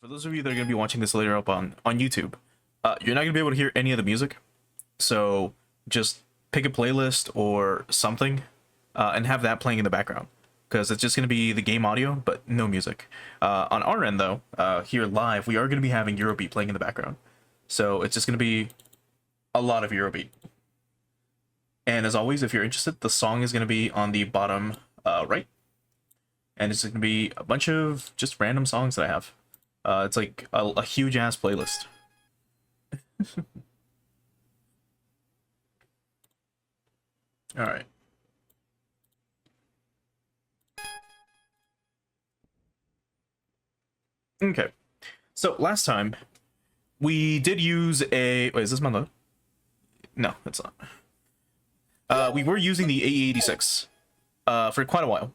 for those of you that are going to be watching this later up on YouTube, you're not going to be able to hear any of the music. So just pick a playlist or something and have that playing in the background, because it's just going to be the game audio, but no music. On our end, though, here live, we are going to be having Eurobeat playing in the background. So it's just going to be a lot of Eurobeat. And as always, if you're interested, the song is going to be on the bottom right. And it's going to be a bunch of just random songs that I have. It's like a huge ass playlist. All right. Okay. So last time we did use a... Wait, is this my load? No, it's not. We were using the AE86 for quite a while,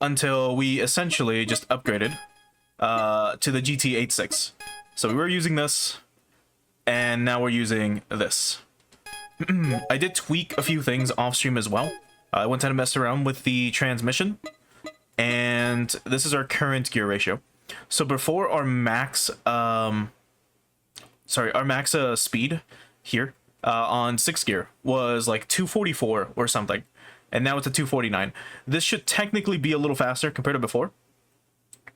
until we essentially just upgraded to the GT86. So we were using this, and now we're using this. I did tweak a few things off stream as well. I went and messed around with the transmission, and this is our current gear ratio. So before our max, our max speed here on 6th gear was like 244 or something, and now it's at 249. This should technically be a little faster compared to before,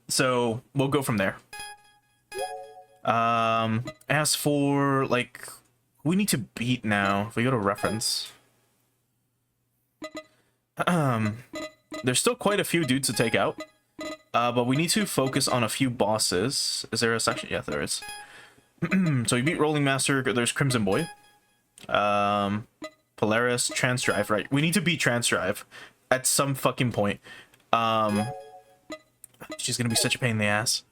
so we'll go from there. As for, like, we need to beat now. If we go to reference, there's still quite a few dudes to take out, but we need to focus on a few bosses. Is there a section? Yeah, there is. So we beat Rolling Master. There's Crimson Boy, Polaris, Transdrive. Right, we need to beat Transdrive at some fucking point. She's gonna be such a pain in the ass.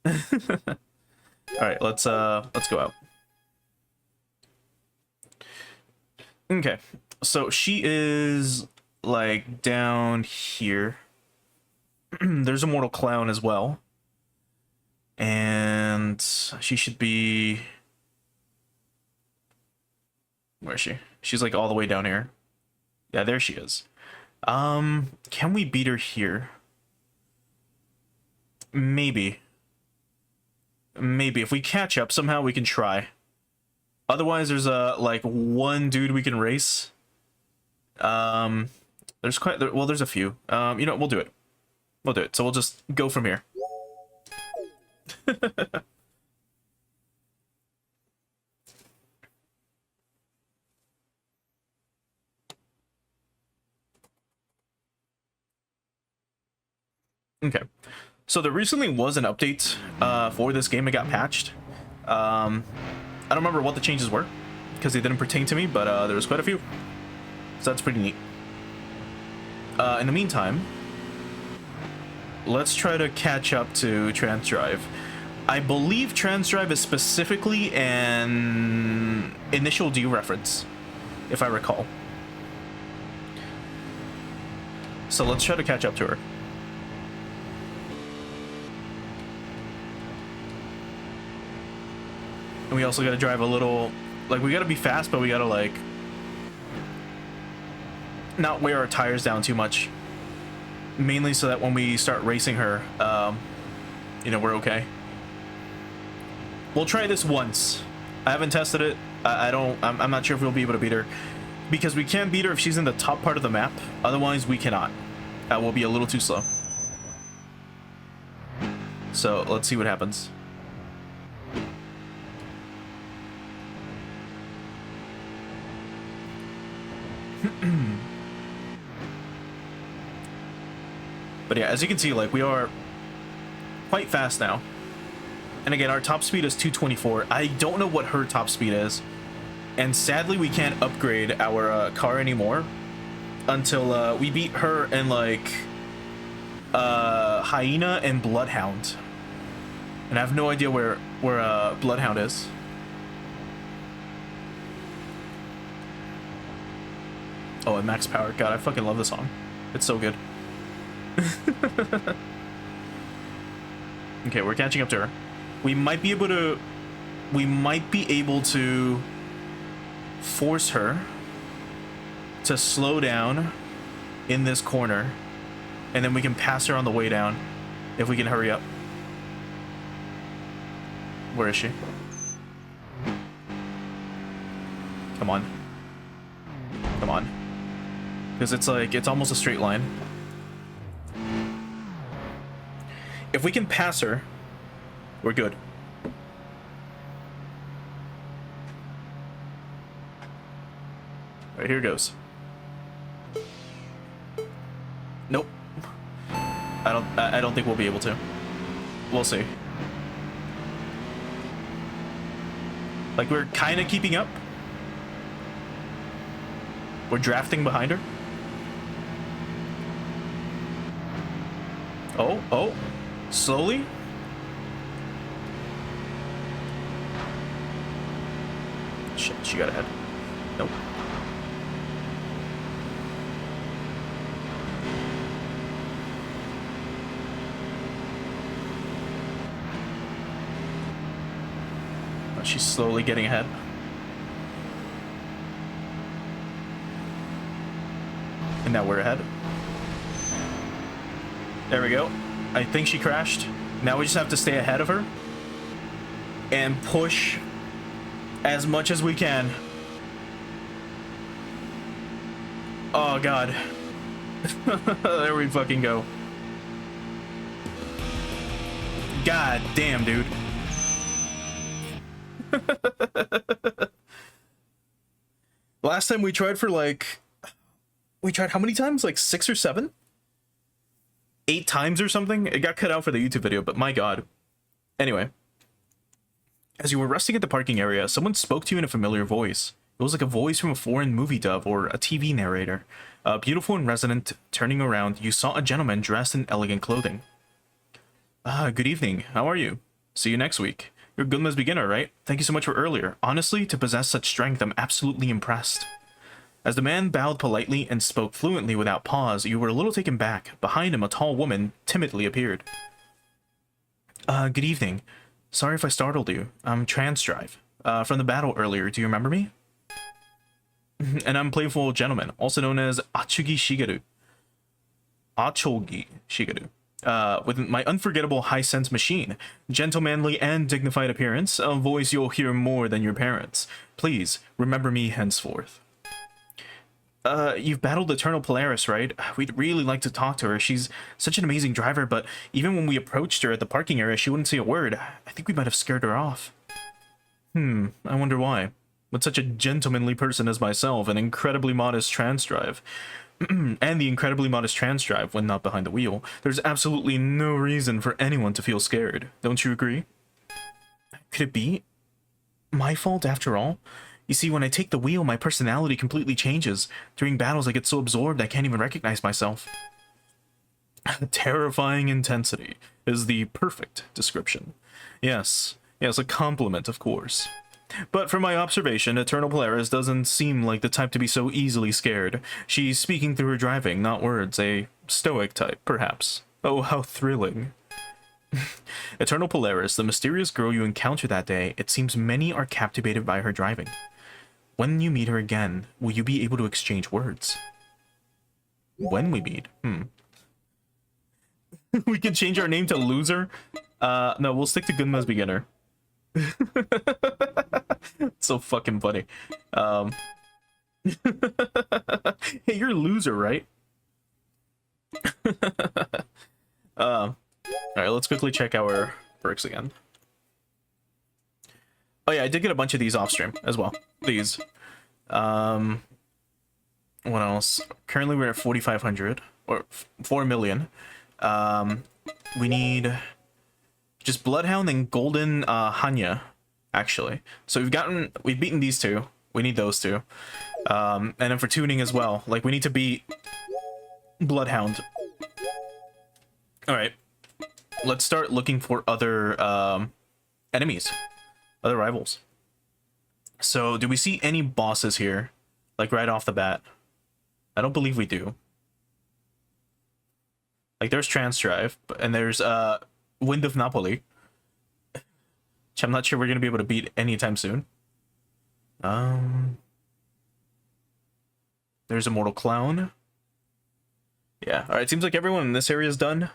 All right, let's go out. Okay, so she is like down here. There's a Mortal Clown as well, and she should be... Where is she? She's like all the way down here. Yeah, there she is. Can we beat her here? Maybe. Maybe if we catch up somehow, we can try. Otherwise, there's like one dude we can race. There's quite... Well, there's a few. You know, we'll do it. We'll do it. So we'll just go from here. Okay. So there recently was an update for this game. It got patched. I don't remember what the changes were, because they didn't pertain to me, but there was quite a few. So that's pretty neat. In the meantime, let's try to catch up to Transdrive. I believe Transdrive is specifically an initial D reference, if I recall. So let's try to catch up to her. And we also gotta drive a little... Like, we gotta be fast, but we gotta, like... not wear our tires down too much. Mainly so that when we start racing her, you know, we're okay. We'll try this once. I haven't tested it. I'm not sure if we'll be able to beat her, because we can beat her if she's in the top part of the map. Otherwise, we cannot. We'll be a little too slow. So let's see what happens. But yeah, as you can see, like, we are quite fast now. And again, our top speed is 224. I don't know what her top speed is. And sadly, we can't upgrade our car anymore until we beat her in, like, Hyena and Bloodhound. And I have no idea where Bloodhound is. Oh, and Max Power. God, I fucking love this song. It's so good. Okay, we're catching up to her. We might be able to force her to slow down in this corner, and then we can pass her on the way down if we can hurry up. Where is she? Come on. Come on. Because it's like, it's almost a straight line. If we can pass her, we're good. Alright, here goes. Nope. I don't think we'll be able to. We'll see. Like, we're kind of keeping up. We're drafting behind her. Oh. Slowly. Shit, she got ahead. Nope. She's slowly getting ahead. And now we're ahead. There we go. I think she crashed. Now we just have to stay ahead of her and push as much as we can. Oh god. There we fucking go. God damn, dude. Last time we tried for like... We tried how many times? Like 6 or 7? 8 times or something? It got cut out for the YouTube video, but my god. Anyway. As you were resting at the parking area, someone spoke to you in a familiar voice. It was like a voice from a foreign movie dub or a TV narrator. Beautiful and resonant, turning around, you saw a gentleman dressed in elegant clothing. Good evening. How are you? See you next week. You're Gunma's beginner, right? Thank you so much for earlier. Honestly, to possess such strength, I'm absolutely impressed. As the man bowed politely and spoke fluently without pause, you were a little taken back. Behind him, a tall woman timidly appeared. Good evening. Sorry if I startled you. I'm Transdrive. From the battle earlier, do you remember me? And I'm Playful Gentleman, also known as Achogi Shigeru. Achogi Shigeru. With my unforgettable high-sense machine, gentlemanly and dignified appearance, a voice you'll hear more than your parents. Please, remember me henceforth. You've battled Eternal Polaris, right? We'd really like to talk to her. She's such an amazing driver, but even when we approached her at the parking area, she wouldn't say a word. I think we might have scared her off. I wonder why. With such a gentlemanly person as myself, an incredibly modest Transdrive, and the incredibly modest Transdrive when not behind the wheel, there's absolutely no reason for anyone to feel scared. Don't you agree? Could it be my fault after all? You see, when I take the wheel, my personality completely changes. During battles, I get so absorbed I can't even recognize myself. Terrifying intensity is the perfect description. Yes, a compliment, of course. But from my observation, Eternal Polaris doesn't seem like the type to be so easily scared. She's speaking through her driving, not words. A stoic type, perhaps. Oh, how thrilling. Eternal Polaris, the mysterious girl you encountered that day, it seems many are captivated by her driving. When you meet her again, will you be able to exchange words? When we meet? We can change our name to Loser? No, we'll stick to Gunma's beginner. It's so fucking funny. Hey, you're a loser, right? Alright, let's quickly check our perks again. Oh yeah, I did get a bunch of these off stream as well. These. What else? Currently we're at 4,500 or 4 million. We need just Bloodhound and Golden Hanya, actually. So we've beaten these two. We need those two. And then for tuning as well, like we need to beat Bloodhound. All right, let's start looking for other enemies, other rivals. So do we see any bosses here, like right off the bat? I don't believe we do. Like there's Transdrive, and there's Wind of Napoli, which I'm not sure we're gonna be able to beat anytime soon. There's Immortal Clown. Yeah, all right, seems like everyone in this area is done.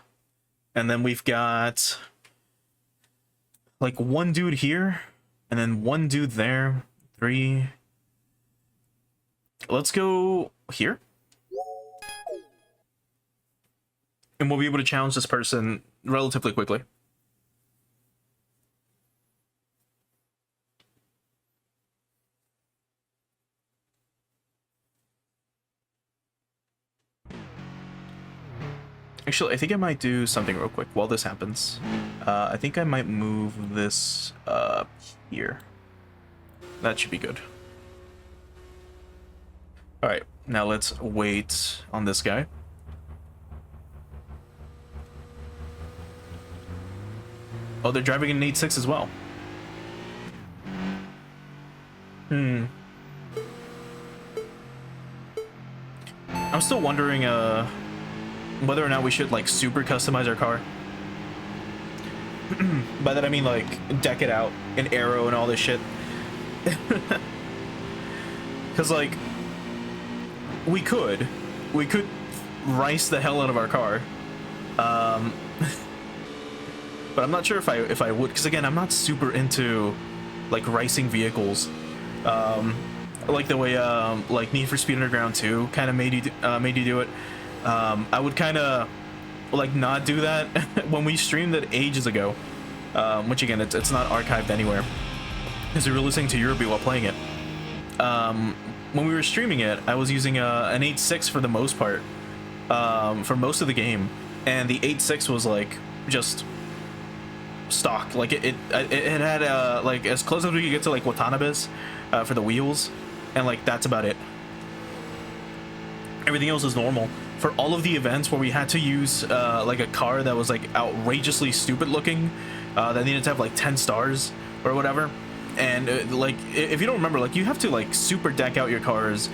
And then we've got, like one dude here, and then one dude there. 3. Let's go here. And we'll be able to challenge this person relatively quickly. Actually, I think I might do something real quick while this happens. I think I might move this up here. That should be good. Alright, now let's wait on this guy. Oh, they're driving an 8.6 as well. I'm still wondering, whether or not we should like super customize our car. By that I mean like deck it out in aero and all this shit. Because like we could rice the hell out of our car, but I'm not sure if I would, because again I'm not super into like racing vehicles, like the way like Need for Speed Underground 2 kind of made you do it. I would kind of like not do that when we streamed it ages ago, which again it's not archived anywhere because we were listening to eurobeat while playing it. When we were streaming it, I was using an 8.6 for the most part, for most of the game, and the 8.6 was like just stock. Like it had like as close as we could get to like Watanabe's for the wheels, and like that's about it. Everything else is normal. For all of the events where we had to use like a car that was like outrageously stupid looking, that needed to have like 10 stars or whatever, and like if you don't remember, like you have to like super deck out your cars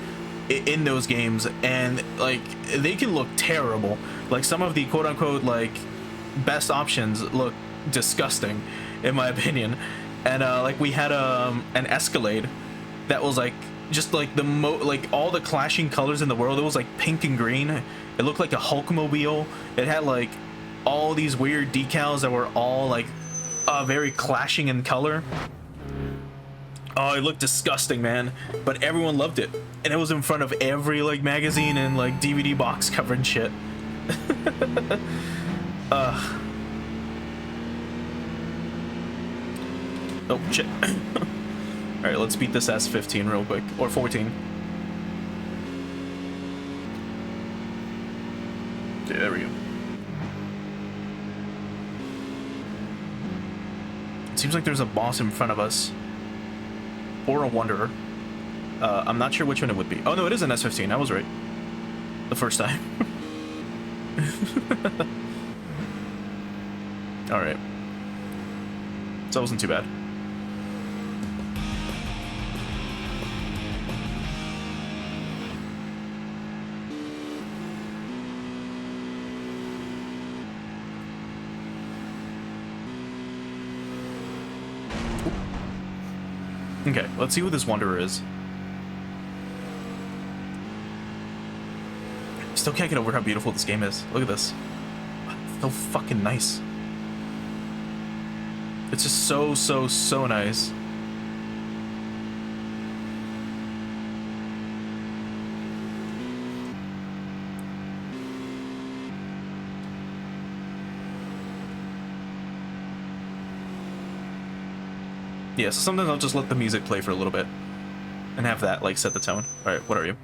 in those games, and like they can look terrible. Like some of the quote-unquote like best options look disgusting in my opinion, and like we had an Escalade that was like just like like all the clashing colors in the world. It was like pink and green. It looked like a Hulkmobile. It had like all these weird decals that were all like very clashing in color. Oh, it looked disgusting, man. But everyone loved it, and it was in front of every like magazine and like DVD box cover and shit. Oh shit. Alright, let's beat this S15 real quick. Or 14. There we go. It seems like there's a boss in front of us. Or a Wanderer. I'm not sure which one it would be. Oh no, it is an S15. I was right. The first time. Alright. So that wasn't too bad. Okay, let's see who this Wanderer is. Still can't get over how beautiful this game is. Look at this. It's so fucking nice. It's just so nice. Yeah, so sometimes I'll just let the music play for a little bit and have that like set the tone. Alright, what are you?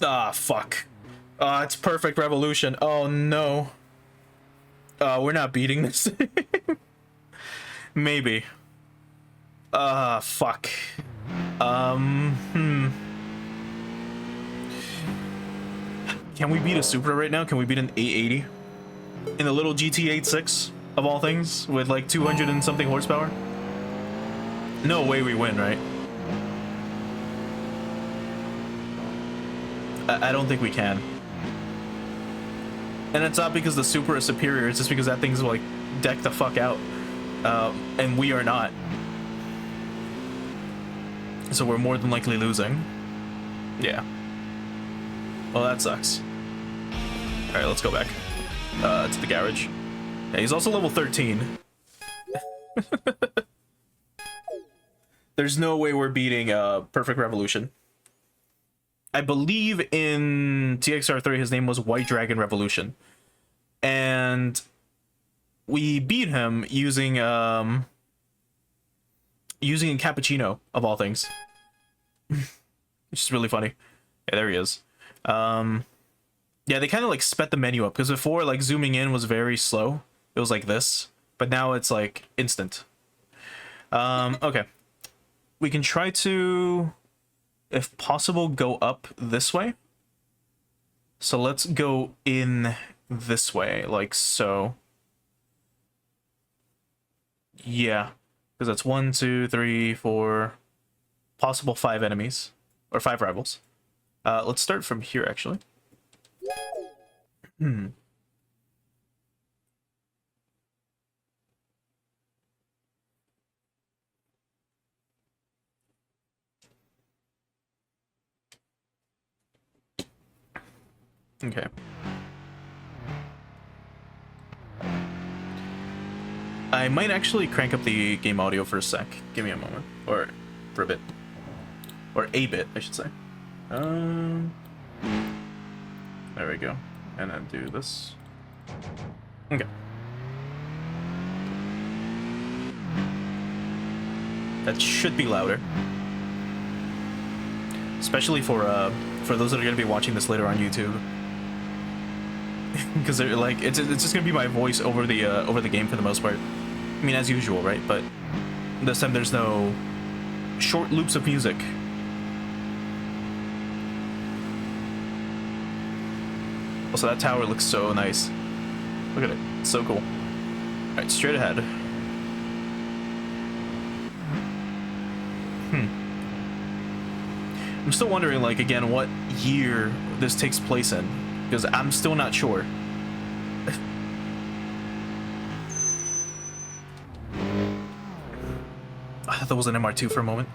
Ah, fuck. It's Perfect Revolution. Oh no. We're not beating this. Maybe. Fuck. Can we beat a Supra right now? Can we beat an 880? In a little GT 8.6 of all things with like 200 and something horsepower? No way we win, right? I don't think we can. And it's not because the Supra is superior, it's just because that thing's like decked the fuck out. And we are not. So we're more than likely losing. Yeah. Well, that sucks. Alright, let's go back to the garage. Yeah, he's also level 13. There's no way we're beating Perfect Revolution. I believe in TXR3 his name was White Dragon Revolution. And we beat him using using a cappuccino of all things. Which is really funny. Yeah, there he is. Yeah, they kind of like sped the menu up because before like zooming in was very slow. It was like this, but now it's like instant. Okay. We can try to, if possible, go up this way. So let's go in this way, like so. Yeah, because that's 1, 2, 3, 4, possible 5 enemies, or 5 rivals. Let's start from here, actually. Okay. I might actually crank up the game audio for a sec. Give me a moment. Or for a bit. Or a bit, I should say. There we go. And then do this. Okay. That should be louder. Especially for those that are gonna be watching this later on YouTube. Because they're like, it's just gonna be my voice over the game for the most part. I mean, as usual, right? But this time there's no short loops of music. Also, that tower looks so nice. Look at it, it's so cool. All right, straight ahead. I'm still wondering, like, again, what year this takes place in, because I'm still not sure. I thought that was an MR2 for a moment.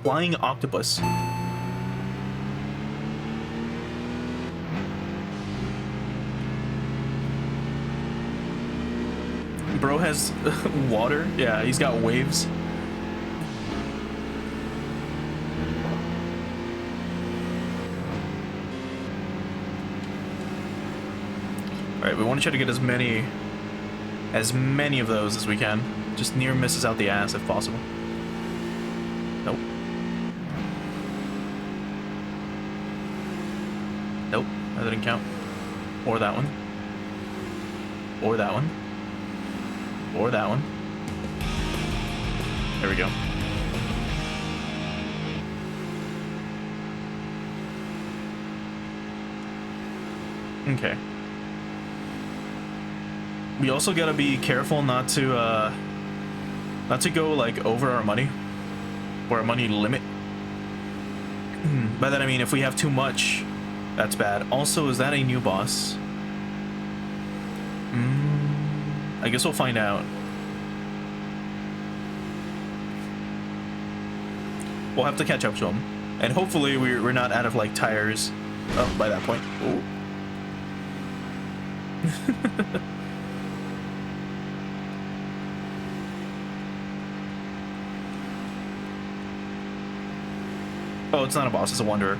Flying octopus. Bro has water? Yeah, he's got waves. Alright, we want to try to get as many of those as we can. Just near misses out the ass if possible. Nope. Nope, that didn't count. Or that one. Or that one. Or that one. There we go. Okay. We also gotta be careful not to go like over our money or our money limit. By that I mean if we have too much, that's bad. Also, is that a new boss? I guess we'll find out. We'll have to catch up to him, and hopefully we're not out of like tires by that point. Ooh. Oh, it's not a boss, it's a wanderer.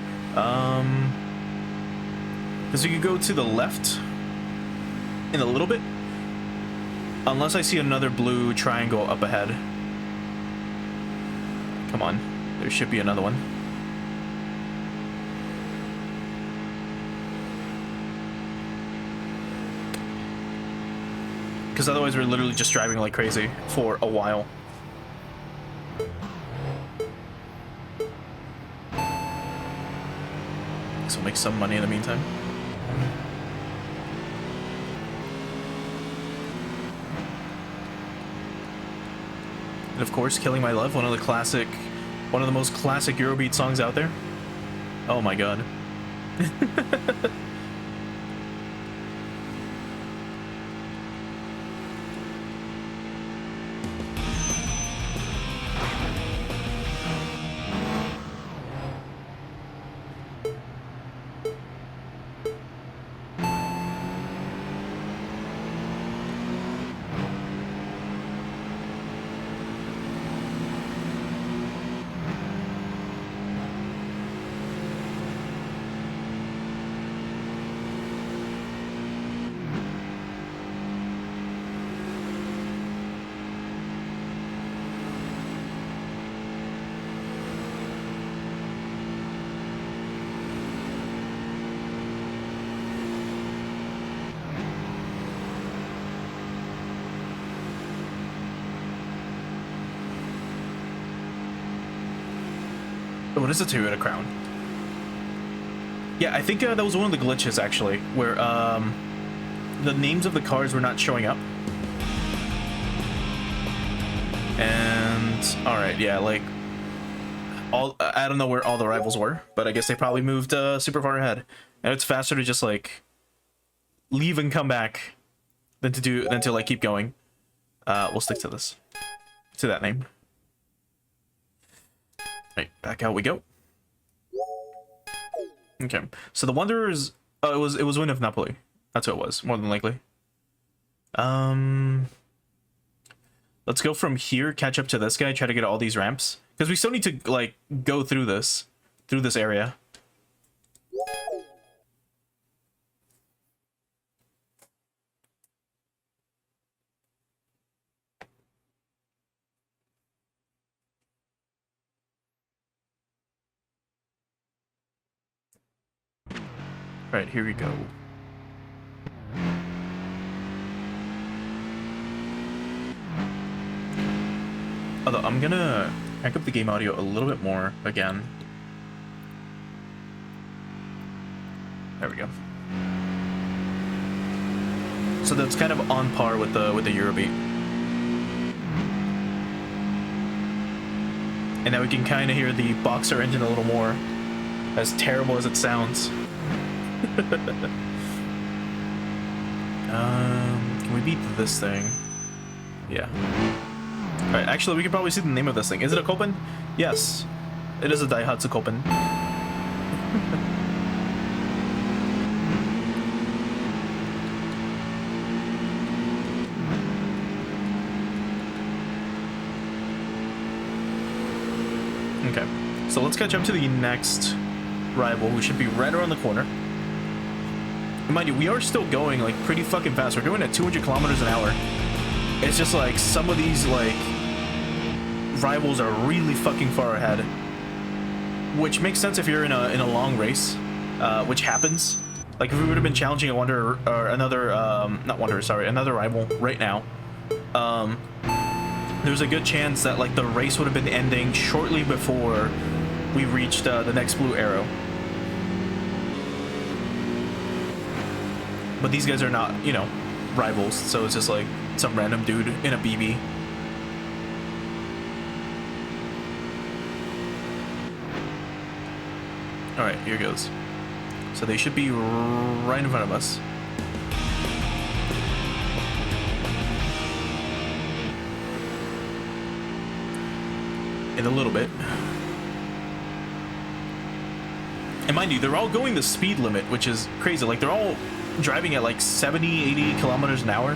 Because we could go to the left in a little bit. Unless I see another blue triangle up ahead. Come on, there should be another one. Because otherwise we're literally just driving like crazy for a while. So make some money in the meantime. And of course, Killing My Love, one of the most classic Eurobeat songs out there. Oh my god. What is a Toyota Crown? Yeah, I think that was one of the glitches, actually, where the names of the cars were not showing up. And, alright, yeah, like, I don't know where all the rivals were, but I guess they probably moved super far ahead. And it's faster to just, like, leave and come back than to like, keep going. We'll stick to this. To that name. Right, back out we go. Okay, so the Wanderers, oh, it was Win of Napoli. That's who it was, more than likely. Let's go from here, catch up to this guy, try to get all these ramps. Because we still need to, like, go through this area. Right, here we go. Although, I'm gonna crank up the game audio a little bit more again. There we go. So that's kind of on par with the eurobeat. And now we can kind of hear the boxer engine a little more, as terrible as it sounds. Can we beat this thing? Yeah. Alright, actually, we can probably see the name of this thing. Is it a Copen? Yes. It is a Daihatsu Copen. Okay. So let's catch up to the next rival, who should be right around the corner. Mind you, we are still going, like, pretty fucking fast. We're going at 200 kilometers an hour. It's just, like, some of these, like, rivals are really fucking far ahead. Which makes sense if you're in a long race, which happens. Like, if we would have been challenging a Wanderer, or another, not Wanderer, sorry, another rival right now, there's a good chance that, like, the race would have been ending shortly before we reached the next blue arrow. But these guys are not, you know, rivals, so it's just like some random dude in a BB. Alright, here goes. So they should be right in front of us. In a little bit. And mind you, they're all going the speed limit, which is crazy. Like, they're all driving at like 70, 80 kilometers an hour.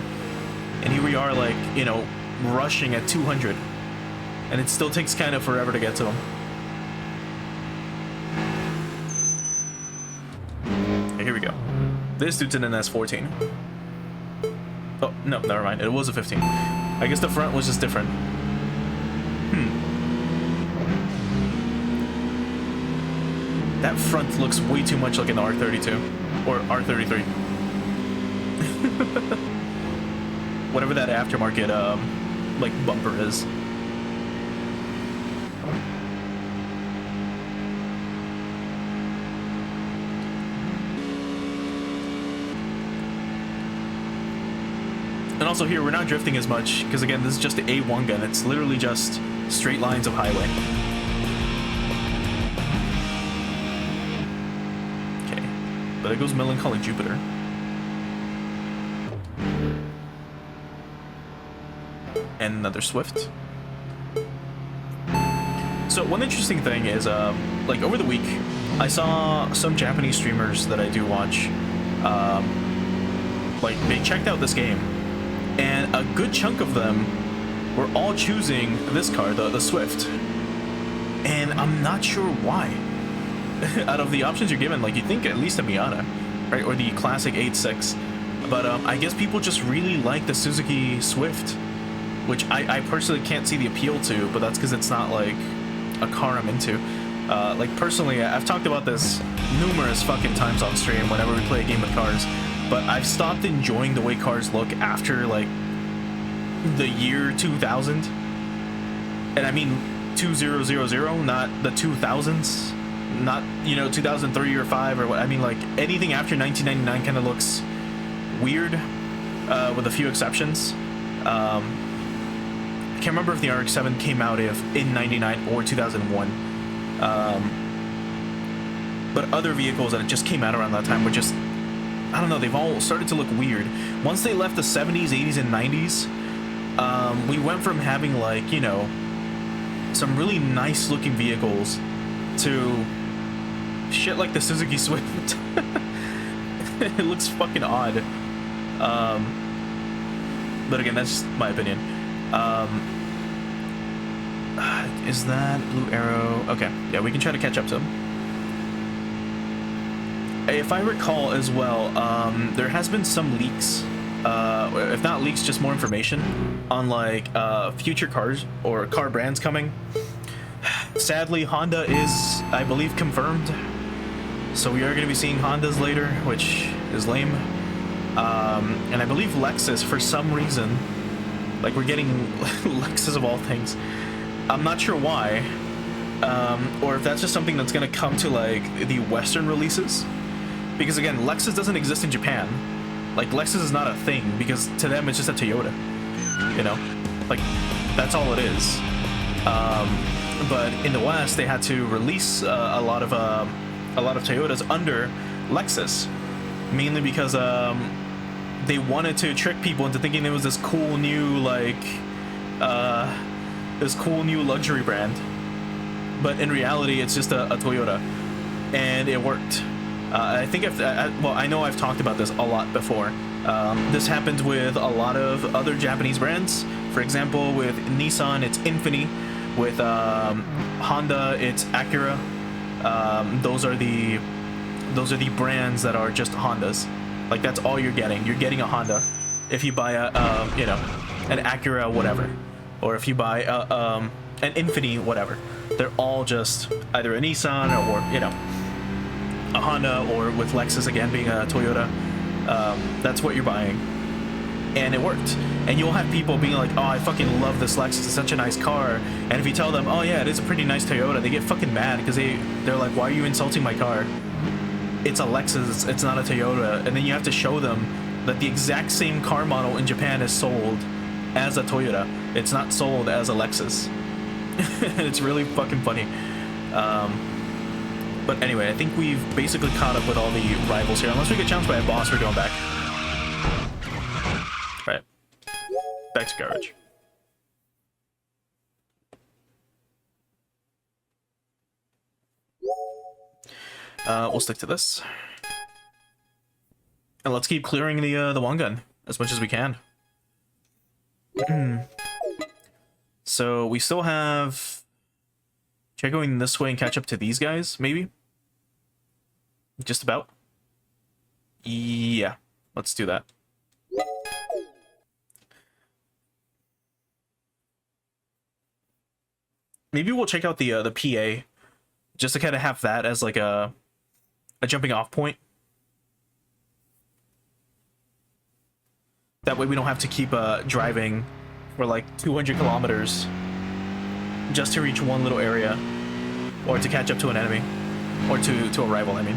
And here we are, like, you know, rushing at 200. And it still takes kind of forever to get to them. Okay, here we go. This dude's in an S14. Oh, no, never mind. It was a 15. I guess the front was just different. That front looks way too much like an R32. Or R33. Whatever that aftermarket, like, bumper is. And also here, we're not drifting as much, because again, this is just the A1 gun. It's literally just straight lines of highway. There goes Melancholy Jupiter. And another Swift. So one interesting thing is, like, over the week, I saw some Japanese streamers that I do watch, like, they checked out this game, and a good chunk of them were all choosing this car, the Swift. And I'm not sure why. Out of the options you're given, like, you think at least a Miata, right, or the classic 8.6, but I guess people just really like the Suzuki Swift, which I personally can't see the appeal to, but that's because it's not like a car I'm into. Like, personally, I've talked about this numerous fucking times on stream whenever we play a game with cars, but I've stopped enjoying the way cars look after, like, the year 2000. And I mean, 2000, not the 2000s, not, you know, 2003 or 5 or what. I mean, like, anything after 1999 kind of looks weird, with a few exceptions. I can't remember if the RX-7 came out in 99 or 2001. But other vehicles that just came out around that time were just, I don't know, they've all started to look weird. Once they left the 70s, 80s, and 90s, we went from having, like, you know, some really nice looking vehicles to shit like the Suzuki Swift. It looks fucking odd. But again, that's just my opinion. Is that Blue Arrow? Okay, yeah, we can try to catch up to him. If I recall as well, there has been some leaks, if not leaks, just more information on, like, future cars or car brands coming. Sadly, Honda is, I believe, confirmed. So we are going to be seeing Hondas later, which is lame. And I believe Lexus, for some reason, like, we're getting Lexus of all things. I'm not sure why, or if that's just something that's going to come to, like, the Western releases. Because again, Lexus doesn't exist in Japan. Like, Lexus is not a thing, because to them it's just a Toyota. You know? Like, that's all it is. But in the West, they had to release a lot of Toyotas under Lexus, mainly because they wanted to trick people into thinking it was this cool new, like, this cool new luxury brand. But in reality, it's just a Toyota, and it worked. I think well, I know I've talked about this a lot before. This happened with a lot of other Japanese brands. For example, with Nissan, it's Infiniti. With Honda, it's Acura. Those are the brands that are just Hondas. Like, that's all you're getting. You're getting a Honda if you buy a you know, an Acura whatever, or if you buy an Infiniti whatever. They're all just either a Nissan or, you know, a Honda, or with Lexus again being a Toyota. That's what you're buying, and it worked. And you'll have people being like, oh, I fucking love this Lexus, it's such a nice car. And if you tell them, oh yeah, it is a pretty nice Toyota, they get fucking mad, because they're like, why are you insulting my car? It's a Lexus, it's not a Toyota. And then you have to show them that the exact same car model in Japan is sold as a Toyota. It's not sold as a Lexus. It's really fucking funny. But anyway, I think we've basically caught up with all the rivals here. Unless we get challenged by a boss, we're going back. Right. Back to garage. We'll stick to this. And let's keep clearing the one gun as much as we can. So we still have... Try going this way and catch up to these guys, maybe? Just about? Yeah, let's do that. Maybe we'll check out the PA, just to kind of have that as like a jumping off point. That way we don't have to keep driving for like 200 kilometers just to reach one little area, or to catch up to an enemy, or to a rival, I mean.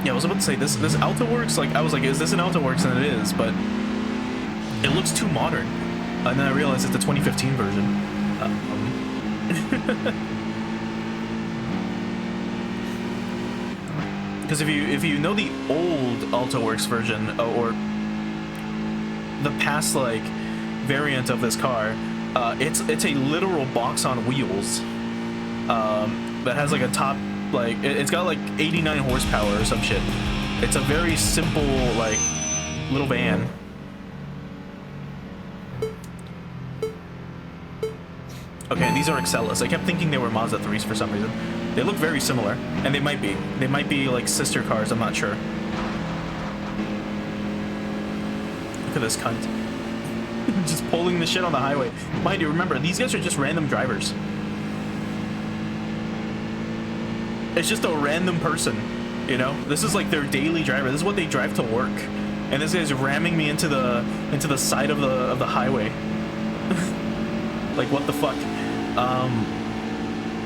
Yeah, I was about to say, this AutoWorks, like, I was like, is this an AutoWorks? And it is, but it looks too modern. And then I realized it's the 2015 version. Because if you know the old AutoWorks version, or the past, like, variant of this car, it's a literal box on wheels that has like a top, like, it's got like 89 horsepower or some shit. It's a very simple, like, little van. Okay, and these are Excelas. I kept thinking they were Mazda 3s for some reason. They look very similar, and they might be. They might be like sister cars, I'm not sure. Look at this cunt. Just pulling the shit on the highway. Mind you, remember, these guys are just random drivers. It's just a random person You know, this is like their daily driver. This is what they drive to work, and this guy's ramming me into the side of the highway. Like, what the fuck?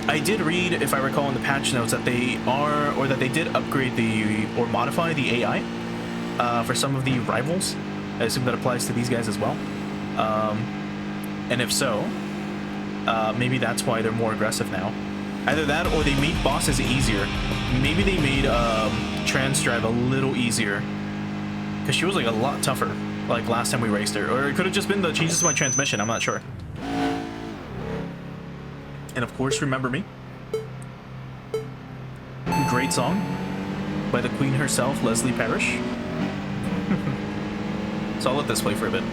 I did read, if I recall in the patch notes, that they did upgrade or modify the AI for some of the rivals. I assume that applies to these guys as well. And if so, maybe that's why they're more aggressive now. Either that, or they made bosses easier. Maybe they made Trans Drive a little easier, because she was like a lot tougher, like last time we raced her. Or it could have just been the changes to my transmission. I'm not sure. And of course, Remember Me. Great song by the Queen herself, Leslie Parrish. So I'll let this play for a bit.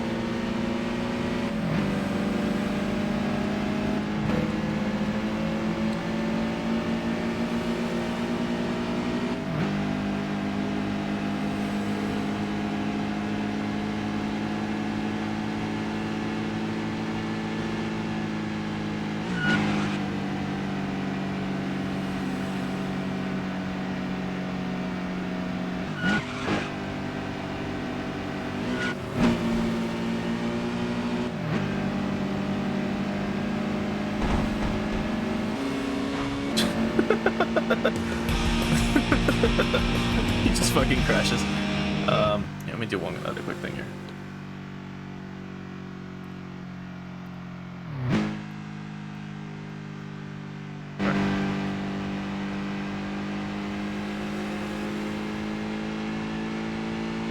He just fucking crashes. Yeah, let me do one other quick thing here.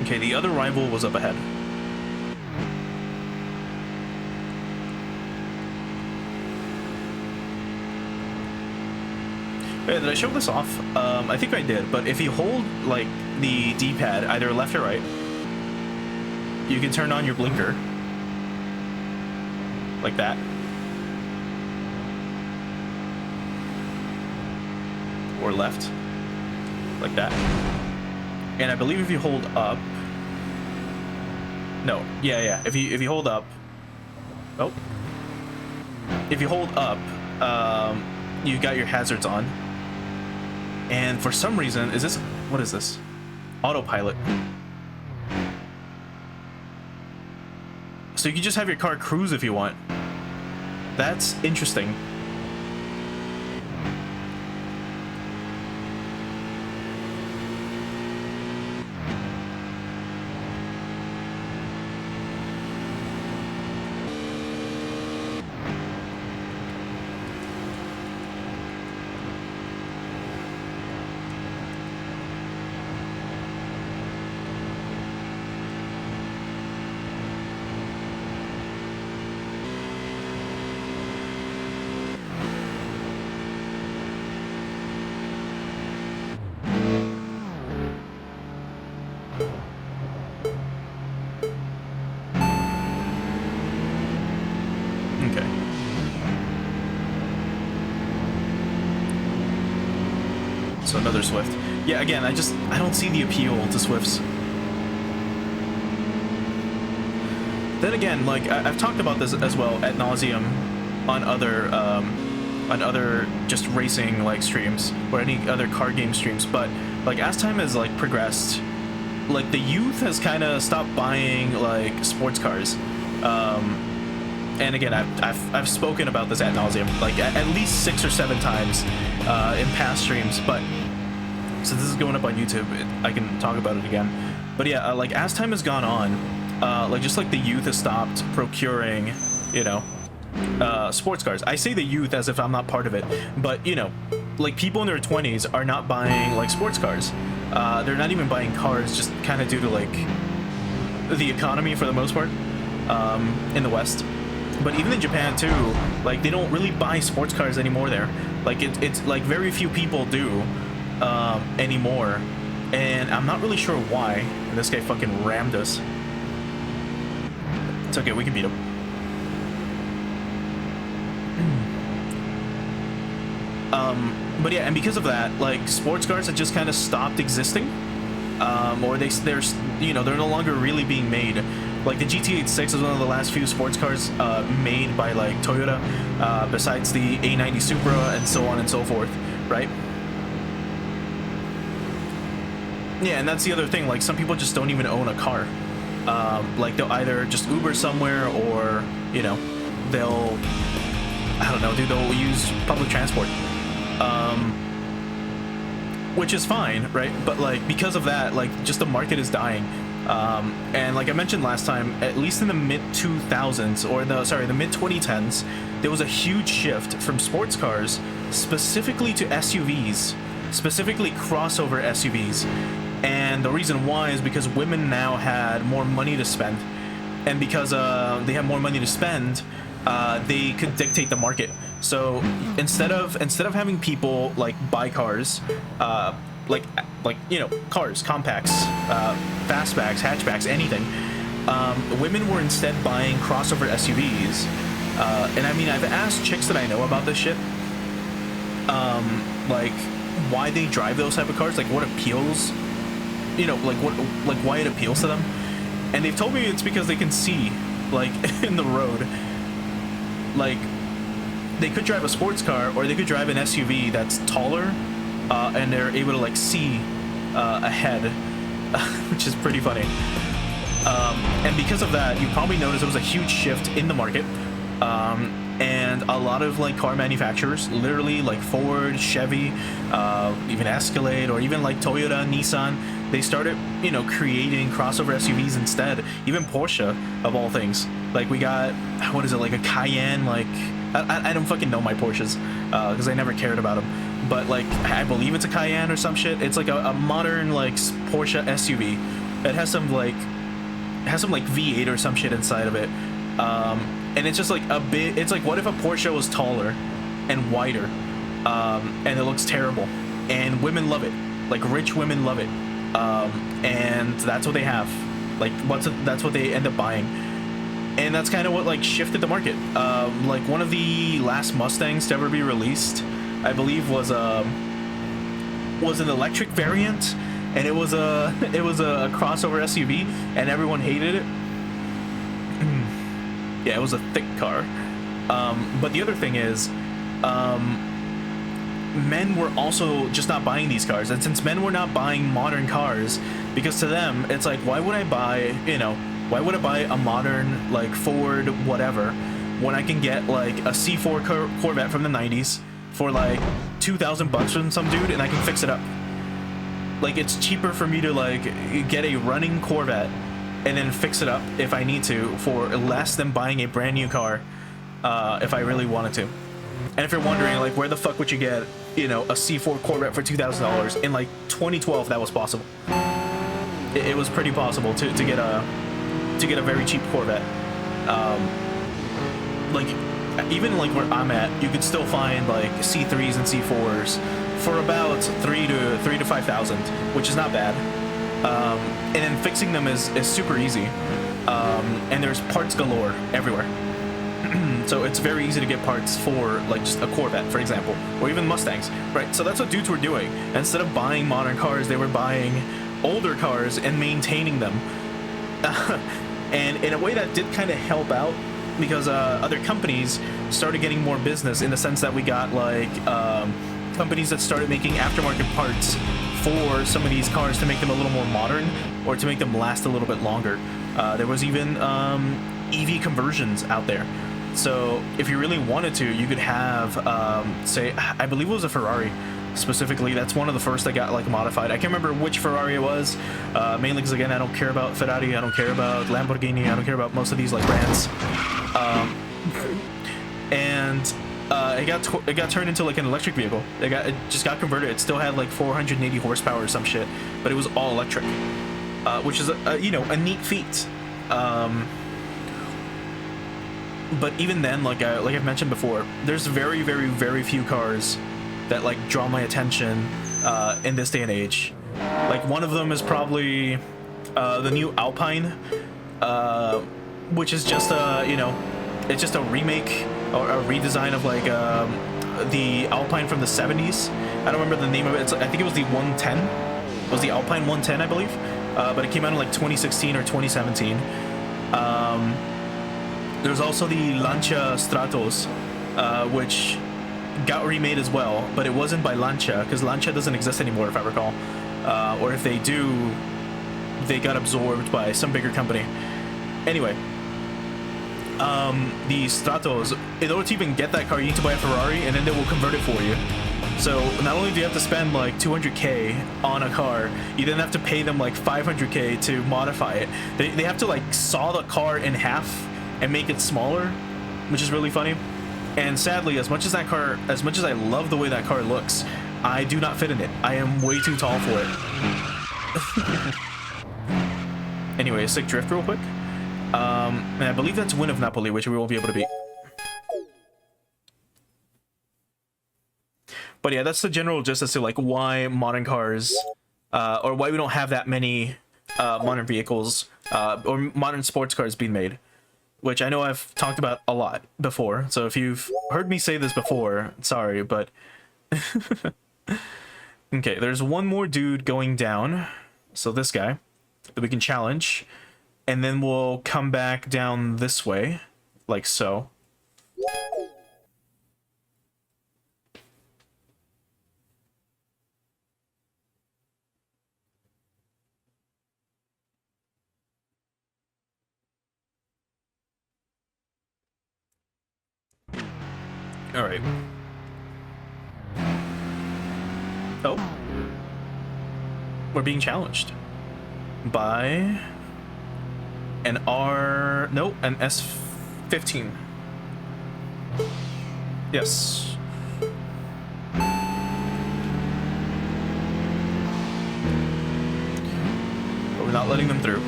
Okay, the other rival was up ahead. Hey, did I show this off? I think I did, but if you hold, like, the D-pad, either left or right, you can turn on your blinker. Like that. Or left. Like that. And I believe if you hold up... No, yeah. If you hold up... Oh. If you hold up, you got your hazards on. And for some reason, what is this? Autopilot. So you can just have your car cruise if you want. That's interesting. So another Swift. Yeah, again, I don't see the appeal to Swifts. Then again, like, I've talked about this as well ad nauseum on other just racing like streams or any other car game streams, but like as time has like progressed, like the youth has kind of stopped buying like sports cars. And again, I've spoken about this ad nauseum like at least 6 or 7 times in past streams, but since this is going up on YouTube, I can talk about it again. But yeah, like as time has gone on, like just like the youth has stopped procuring, you know, sports cars. I say the youth as if I'm not part of it, but you know, like people in their 20s are not buying like sports cars. They're not even buying cars, just kind of due to like the economy for the most part in the West. But even in Japan too, like they don't really buy sports cars anymore there. Like it's like very few people do anymore, and I'm not really sure why. And this guy fucking rammed us. It's okay, we can beat him. But yeah, and because of that, like sports cars have just kind of stopped existing, or they're you know, they're no longer really being made. Like the GT86 is one of the last few sports cars made by like Toyota, besides the A90 Supra and so on and so forth, right? Yeah, and that's the other thing. Like, some people just don't even own a car. Like, they'll either just Uber somewhere, or, you know, they'll, I don't know, dude, they'll use public transport. Which is fine, right? But, like, because of that, like, just the market is dying. And like I mentioned last time, at least in the mid-2000s, or the mid-2010s, there was a huge shift from sports cars specifically to SUVs, specifically crossover SUVs. And the reason why is because women now had more money to spend, and because they had more money to spend, they could dictate the market. So instead of having people like buy cars, like you know, cars, compacts, fastbacks, hatchbacks, anything, women were instead buying crossover SUVs. And I mean, I've asked chicks that I know about this shit, like why they drive those type of cars, like what appeals, you know, like why it appeals to them, and they've told me it's because they can see, like, in the road. Like, they could drive a sports car, or they could drive an SUV that's taller, and they're able to like see ahead, which is pretty funny. And because of that, you probably noticed there was a huge shift in the market. And a lot of like car manufacturers, literally like Ford, Chevy, even Escalade, or even like Toyota, Nissan, they started, you know, creating crossover SUVs instead. Even Porsche, of all things. Like, we got, what is it, like a Cayenne, like, I don't fucking know my Porsches, because I never cared about them. But like, I believe it's a Cayenne or some shit. It's like a modern like Porsche SUV. It has some like V8 or some shit inside of it. And it's just like a bit, it's like, what if a Porsche was taller and wider, and it looks terrible, and women love it, like rich women love it, and that's what they have, like that's what they end up buying. And that's kind of what like shifted the market. Like, one of the last Mustangs to ever be released, I believe, was an electric variant, and it was a crossover SUV, and everyone hated it. Yeah, it was a thick car. But the other thing is, men were also just not buying these cars. And since men were not buying modern cars, because to them, it's like, why would I buy, you know, why would I buy a modern, like, Ford whatever, when I can get, like, a C4 Corvette from the 90s for, like, $2,000 from some dude, and I can fix it up? Like, it's cheaper for me to, like, get a running Corvette and then fix it up if I need to for less than buying a brand new car, if I really wanted to. And if you're wondering, like, where the fuck would you get, you know, a C4 Corvette for $2,000? In like 2012, that was possible. It was pretty possible to get a very cheap Corvette. Like, even like where I'm at, you could still find like C3s and C4s for about $3,000 to $5,000, which is not bad. And then fixing them is super easy, and there's parts galore everywhere. So it's very easy to get parts for like just a Corvette, for example, or even Mustangs, right? So that's what dudes were doing. Instead of buying modern cars, they were buying older cars and maintaining them. And in a way that did kind of help out, because other companies started getting more business, in the sense that we got like companies that started making aftermarket parts for some of these cars to make them a little more modern, or to make them last a little bit longer. There was even EV conversions out there. So if you really wanted to, you could have, say, I believe it was a Ferrari specifically. That's one of the first that got like modified. I can't remember which Ferrari it was, mainly because, again, I don't care about Ferrari, I don't care about Lamborghini, I don't care about most of these like brands. It got turned into like an electric vehicle. It just got converted. It still had like 480 horsepower or some shit, but it was all electric, which is you know, a neat feat. But even then, like I've mentioned before, there's very, very, very few cars that like draw my attention in this day and age. Like, one of them is probably the new Alpine, which is just a, you know, it's just a remake or a redesign of like the Alpine from the 70s. I don't remember the name of it. I think it was the 110. It was the Alpine 110, I believe. But it came out in like 2016 or 2017. There's also the Lancia Stratos, which got remade as well, but it wasn't by Lancia, because Lancia doesn't exist anymore, if I recall. or if they do, they got absorbed by some bigger company. Anyway, the Stratos, in order to even get that car, you need to buy a Ferrari, and then they will convert it for you. So not only do you have to spend like 200k on a car, you then have to pay them like 500k to modify it. They have to like saw the car in half and make it smaller, which is really funny. And sadly, as much as I love the way that car looks, I do not fit in it. I am way too tall for it. Anyway, a sick drift real quick. And I believe that's Win of Napoli, which we won't be able to beat. But yeah, that's the general gist as to like why modern cars, or why we don't have that many modern vehicles, or modern sports cars being made. Which I know I've talked about a lot before, so if you've heard me say this before, sorry, but... Okay, there's one more dude going down, so this guy, that we can challenge, and then we'll come back down this way, like so. All right. Oh. We're being challenged by an an S15. Yes. But we're not letting them through.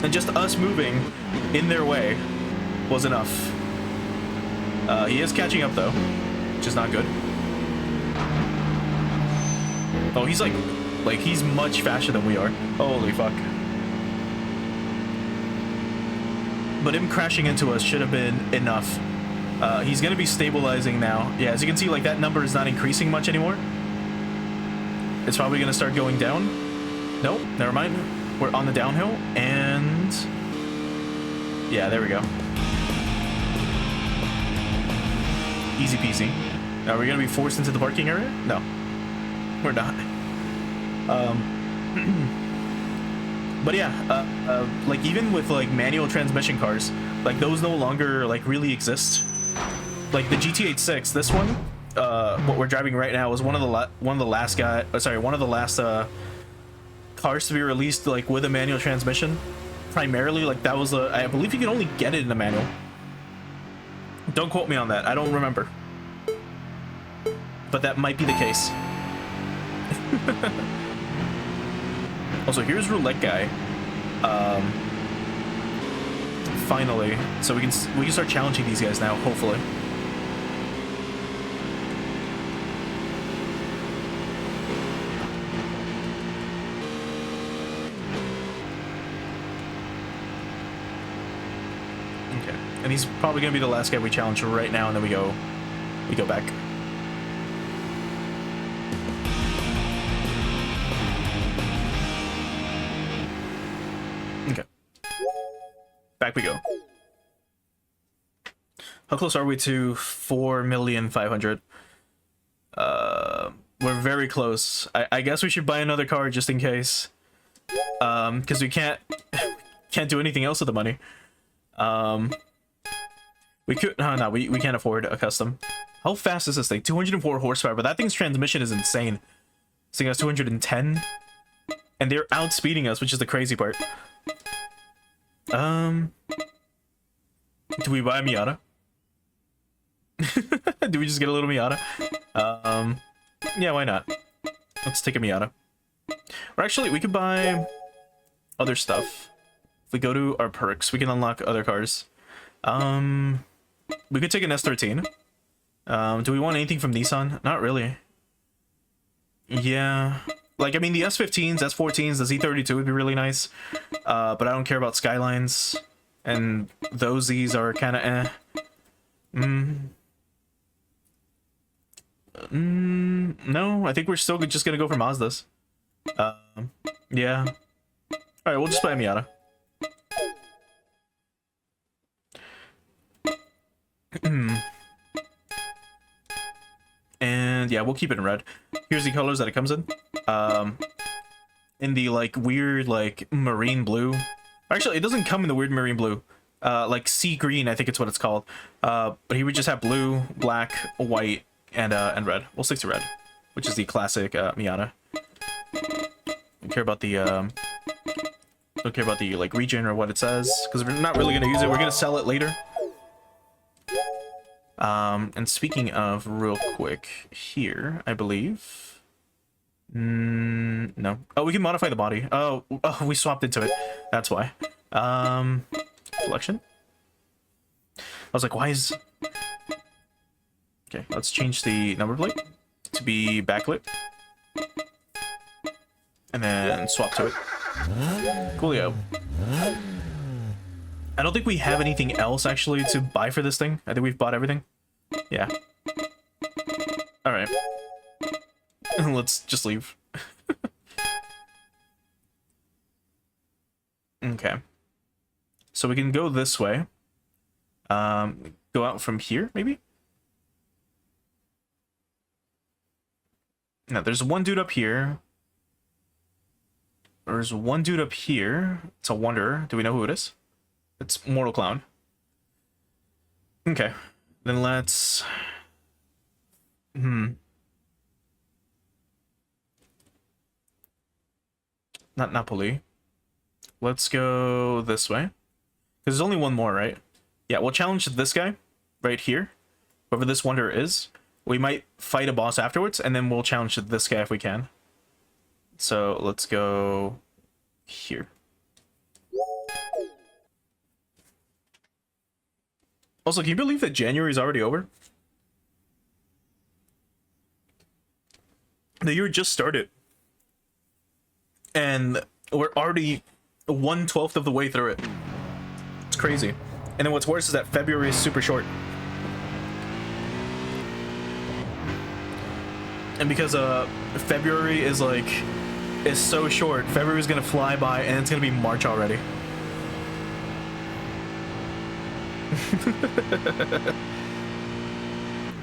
And just us moving in their way was enough. He is catching up though, which is not good. Oh, he's like he's much faster than we are. Holy fuck. But him crashing into us should have been enough. He's gonna be stabilizing now. Yeah, as you can see, like that number is not increasing much anymore. It's probably gonna start going down. Nope, never mind. We're on the downhill, and yeah, there we go. Easy peasy. Are we gonna be forced into the parking area? No, we're not. But yeah, like even with like manual transmission cars, like those no longer like really exist. Like the GT86, this one, what we're driving right now, is one of the last cars to be released like with a manual transmission. Primarily, like that was I believe you can only get it in a manual. Don't quote me on that. I don't remember. But that might be the case. Also, here's Roulette Guy. Finally. So we can start challenging these guys now, hopefully. Okay. And he's probably gonna be the last guy we challenge right now, and then we go back. Okay. Back we go. How close are we to 4,500,000? We're very close. I guess we should buy another car just in case. Because we can't do anything else with the money. We could no, we can't afford a custom. How fast is this thing? 204 horsepower, but that thing's transmission is insane. This thing has 210. And they're outspeeding us, which is the crazy part. Do we buy a Miata? Do we just get a little Miata? Yeah, why not? Let's take a Miata. Or actually, we could buy other stuff. If we go to our perks, we can unlock other cars. We could take an S13. Do we want anything from Nissan? Not really. Yeah. Like, I mean, the S15s, S14s, the Z32 would be really nice. But I don't care about Skylines. And these are kind of eh. No, I think we're still just gonna go for Mazdas. Yeah. Alright, we'll just buy a Miata. And And yeah, we'll keep it in red. Here's the colors that it comes in. In the like weird like marine blue. Actually, it doesn't come in the weird marine blue. Like sea green, I think it's what it's called. But he would just have blue, black, white, and red. We'll stick to red, which is the classic Miata. Don't care about the like region or what it says, because we're not really gonna use it. We're gonna sell it later. And speaking of, real quick, here, I believe... no. Oh, we can modify the body. Oh, we swapped into it. That's why. Collection? I was like, why is... Okay, let's change the number plate to be backlit. And then swap to it. Coolio. I don't think we have anything else, actually, to buy for this thing. I think we've bought everything. Yeah. Alright. Let's just leave. Okay. So we can go this way. Go out from here, maybe? Now, there's one dude up here. There's one dude up here. It's a Wanderer. Do we know who it is? It's Mortal Clown. Okay. Then let's... Not Napoli. Let's go this way. Because there's only one more, right? Yeah, we'll challenge this guy right here. Whoever this Wanderer is. We might fight a boss afterwards, and then we'll challenge this guy if we can. So let's go here. Also, can you believe that January is already over? The year just started. And we're already 1/12 of the way through it. It's crazy. And then what's worse is that February is super short. And because February is so short, February is gonna fly by and it's gonna be March already.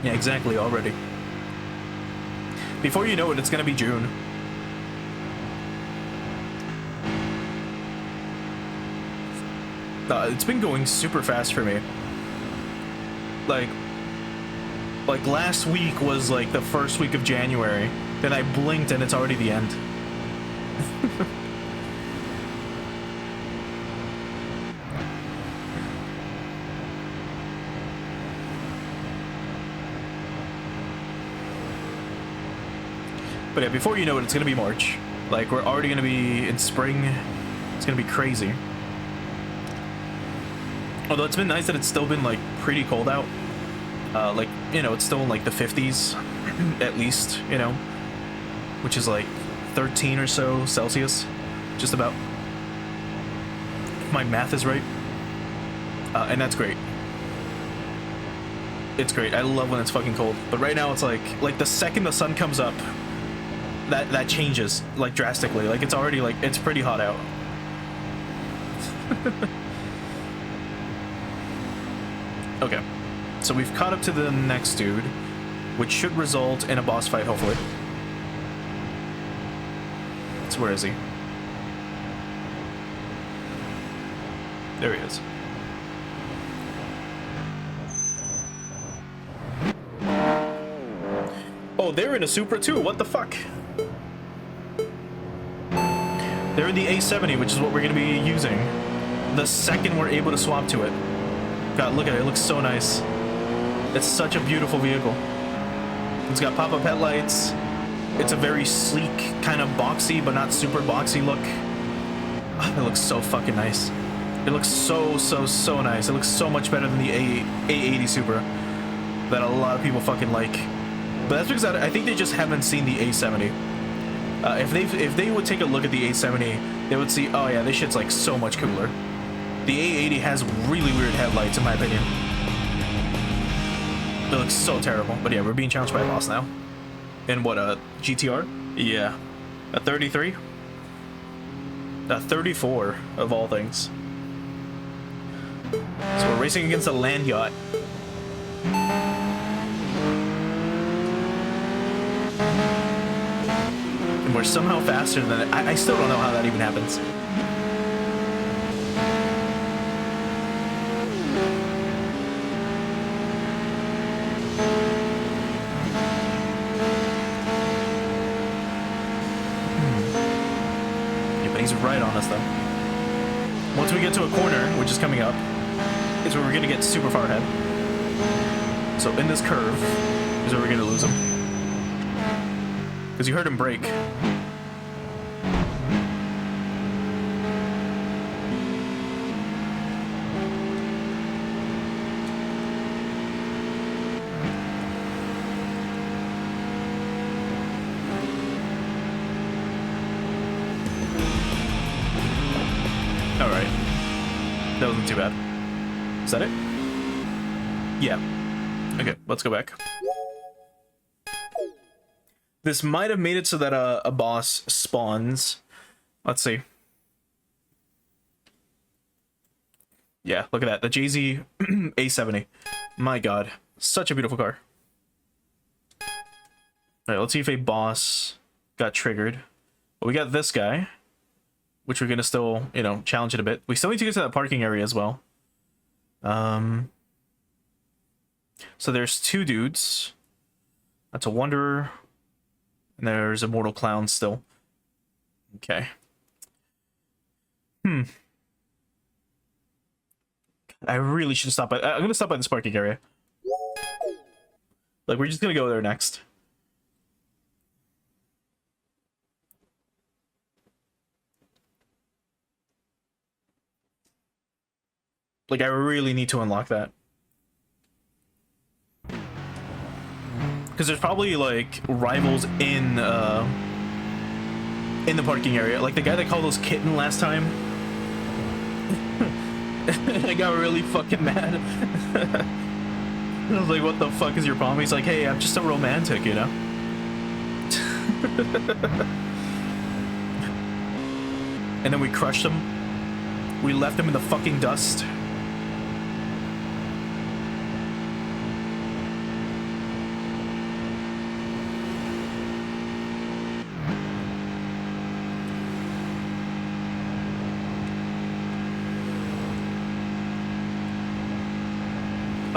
Yeah, exactly, already. Before you know it, it's gonna be June. It's been going super fast for me. Like last week was like the first week of January. Then I blinked and it's already the end. But yeah, before you know it, it's gonna be March. Like, we're already gonna be in spring. It's gonna be crazy. Although it's been nice that it's still been like pretty cold out. Like, you know, it's still in like the 50s at least, you know, which is like 13 or so Celsius, just about. If my math is right. And that's great. It's great. I love when it's fucking cold. But right now it's like the second the sun comes up, that changes like drastically. Like, it's already like, it's pretty hot out. Okay, so we've caught up to the next dude, which should result in a boss fight, hopefully. So where is he? There he is. Oh, they're in a Supra too, what the fuck? They're in the A70, which is what we're going to be using the second we're able to swap to it. God, look at it. It looks so nice. It's such a beautiful vehicle. It's got pop-up headlights. It's a very sleek, kind of boxy, but not super boxy look. It looks so fucking nice. It looks so nice. It looks so much better than the A80 Supra that a lot of people fucking like. But that's because I think they just haven't seen the A70. If they would take a look at the A70, they would see, oh yeah, this shit's like so much cooler. The A80 has really weird headlights, in my opinion. It looks so terrible. But yeah, we're being challenged by a boss now. In what, a GTR? Yeah. A 33? A 34, of all things. So we're racing against a land yacht. somehow faster than it. I still don't know how that even happens. Yeah, but he's right on us, though. Once we get to a corner, which is coming up, is where we're going to get super far ahead. So in this curve is where we're going to lose him. Because you heard him brake. Alright. That wasn't too bad. Is that it? Yeah. Okay, let's go back. This might have made it so that a boss spawns. Let's see. Yeah, look at that. The JZ A70. My god. Such a beautiful car. Alright, let's see if a boss got triggered. Well, we got this guy, which we're going to still, you know, challenge it a bit. We still need to get to that parking area as well. So there's two dudes. That's a Wanderer. And there's a Mortal Clown still. Okay. I really should stop by. I'm gonna stop by this parking area. Like, we're just gonna go there next. Like, I really need to unlock that. Because there's probably, like, rivals in the parking area. Like, the guy that called us Kitten last time. I got really fucking mad. I was like, what the fuck is your problem? He's like, hey, I'm just a romantic, you know? And then we crushed him. We left him in the fucking dust.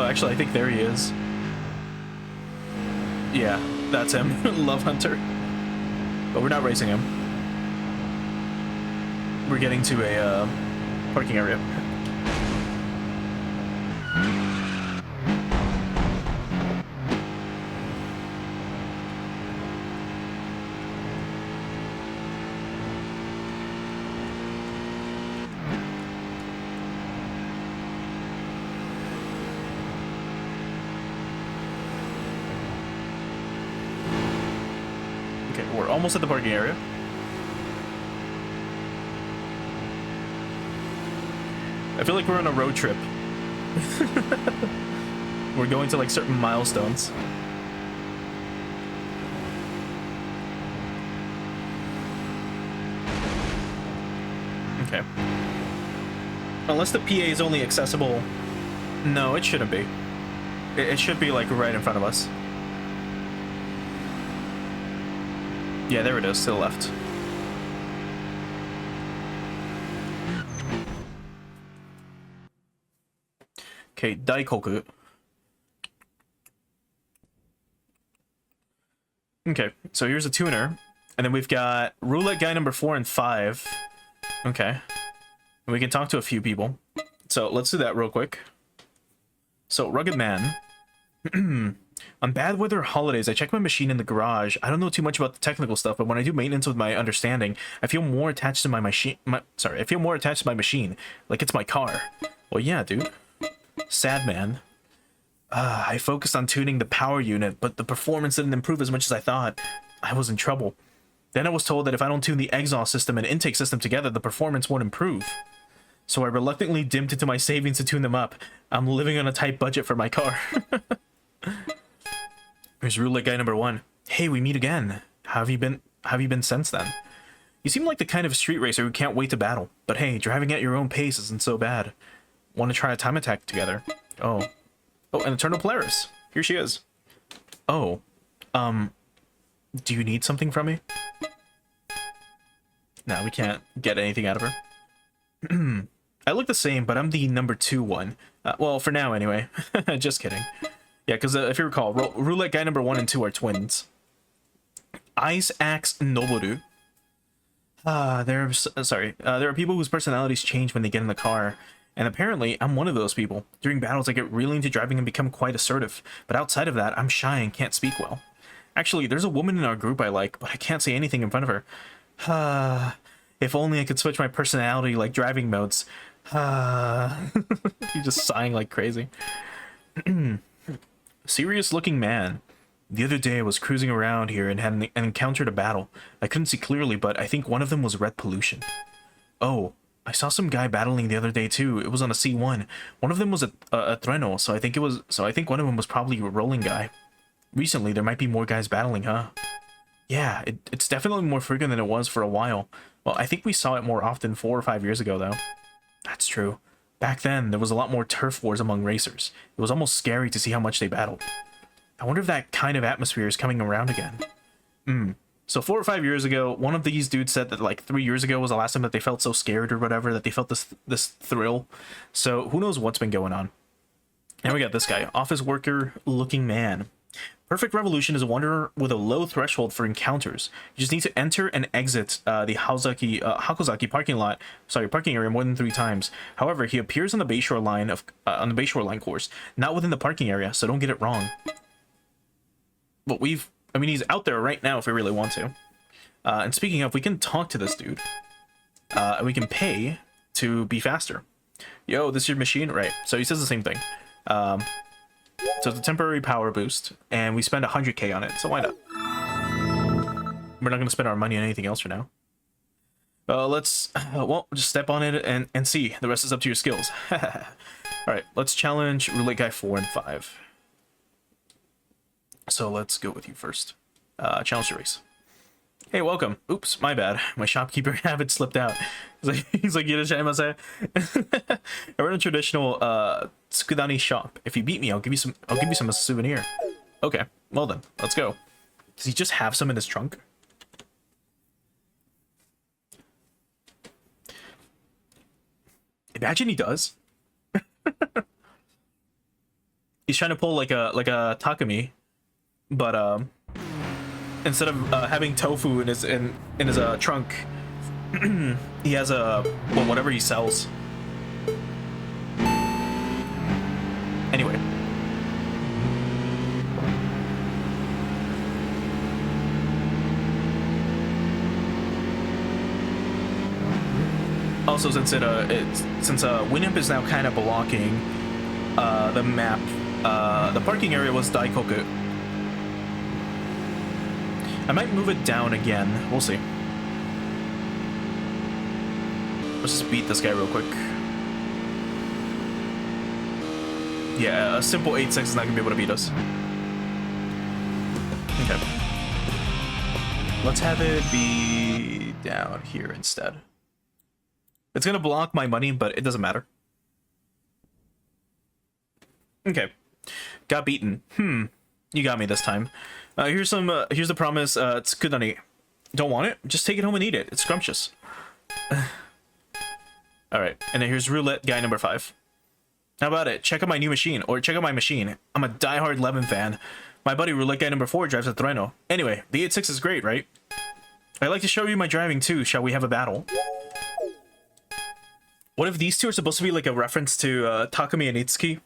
Oh, actually, I think there he is. Yeah, that's him. Love Hunter. But we're not racing him. We're getting to a parking area. We're almost at the parking area. I feel like we're on a road trip. We're going to like certain milestones. Okay. Unless the PA is only accessible. No, it shouldn't be. It should be like right in front of us. Yeah, there it is, to the left. Okay, Daikoku. Okay, so here's a tuner. And then we've got roulette guy number 4 and 5. Okay. And we can talk to a few people. So let's do that real quick. So, Rugged Man. On bad weather holidays, I check my machine in the garage. I don't know too much about the technical stuff, but when I do maintenance with my understanding, I feel more attached to my machine. I feel more attached to my machine, like it's my car. Well, yeah, dude. Sad man. I focused on tuning the power unit, but the performance didn't improve as much as I thought. I was in trouble. Then I was told that if I don't tune the exhaust system and intake system together, the performance won't improve. So I reluctantly dipped into my savings to tune them up. I'm living on a tight budget for my car. Here's roulette guy number 1. Hey, we meet again. How have you been since then? You seem like the kind of street racer who can't wait to battle. But hey, driving at your own pace isn't so bad. Want to try a time attack together? Oh, and Eternal Polaris. Here she is. Oh, do you need something from me? No, we can't get anything out of her. I look the same, but I'm the number 2 one. Well, for now anyway. Just kidding. Yeah, because if you recall, roulette guy number 1 and 2 are twins. Ice Axe Noboru. There are people whose personalities change when they get in the car. And apparently, I'm one of those people. During battles, I get really into driving and become quite assertive. But outside of that, I'm shy and can't speak well. Actually, there's a woman in our group I like, but I can't say anything in front of her. If only I could switch my personality like driving modes. He's just sighing like crazy. Serious looking man. The other day I was cruising around here and encountered a battle. I couldn't see clearly, but I think one of them was red pollution. Oh, I saw some guy battling the other day too. It was on a C1. One of them was a Treno, so I think one of them was probably a rolling guy. Recently, there might be more guys battling, huh? Yeah, it's definitely more frequent than it was for a while. Well, I think we saw it more often 4 or 5 years ago, though. That's true. Back then, there was a lot more turf wars among racers. It was almost scary to see how much they battled. I wonder if that kind of atmosphere is coming around again. So 4 or 5 years ago, one of these dudes said that like 3 years ago was the last time that they felt so scared or whatever, that they felt this thrill. So who knows what's been going on. And we got this guy, office worker looking man. Perfect Revolution is a wanderer with a low threshold for encounters. You just need to enter and exit the Hakozaki parking area more than 3 times. However, he appears on the Bayshore line on the Bayshore line course, not within the parking area, so don't get it wrong. But he's out there right now if we really want to. And speaking of, we can talk to this dude. And we can pay to be faster. Yo, this is your machine? Right. So he says the same thing. So it's a temporary power boost, and we spend 100k on it, so why not? We're not going to spend our money on anything else for now. Let's, just step on it and see. The rest is up to your skills. Alright, let's challenge Roulette Guy 4 and 5. So let's go with you first. Challenge the race. Hey, welcome. Oops, my bad. My shopkeeper habit slipped out. He's like, "Irashaimase." I run a traditional Tsukudani shop. If you beat me, I'll give you some as a souvenir. Okay, well then, let's go. Does he just have some in his trunk? Imagine he does. He's trying to pull like a Takumi, but instead of having tofu in his trunk, he has whatever he sells. Anyway. Also, since Winamp is now kind of blocking the map, the parking area was Daikoku. I might move it down again. We'll see. Let's just beat this guy real quick. Yeah, a simple 8-6 is not gonna be able to beat us. Okay. Let's have it be down here instead. It's gonna block my money, but it doesn't matter. Okay. Got beaten. You got me this time. Here's the promise. It's Tsukudani. Don't want it? Just take it home and eat it. It's scrumptious. Alright, and then here's Roulette Guy number 5. How about it? Check out my new machine, or check out my machine. I'm a diehard Levin fan. My buddy Roulette Guy number 4 drives a Treno. Anyway, the 8-6 is great, right? I'd like to show you my driving too. Shall we have a battle? What if these two are supposed to be like a reference to Takumi and Itsuki?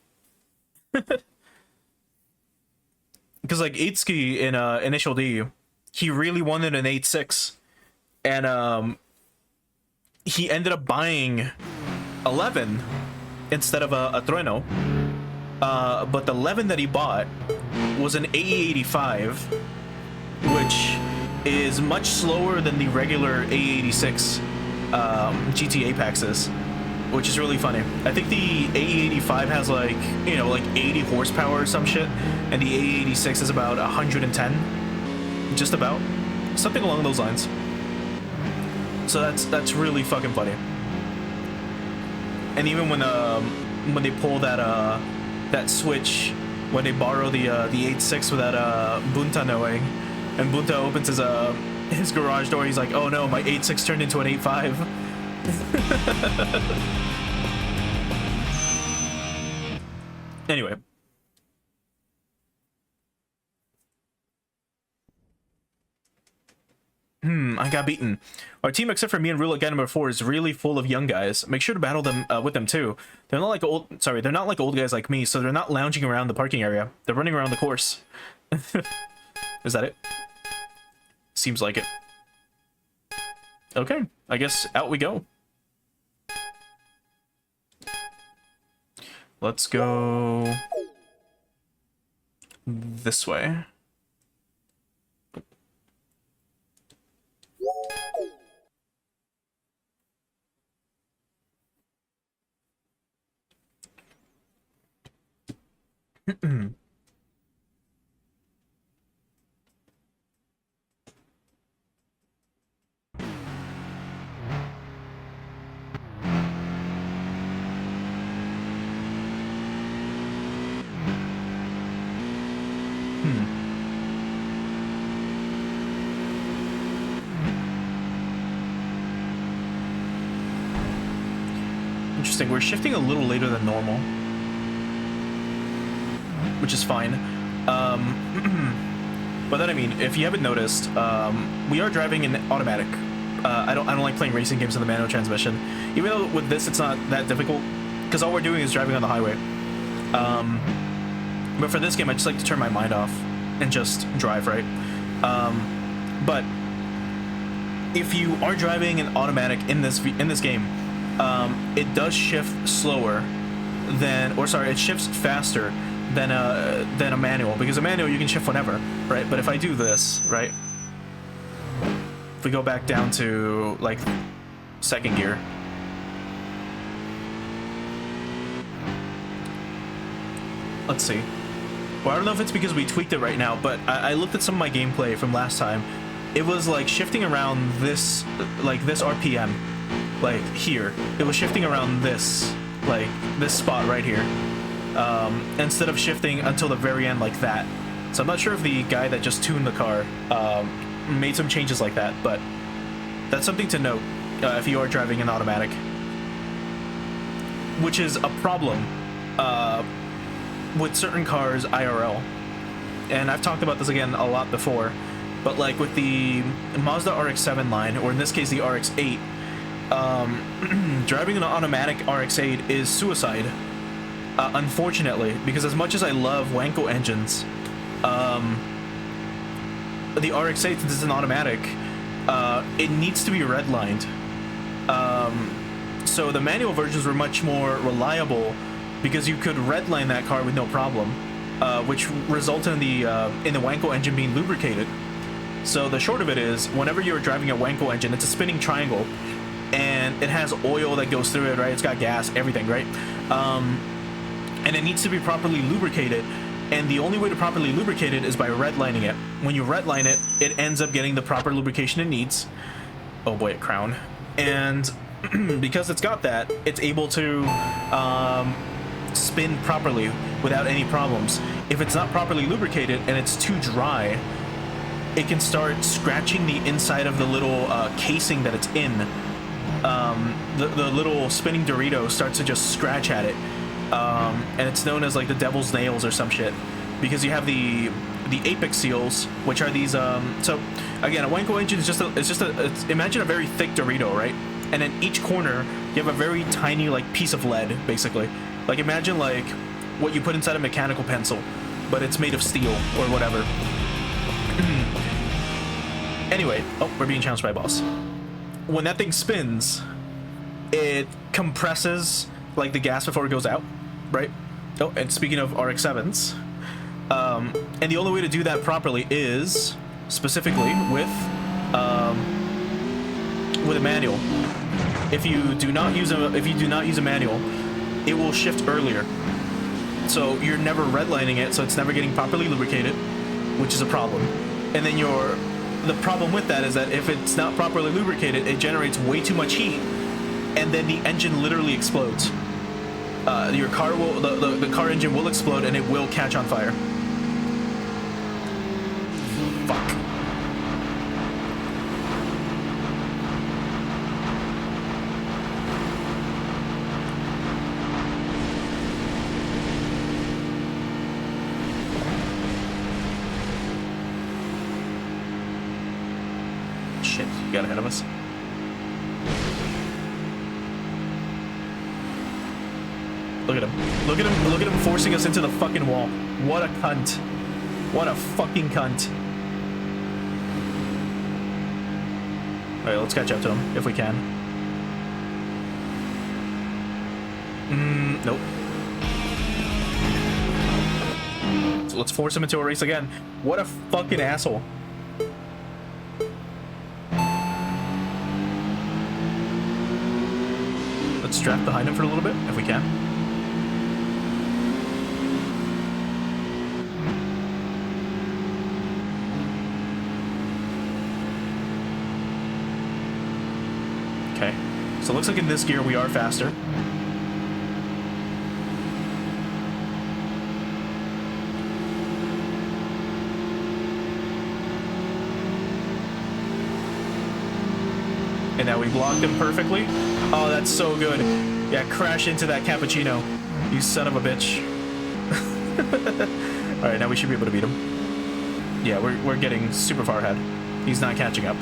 Because like Itsuki in Initial D, he really wanted an 8-6, and he ended up buying 11 instead of a Treno. But the 11 that he bought was an AE85, which is much slower than the regular AE86 GT Apex is, which is really funny. I think the AE85 has like 80 horsepower or some shit, and the AE86 is about 110, just about, something along those lines. So that's really fucking funny. And even when they pull that switch, when they borrow the 8-6 without Bunta knowing, and Bunta opens his garage door. He's like, oh no, my 8.6 turned into an 8.5. Anyway. I got beaten. Our team, except for me and Rule again number 4, is really full of young guys. Make sure to battle them with them too. They're not like old. Sorry, they're not like old guys like me, so they're not lounging around the parking area. They're running around the course. Is that it? Seems like it. Okay, I guess out we go. Let's go this way. Interesting, we're shifting a little later than normal, which is fine. But then, I mean, if you haven't noticed, we are driving in automatic. I don't like playing racing games in the manual transmission, even though with this it's not that difficult, because all we're doing is driving on the highway. But for this game, I just like to turn my mind off and just drive, right? But if you are driving in automatic in this game, it does shift slower than, or sorry, it shifts faster than a manual, because a manual you can shift whenever, right? But if I do this, right, if we go back down to like second gear, let's see. Well, I don't know if it's because we tweaked it right now, but I looked at some of my gameplay from last time. It was like shifting around this, like this RPM, like here. It was shifting around this, like this spot right here, instead of shifting until the very end like that. So I'm not sure if the guy that just tuned the car made some changes like that, but that's something to note if you are driving in automatic, which is a problem with certain cars IRL. And I've talked about this again a lot before, but like with the Mazda RX-7 line, or in this case the RX-8, driving an automatic RX-8 is suicide, unfortunately, because as much as I love Wanko engines, the RX-8, since it's an automatic, it needs to be redlined. So the manual versions were much more reliable because you could redline that car with no problem, which resulted in the Wanko engine being lubricated. So the short of it is, whenever you're driving a Wanko engine, it's a spinning triangle, and it has oil that goes through it, right? It's got gas, everything, right? And it needs to be properly lubricated, and the only way to properly lubricate it is by redlining it. When you redline it, it ends up getting the proper lubrication it needs. Oh boy, crown. And because it's got that, it's able to spin properly without any problems. If it's not properly lubricated and it's too dry, it can start scratching the inside of the little casing that it's in. The little spinning Dorito starts to just scratch at it, and it's known as like the devil's nails or some shit, because you have the apex seals, which are these so again, a Wanko engine is it's imagine a very thick Dorito, right? And in each corner you have a very tiny like piece of lead, basically. Like imagine like what you put inside a mechanical pencil, but it's made of steel or whatever. Anyway, oh, we're being challenged by a boss. When that thing spins, it compresses like the gas before it goes out, right? Oh, and speaking of RX-7s, and the only way to do that properly is specifically with a manual. If you do not use a manual, it will shift earlier. So you're never redlining it, so it's never getting properly lubricated, which is a problem. And then the problem with that is that if it's not properly lubricated, it generates way too much heat, and then the engine literally explodes. Your car will, the car engine will explode, and it will catch on fire. Fuck. Shit, he got ahead of us. Look at him. Look at him. Look at him forcing us into the fucking wall. What a cunt. What a fucking cunt. Alright, let's catch up to him, if we can. Nope. So let's force him into a race again. What a fucking asshole. Let's draft behind him for a little bit, if we can. Okay, so it looks like in this gear we are faster. And now we blocked him perfectly. Oh, that's so good. Yeah, crash into that cappuccino. You son of a bitch. Alright, now we should be able to beat him. Yeah, we're getting super far ahead. He's not catching up.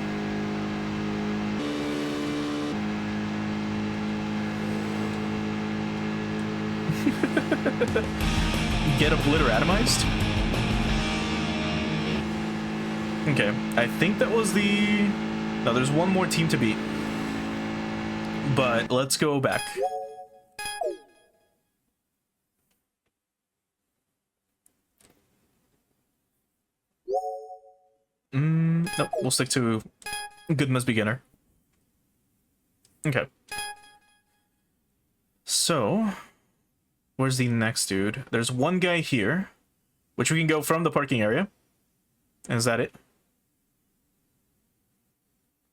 Get obliteratomized? Okay, I think that was the... No, there's one more team to beat. But let's go back. Nope, we'll stick to Goodman's beginner. Okay. So, where's the next dude? There's one guy here, which we can go from the parking area. And is that it?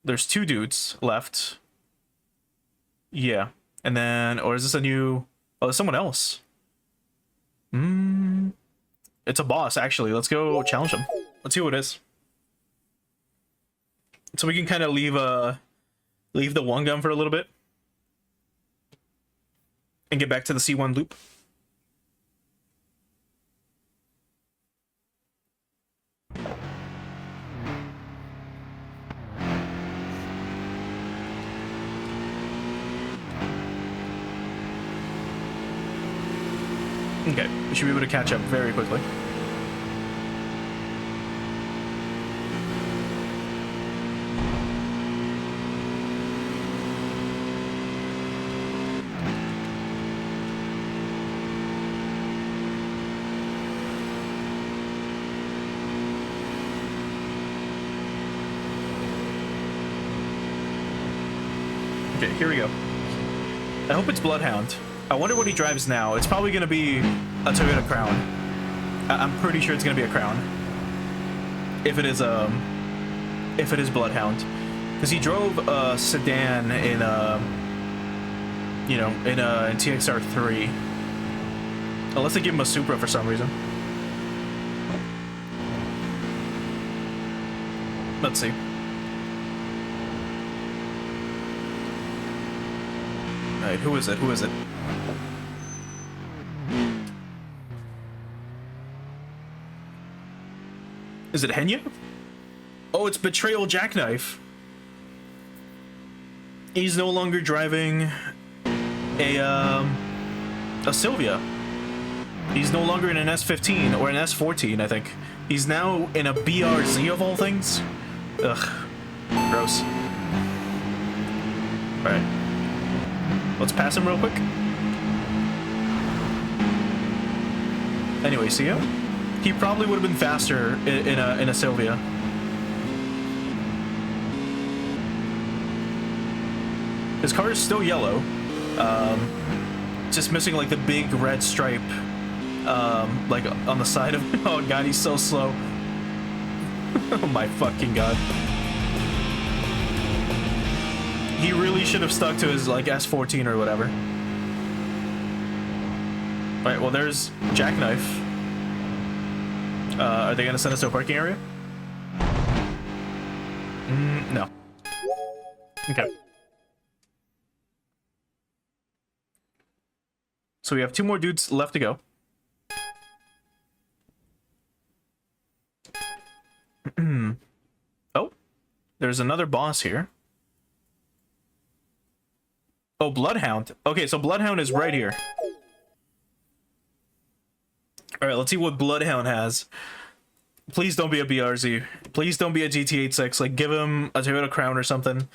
There's two dudes left. Yeah. And then, or is this a new... Oh, there's someone else. It's a boss, actually. Let's go challenge him. Let's see who it is. So we can kind of leave the one gun for a little bit. And get back to the C1 loop. Okay, we should be able to catch up very quickly. Okay, here we go. I hope it's Bloodhound. I wonder what he drives now. It's probably going to be a Toyota Crown. I'm pretty sure it's going to be a Crown. If it is Bloodhound. Because he drove a sedan in, you know, in TXR 3. Unless they give him a Supra for some reason. Let's see. Alright, who is it? Who is it? Is it Henya? Oh, it's Betrayal Jackknife. He's no longer driving a Sylvia. He's no longer in an S15 or an S14, I think. He's now in a BRZ of all things. Ugh. Gross. Alright. Let's pass him real quick. Anyway, see ya. He probably would have been faster in a Sylvia. His car is still yellow. Just missing like the big red stripe, like on the side of. Oh god, he's so slow. Oh my fucking god. He really should have stuck to his like S14 or whatever. All right, well there's Jackknife. Are they gonna send us to a parking area? No. Okay. So we have two more dudes left to go. Oh. There's another boss here. Oh, Bloodhound. Okay, so Bloodhound is right here. All right, let's see what Bloodhound has. Please don't be a BRZ. Please don't be a GT86. Like, give him a Toyota Crown or something.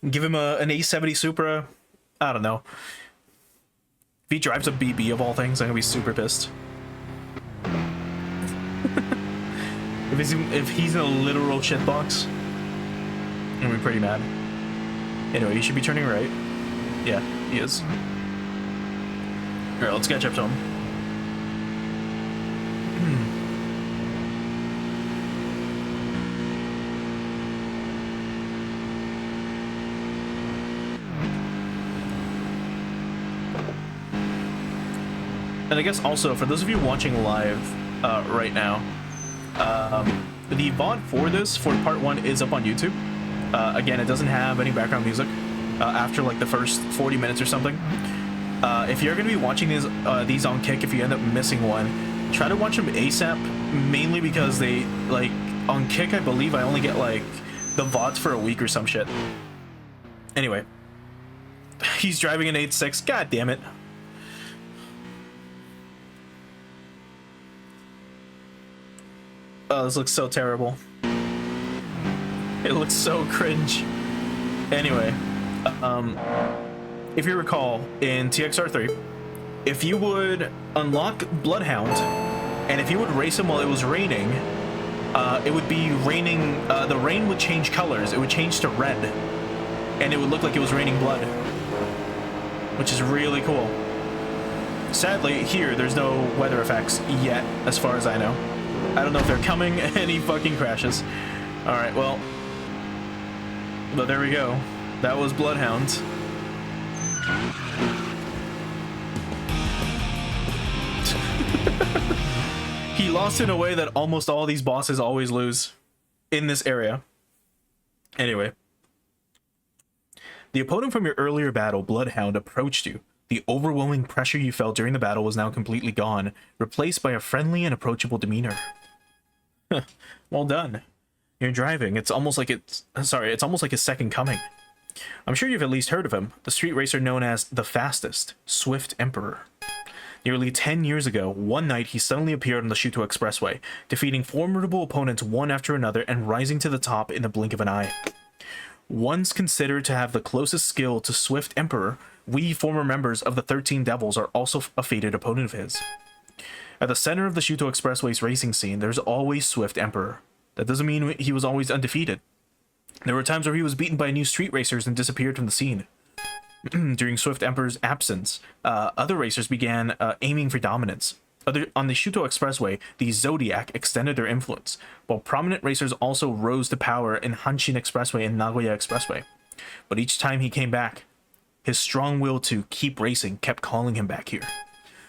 Give him an A70 Supra. I don't know. If he drives a BB of all things, I'm gonna be super pissed. if he's in a literal shitbox, I'm gonna be pretty mad. Anyway, he should be turning right. Yeah, he is. Alright, let's catch up to him. And I guess also, for those of you watching live right now, the VOD for this, for part 1, is up on YouTube. Again, it doesn't have any background music after like the first 40 minutes or something. If you're going to be watching these on Kick, if you end up missing one, try to watch them ASAP, mainly because they, like, on Kick, I believe I only get, like, the VODs for a week or some shit. Anyway. He's driving an 8.6, god damn it. Oh, this looks so terrible. It looks so cringe. Anyway, if you recall, in TXR3, if you would unlock Bloodhound, and if you would race him while it was raining, it would be raining, the rain would change colors. It would change to red, and it would look like it was raining blood, which is really cool. Sadly, here, there's no weather effects yet, as far as I know. I don't know if they're coming, and he fucking crashes. Alright, well. But there we go. That was Bloodhound. He lost in a way that almost all these bosses always lose in this area. Anyway. The opponent from your earlier battle, Bloodhound, approached you. The overwhelming pressure you felt during the battle was now completely gone, replaced by a friendly and approachable demeanor. Well done. You're driving. It's almost like it's almost like his second coming. I'm sure you've at least heard of him, the street racer known as the fastest, Swift Emperor. Nearly 10 years ago, one night he suddenly appeared on the Shuto Expressway, defeating formidable opponents one after another and rising to the top in the blink of an eye. Once considered to have the closest skill to Swift Emperor, we former members of the 13 Devils are also a fated opponent of his. At the center of the Shuto Expressway's racing scene, there's always Swift Emperor. That doesn't mean he was always undefeated. There were times where he was beaten by new street racers and disappeared from the scene. During Swift Emperor's absence, other racers began aiming for dominance. On the Shuto Expressway, the Zodiac extended their influence, while prominent racers also rose to power in Hanshin Expressway and Nagoya Expressway. But each time he came back, his strong will to keep racing kept calling him back here.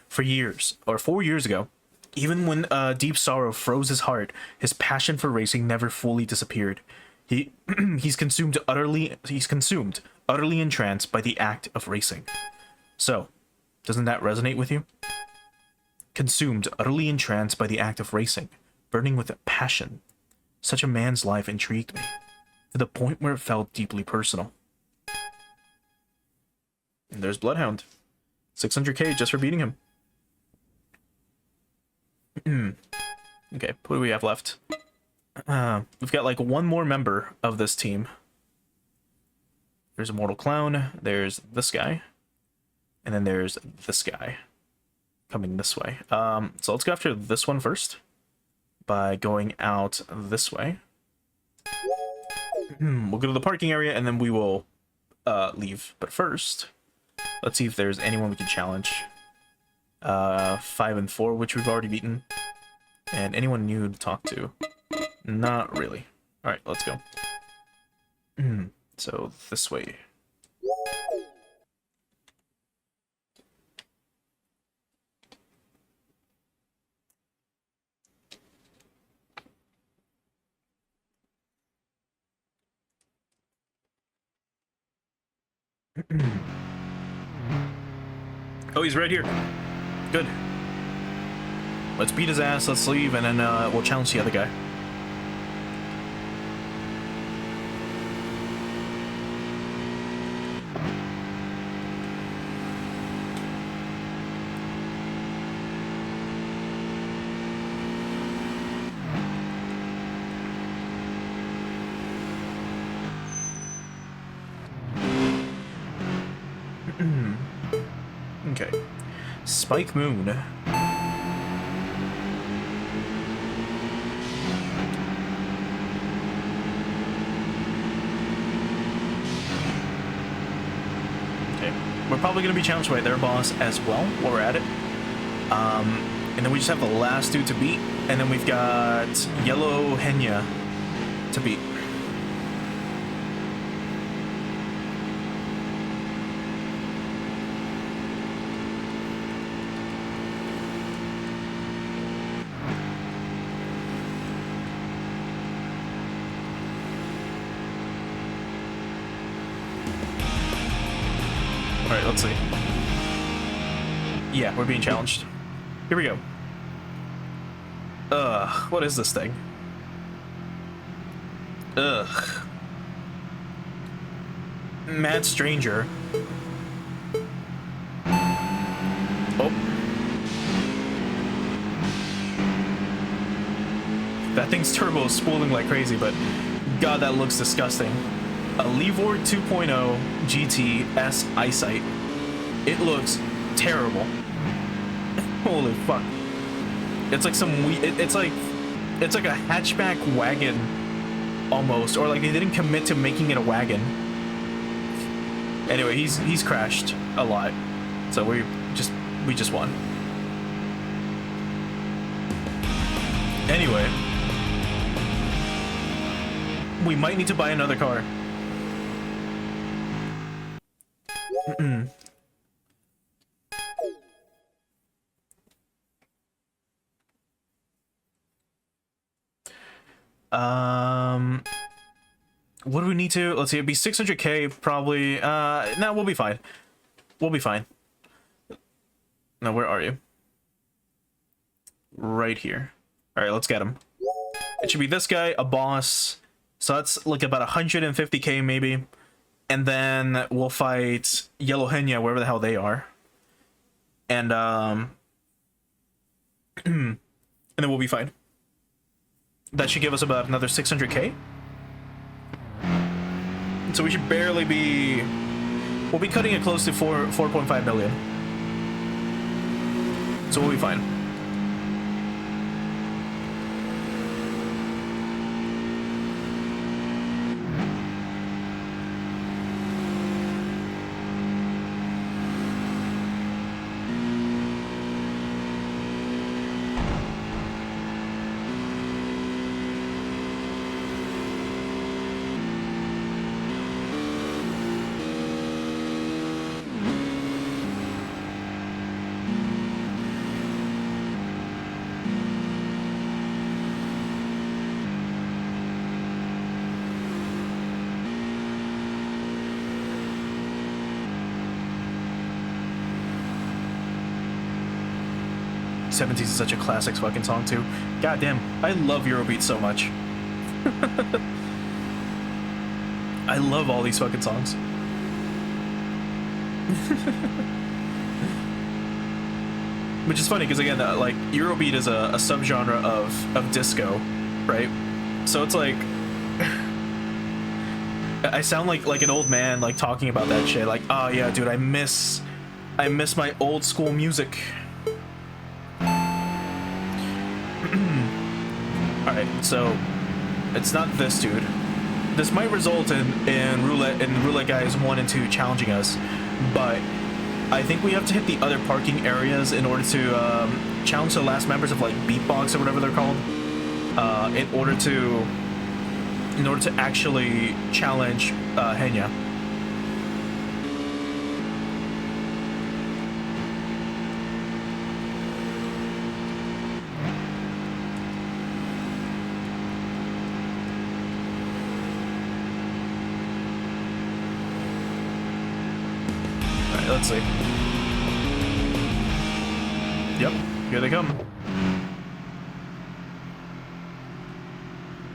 For years, or 4 years ago, even when deep sorrow froze his heart, his passion for racing never fully disappeared. He's consumed, utterly entranced by the act of racing. So, doesn't that resonate with you? Consumed, utterly entranced by the act of racing, burning with a passion. Such a man's life intrigued me, to the point where it felt deeply personal. And there's Bloodhound. 600k just for beating him. Okay, what do we have left? We've got like one more member of this team. There's Immortal Clown, there's this guy, and then there's this guy coming this way. So let's go after this one first by going out this way. We'll go to the parking area and then we will leave. But first, let's see if there's anyone we can challenge. 5 and 4, which we've already beaten. And anyone new to talk to? Not really. Alright, let's go. So, this way. Oh, he's right here. Good. Let's beat his ass, let's leave, and then we'll challenge the other guy. Okay. Spike Moon. Okay. We're probably going to be challenged by their boss as well while we're at it. And then we just have the last dude to beat. And then we've got Yellow Henya to beat. Alright, let's see. Yeah, we're being challenged. Here we go. What is this thing? Ugh. Mad Stranger. Oh. That thing's turbo spooling like crazy, but God, that looks disgusting. A Leevor 2.0 GT S Eyesight. It looks terrible. Holy fuck. It's like some it's like a hatchback wagon almost, or like they didn't commit to making it a wagon. Anyway, he's crashed a lot. So we just won. Anyway, we might need to buy another car. What do we need to? Let's see, it'd be 600k probably. No, we'll be fine. We'll be fine. No, where are you? Right here. All right, let's get him. It should be this guy, a boss. So that's like about 150k maybe. And then we'll fight Yellow Henya, wherever the hell they are. And and then we'll be fine. That should give us about another 600k. So we should barely be... We'll be cutting it close to 4.5 million. So we'll be fine. '70s is such a classic fucking song too. God damn, I love Eurobeat so much. I love all these fucking songs. Which is funny because again, like Eurobeat is a subgenre of disco, right? So it's like I sound like an old man like talking about that shit. Like, oh yeah, dude, I miss my old school music. Alright, so it's not this dude. This might result in roulette guys 1 and 2 challenging us, but I think we have to hit the other parking areas in order to challenge the last members of like Beatbox or whatever they're called. In order to actually challenge Henya. Let's see. Yep, here they come.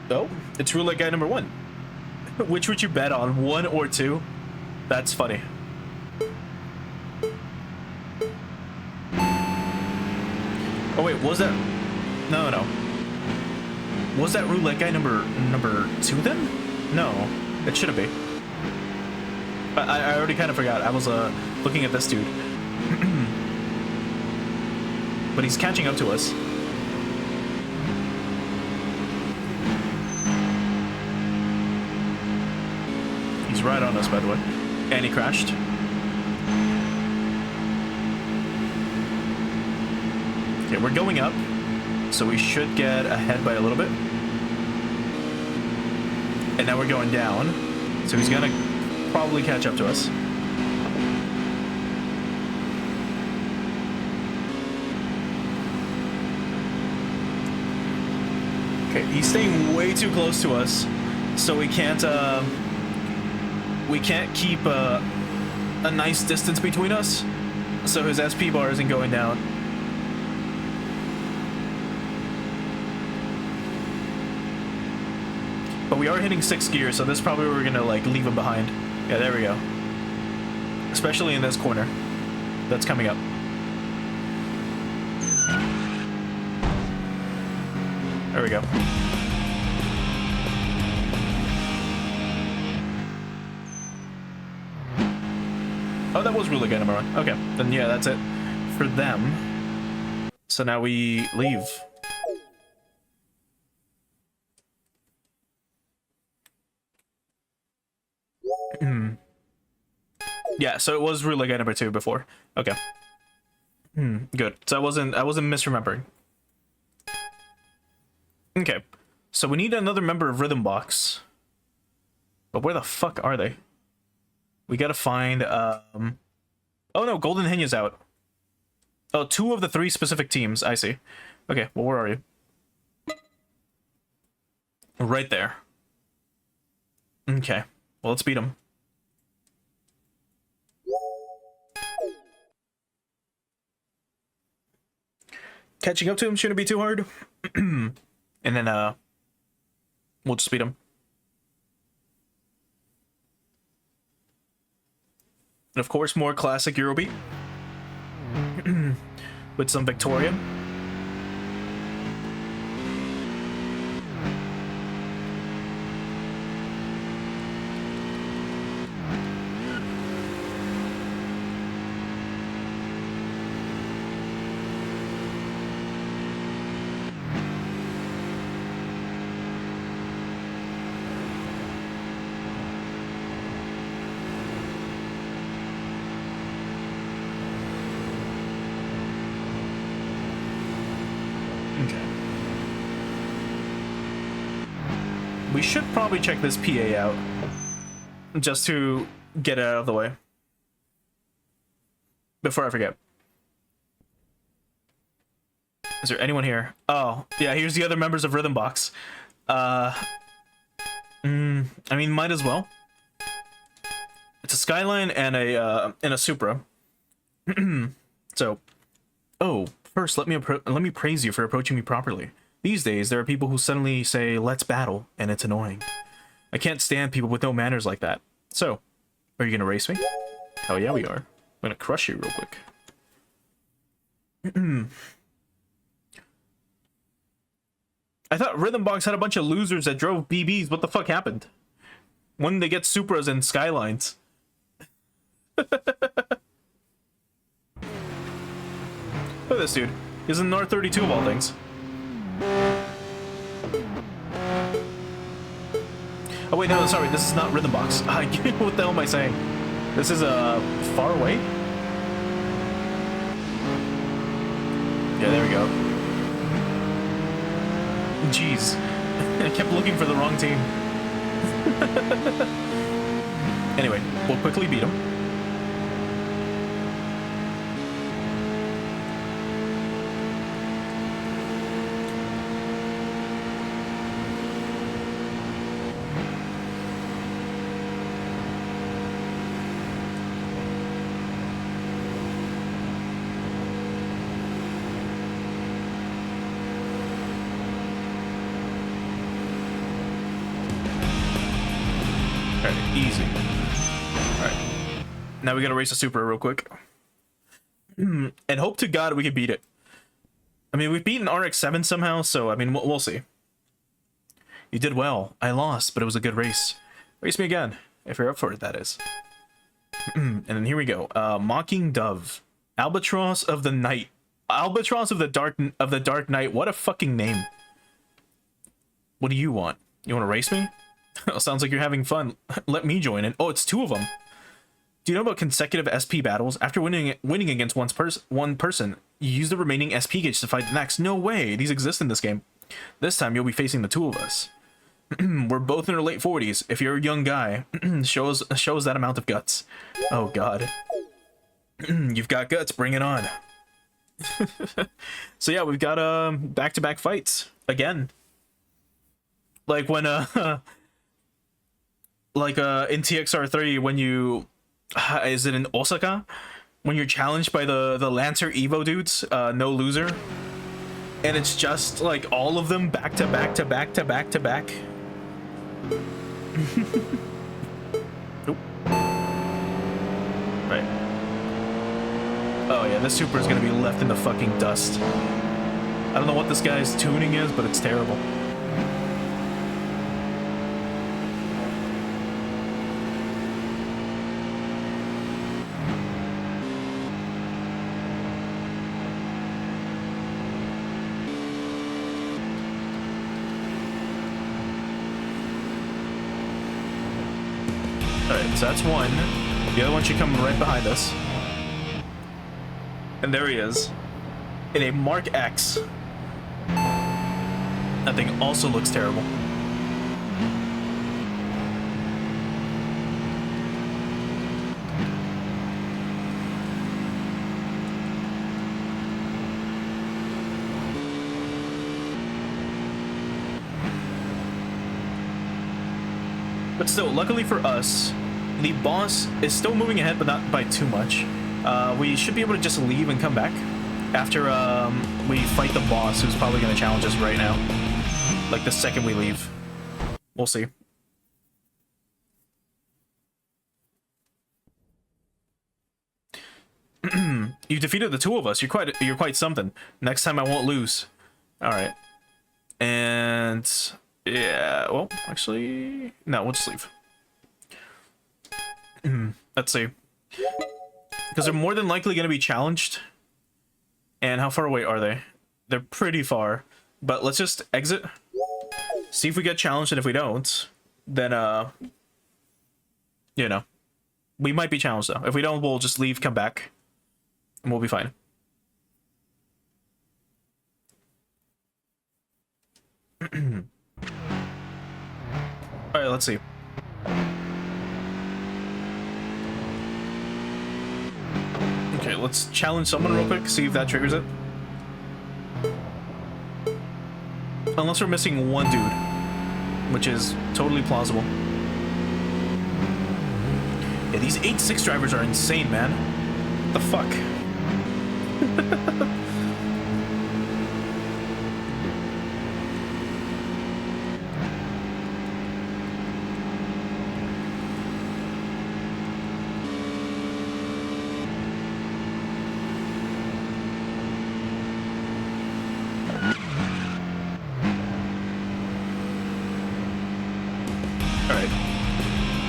Oh, it's roulette guy number 1. Which would you bet on, 1 or 2? That's funny. Oh wait, was that? No. Was that roulette guy number 2 then? No, it shouldn't be. I already kind of forgot. I was looking at this dude. But he's catching up to us. He's right on us, by the way. And he crashed. Okay, we're going up, so we should get ahead by a little bit. And now we're going down, so he's gonna probably catch up to us. Okay, he's staying way too close to us, so we can't keep a nice distance between us, so his SP bar isn't going down. But we are hitting 6th gear, so this is probably where we're gonna like leave him behind. Yeah, there we go. Especially in this corner that's coming up. There we go. Oh, that was really good, am I right? Okay, then yeah, that's it for them. So now we leave. Yeah, so it was really good number 2 before. Okay. Good. So I wasn't misremembering. Okay. So we need another member of Rhythm Box. But where the fuck are they? We gotta find oh no, Golden Henya's out. Oh, 2 of the 3 specific teams, I see. Okay, well, where are you? Right there. Okay. Well, let's beat him. Catching up to him shouldn't be too hard. And then, we'll just beat him. And of course, more classic Eurobeat. With some Victoria. We should probably check this PA out, just to get it out of the way, before I forget. Is there anyone here? Oh, yeah, here's the other members of Rhythm Box. I mean, might as well. It's a Skyline and a Supra. So, oh, first let me praise you for approaching me properly. These days, there are people who suddenly say, let's battle, and it's annoying. I can't stand people with no manners like that. So, are you gonna race me? Hell yeah, we are. I'm gonna crush you real quick. I thought Rhythm Box had a bunch of losers that drove BBs. What the fuck happened? When did they get Supras and Skylines? Look at this dude. He's in R32 of all things. Oh wait, no, sorry, this is not Rhythm Box. What the hell am I saying? This is far away? Yeah, there we go. Jeez. I kept looking for the wrong team. Anyway, we'll quickly beat him. Easy. Alright. Now we gotta race a Supra real quick. And hope to God we can beat it. I mean, we've beaten RX-7 somehow, so, I mean, we'll see. You did well. I lost, but it was a good race. Race me again. If you're up for it, that is. And then here we go. Mocking Dove. Albatross of the Night. Albatross of the Dark Night. What a fucking name. What do you want? You want to race me? Sounds like you're having fun. Let me join in. Oh, it's 2 of them. Do you know about consecutive SP battles? After winning against one person, you use the remaining SP gauge to fight the next. No way. These exist in this game. This time, you'll be facing the 2 of us. We're both in our late 40s. If you're a young guy, shows that amount of guts. Oh, God. You've got guts. Bring it on. So, yeah, we've got back-to-back fights. Again. Like when, in TXR3, when you... is it in Osaka? When you're challenged by the Lancer Evo dudes, no loser. And it's just, like, all of them back to back to back to back to back. Nope. Right. Oh yeah, this Super is gonna be left in the fucking dust. I don't know what this guy's tuning is, but it's terrible. Alright, so that's one. The other one should come right behind us. And there he is. In a Mark X. That thing also looks terrible. But still, luckily for us, the boss is still moving ahead, but not by too much. We should be able to just leave and come back after we fight the boss, who's probably going to challenge us right now. Like the second we leave. We'll see. You defeated the 2 of us. You're quite something. Next time I won't lose. All right. And yeah, well, actually, no, we'll just leave. Let's see. Because they're more than likely going to be challenged. And how far away are they? They're pretty far. But let's just exit. See if we get challenged, and if we don't, then, you know, we might be challenged, though. If we don't, we'll just leave, come back, and we'll be fine. Alright, let's see. Okay, let's challenge someone real quick, see if that triggers it. Unless we're missing one dude, which is totally plausible. Yeah, these 8-6 drivers are insane, man. What the fuck?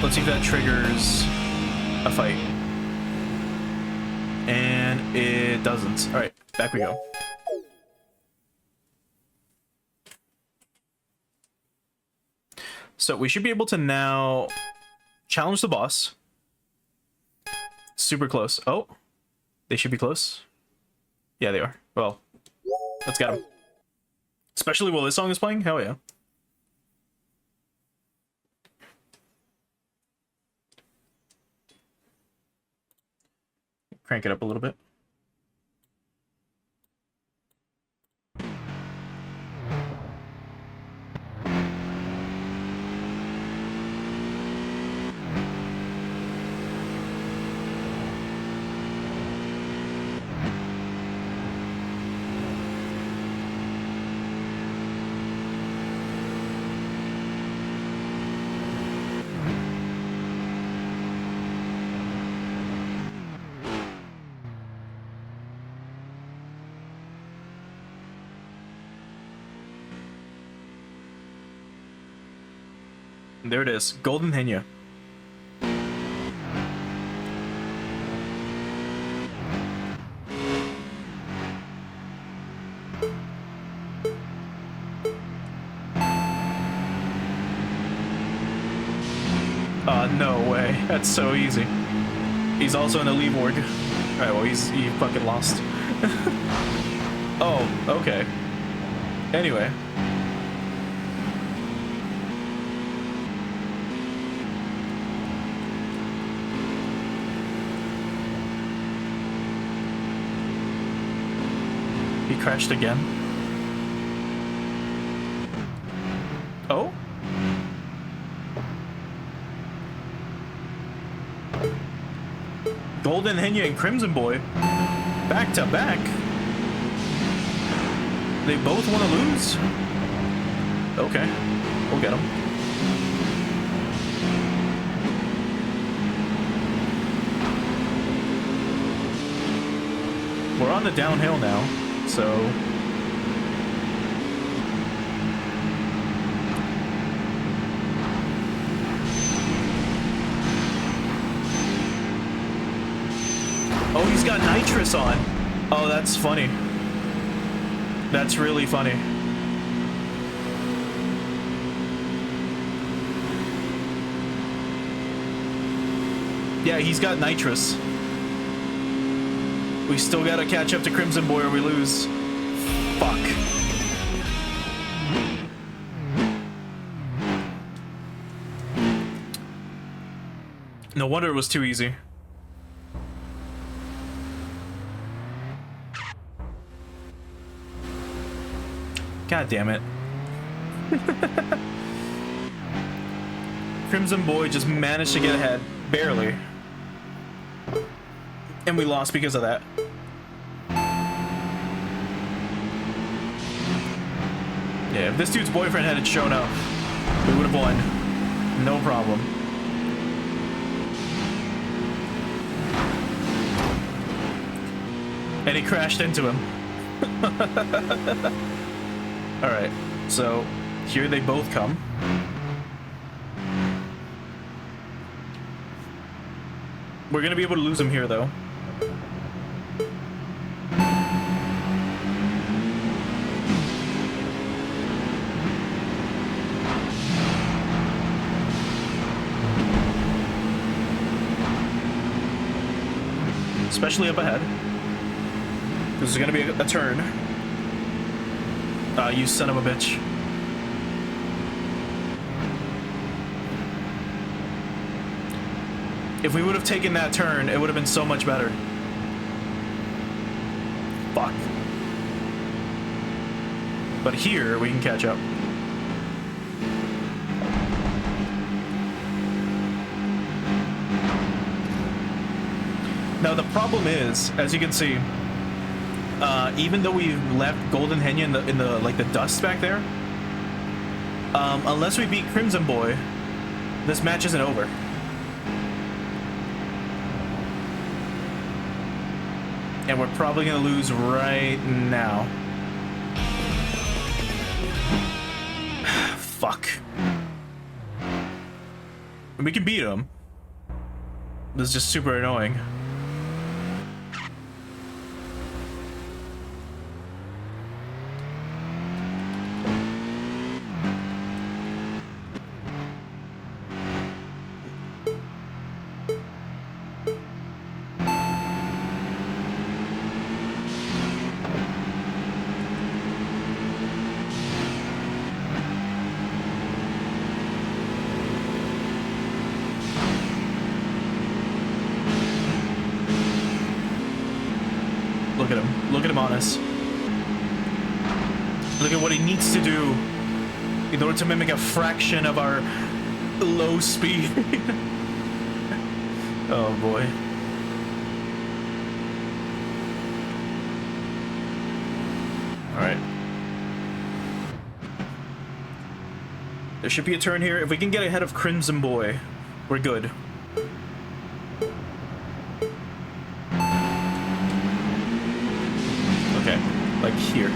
Let's see if that triggers a fight. And it doesn't. Alright, back we go. So we should be able to now challenge the boss. Super close. Oh, they should be close. Yeah, they are. Well, let's get them. Especially while this song is playing? Hell yeah. Crank it up a little bit. There it is, Golden Henya. No way. That's so easy. He's also in the Leaborg. Alright, well, he fucking lost. Oh, okay. Anyway. He crashed again. Oh? Golden Henya and Crimson Boy, back to back. They both want to lose? Okay, we'll get them. We're on the downhill now, so... Oh, he's got nitrous on. Oh, that's funny. That's really funny. Yeah, he's got nitrous. We still gotta catch up to Crimson Boy or we lose. Fuck. No wonder it was too easy. God damn it. Crimson Boy just managed to get ahead, barely. And we lost because of that. Yeah, if this dude's boyfriend hadn't shown up, we would have won. No problem. And he crashed into him. Alright, so here they both come. We're gonna be able to lose him here, though. Especially up ahead. This is gonna be a turn. You son of a bitch. If we would have taken that turn, it would have been so much better. Fuck. But here, we can catch up. Now, the problem is, as you can see, even though we left Golden Henya in the like the dust back there, unless we beat Crimson Boy, this match isn't over. And we're probably gonna lose right now. Fuck. We can beat him. This is just super annoying. Look at him. Look at him on us. Look at what he needs to do in order to mimic a fraction of our low speed. Oh boy. Alright. There should be a turn here. If we can get ahead of Crimson Boy, we're good. Okay, like here.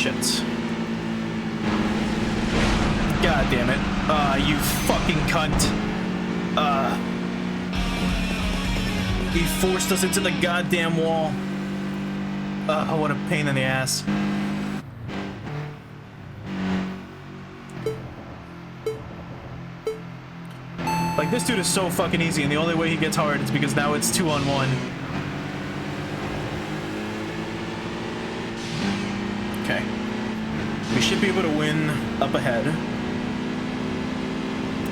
shit. God damn it. You fucking cunt. He forced us into the goddamn wall. What a pain in the ass. Like, this dude is so fucking easy, and the only way he gets hard is because now it's 2-on-1. Okay. We should be able to win up ahead.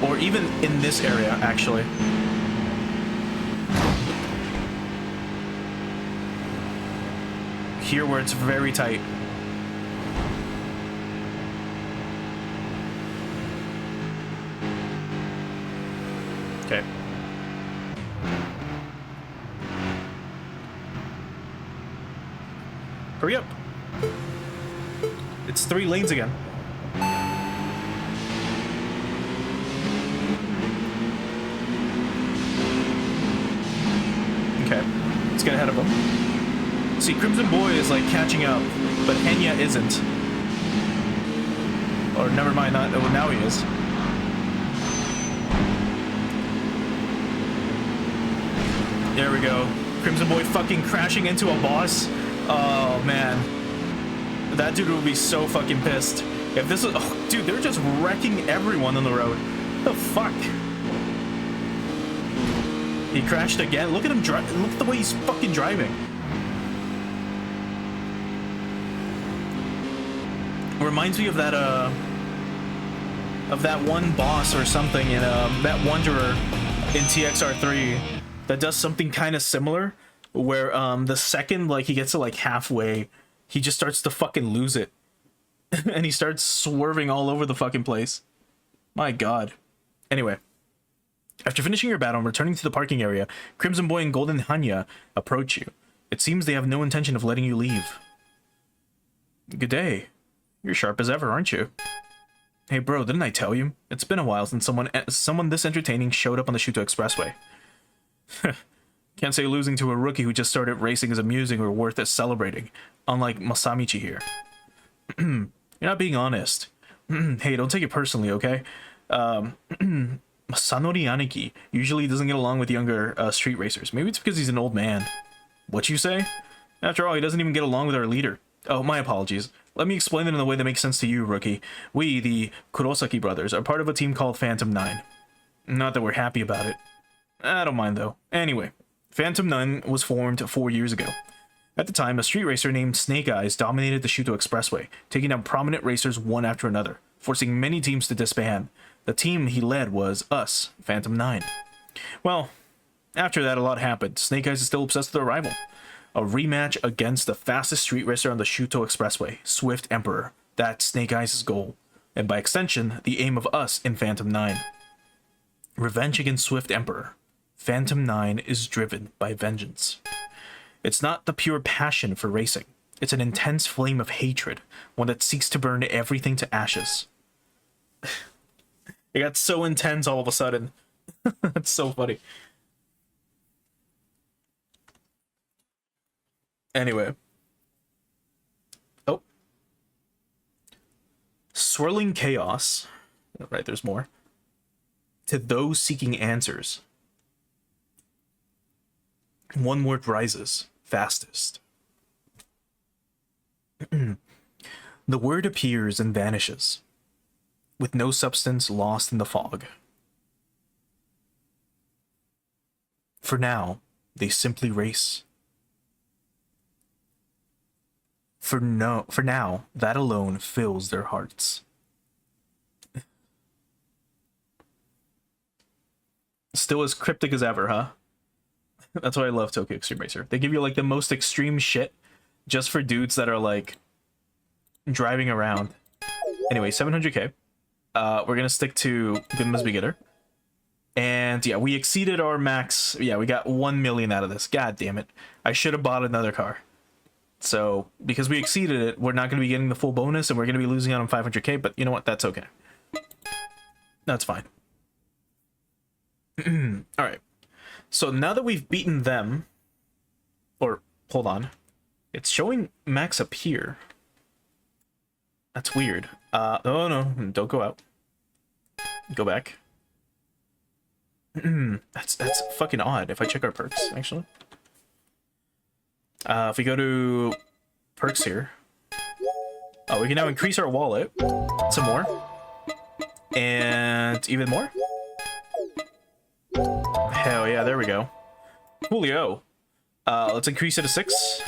Or even in this area, actually. Here where it's very tight. Okay. Hurry up. It's 3 lanes again. Okay. Let's get ahead of him. See, Crimson Boy is like catching up, but Henya isn't. Or never mind, not. Oh, now he is. There we go. Crimson Boy fucking crashing into a boss. Oh, man. That dude would be so fucking pissed. If this is... Oh, dude, they're just wrecking everyone on the road. What the fuck? He crashed again. Look at him drive. Look at the way he's fucking driving. Reminds me of that one boss or something in that Wanderer in TXR3 that does something kind of similar, where the second like he gets to like halfway, he just starts to fucking lose it. And he starts swerving all over the fucking place. My god. Anyway, after finishing your battle and returning to the parking area, Crimson Boy and Golden Hanya approach you. It seems they have no intention of letting you leave. Good day. You're sharp as ever, aren't you? Hey bro, didn't I tell you? It's been a while since someone this entertaining showed up on the Shuto Expressway. Can't say losing to a rookie who just started racing is amusing or worth it celebrating, unlike Masamichi here. You're not being honest. Hey, don't take it personally, okay? Masanori Aniki usually doesn't get along with younger street racers. Maybe it's because he's an old man. What you say? After all, he doesn't even get along with our leader. Oh, my apologies. Let me explain it in a way that makes sense to you, rookie. We, the Kurosaki brothers, are part of a team called Phantom 9. Not that we're happy about it. I don't mind, though. Anyway, Phantom 9 was formed 4 years ago. At the time, a street racer named Snake Eyes dominated the Shuto Expressway, taking down prominent racers one after another, forcing many teams to disband. The team he led was us, Phantom 9. Well, after that, a lot happened. Snake Eyes is still obsessed with their rival. A rematch against the fastest street racer on the Shuto Expressway, Swift Emperor. That's Snake Eyes' goal, and by extension, the aim of us in Phantom 9. Revenge against Swift Emperor. Phantom 9 is driven by vengeance. It's not the pure passion for racing. It's an intense flame of hatred, one that seeks to burn everything to ashes. It got so intense all of a sudden. That's so funny. Anyway. Oh. Swirling chaos. Right, there's more. To those seeking answers. One word rises. Fastest. The word appears and vanishes. With no substance lost in the fog. For now, they simply race. For now, that alone fills their hearts. Still as cryptic as ever, huh? That's why I love Tokyo Xtreme Racer. They give you like the most extreme shit just for dudes that are like driving around. Anyway, 700k. We're gonna stick to Gunma's Beginner. And yeah, we exceeded our max. Yeah, we got 1 million out of this. God damn it. I should have bought another car. So, because we exceeded it, we're not going to be getting the full bonus, and we're going to be losing out on 500k, but you know what? That's okay. That's fine. Alright. So, now that we've beaten them... Or, hold on. It's showing max up here. That's weird. Oh no, don't go out. Go back. That's fucking odd. If I check our perks, actually. If we go to perks here, we can now increase our wallet some more, and even more. Hell yeah, there we go. Coolio. Let's increase it to 6.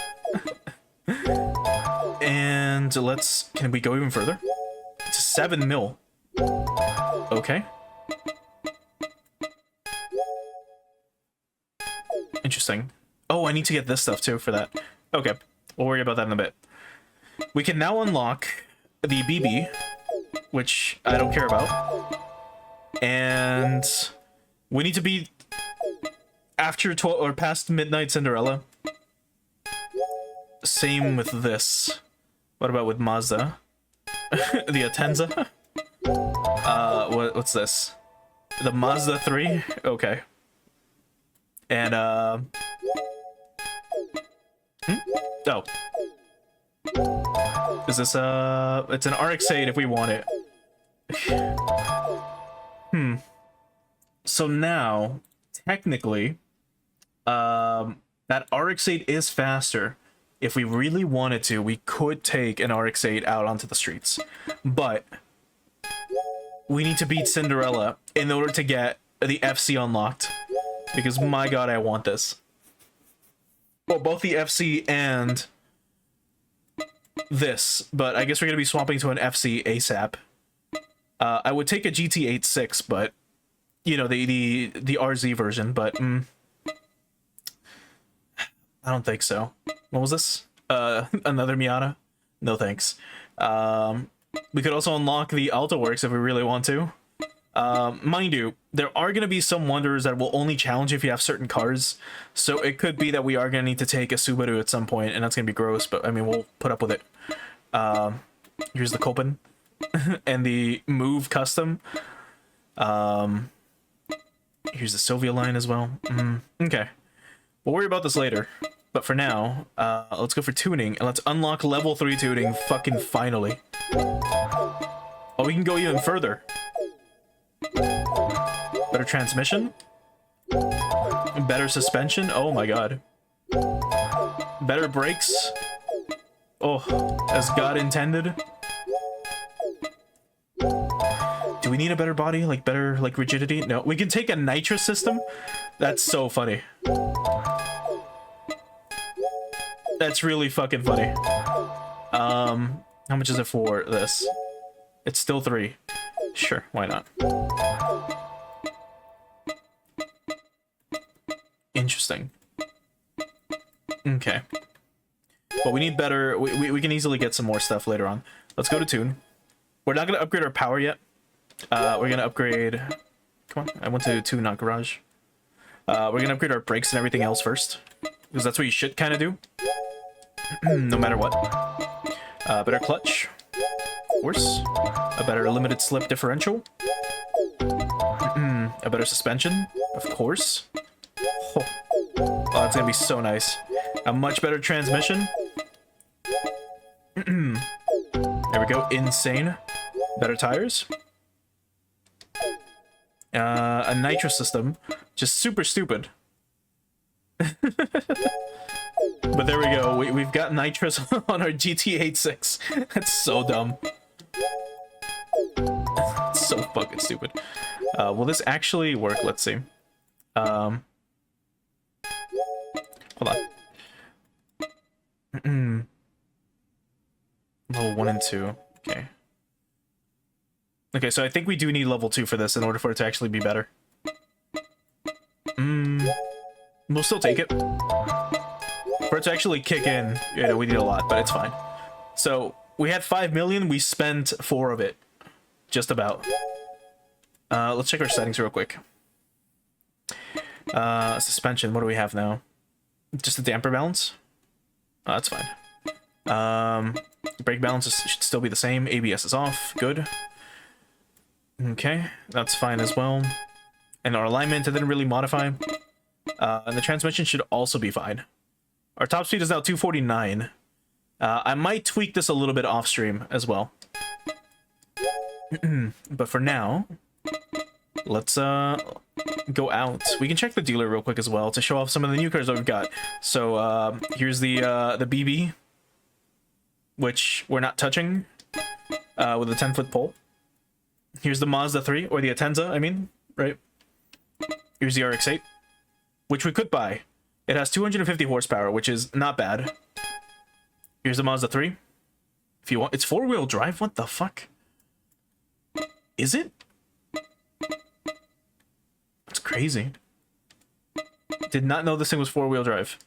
And can we go even further? It's 7 mil. Okay. Interesting. Oh, I need to get this stuff too for that. Okay, we'll worry about that in a bit. We can now unlock the BB, which I don't care about. And we need to be after 12 or past midnight Cinderella. Same with this. What about with Mazda? The Atenza? What's this? The Mazda 3? Okay. And, oh. Is this, it's an RX-8 if we want it. So now, technically, that RX-8 is faster. If we really wanted to, we could take an RX-8 out onto the streets. But we need to beat Cinderella in order to get the FC unlocked. Because my god, I want this. Well, both the FC and this. But I guess we're going to be swapping to an FC ASAP. I would take a GT86, but... You know, the RZ version, but... I don't think so. What was this? Another Miata? No thanks. We could also unlock the AutoWorks if we really want to. Mind you, there are going to be some wonders that will only challenge if you have certain cars. So it could be that we are going to need to take a Subaru at some point, and that's going to be gross, but I mean, we'll put up with it. Here's the Copen. And the Move Custom. Here's the Sylvia line as well. Okay. We'll worry about this later. But for now, let's go for tuning, and let's unlock level 3 tuning fucking finally. Oh, we can go even further. Better transmission. Better suspension. Oh my god. Better brakes. Oh, as God intended. Do we need a better body? Like better, like rigidity? No, we can take a nitrous system. That's so funny. That's really fucking funny. How much is it for this? It's still 3. Sure, why not? Interesting. Okay. But we need better... We can easily get some more stuff later on. Let's go to tune. We're not going to upgrade our power yet. We're going to upgrade... Come on, I went to tune, not garage. We're going to upgrade our brakes and everything else first. Because that's what you should kind of do. No matter what. Better clutch. Of course. A better limited slip differential. A better suspension. Of course. Oh, that's going to be so nice. A much better transmission. There we go. Insane. Better tires. A nitro system. Just super stupid. But there we go. We've got nitrous on our GT86. That's so dumb. It's so fucking stupid. Will this actually work? Let's see. Hold on. Level 1 and 2. Okay. Okay, so I think we do need level 2 for this in order for it to actually be better. We'll still take it. For it to actually kick in, you know, we need a lot, but it's fine. So, we had 5 million, we spent 4 of it. Just about. Let's check our settings real quick. Suspension, what do we have now? Just a damper balance? Oh, that's fine. Brake balance should still be the same. ABS is off. Good. Okay, that's fine as well. And our alignment I didn't really modify. And the transmission should also be fine. Our top speed is now 249. I might tweak this a little bit off stream as well. But for now, let's go out. We can check the dealer real quick as well to show off some of the new cars that we've got. So here's the BB, which we're not touching, with a 10-foot pole. Here's the Mazda 3, or the Atenza, I mean, right? Here's the RX-8, which we could buy. It has 250 horsepower, which is not bad. Here's the Mazda 3. If you want, it's 4-wheel drive. What the fuck? Is it? That's crazy. Did not know this thing was 4-wheel drive.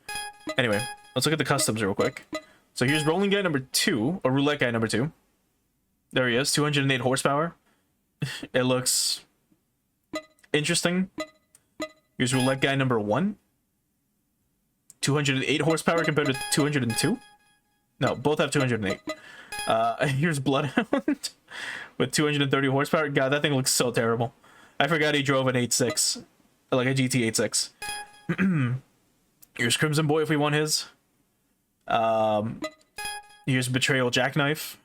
Anyway, let's look at the customs real quick. So here's rolling guy number 2, or roulette guy number 2. There he is, 208 horsepower. It looks interesting. Here's roulette guy number 1. 208 horsepower compared to 202. No, both have 208. Here's Bloodhound with 230 horsepower. God, that thing looks so terrible. I forgot he drove an 8.6, like a GT 8.6. Here's Crimson Boy if we want his. Here's Betrayal Jackknife.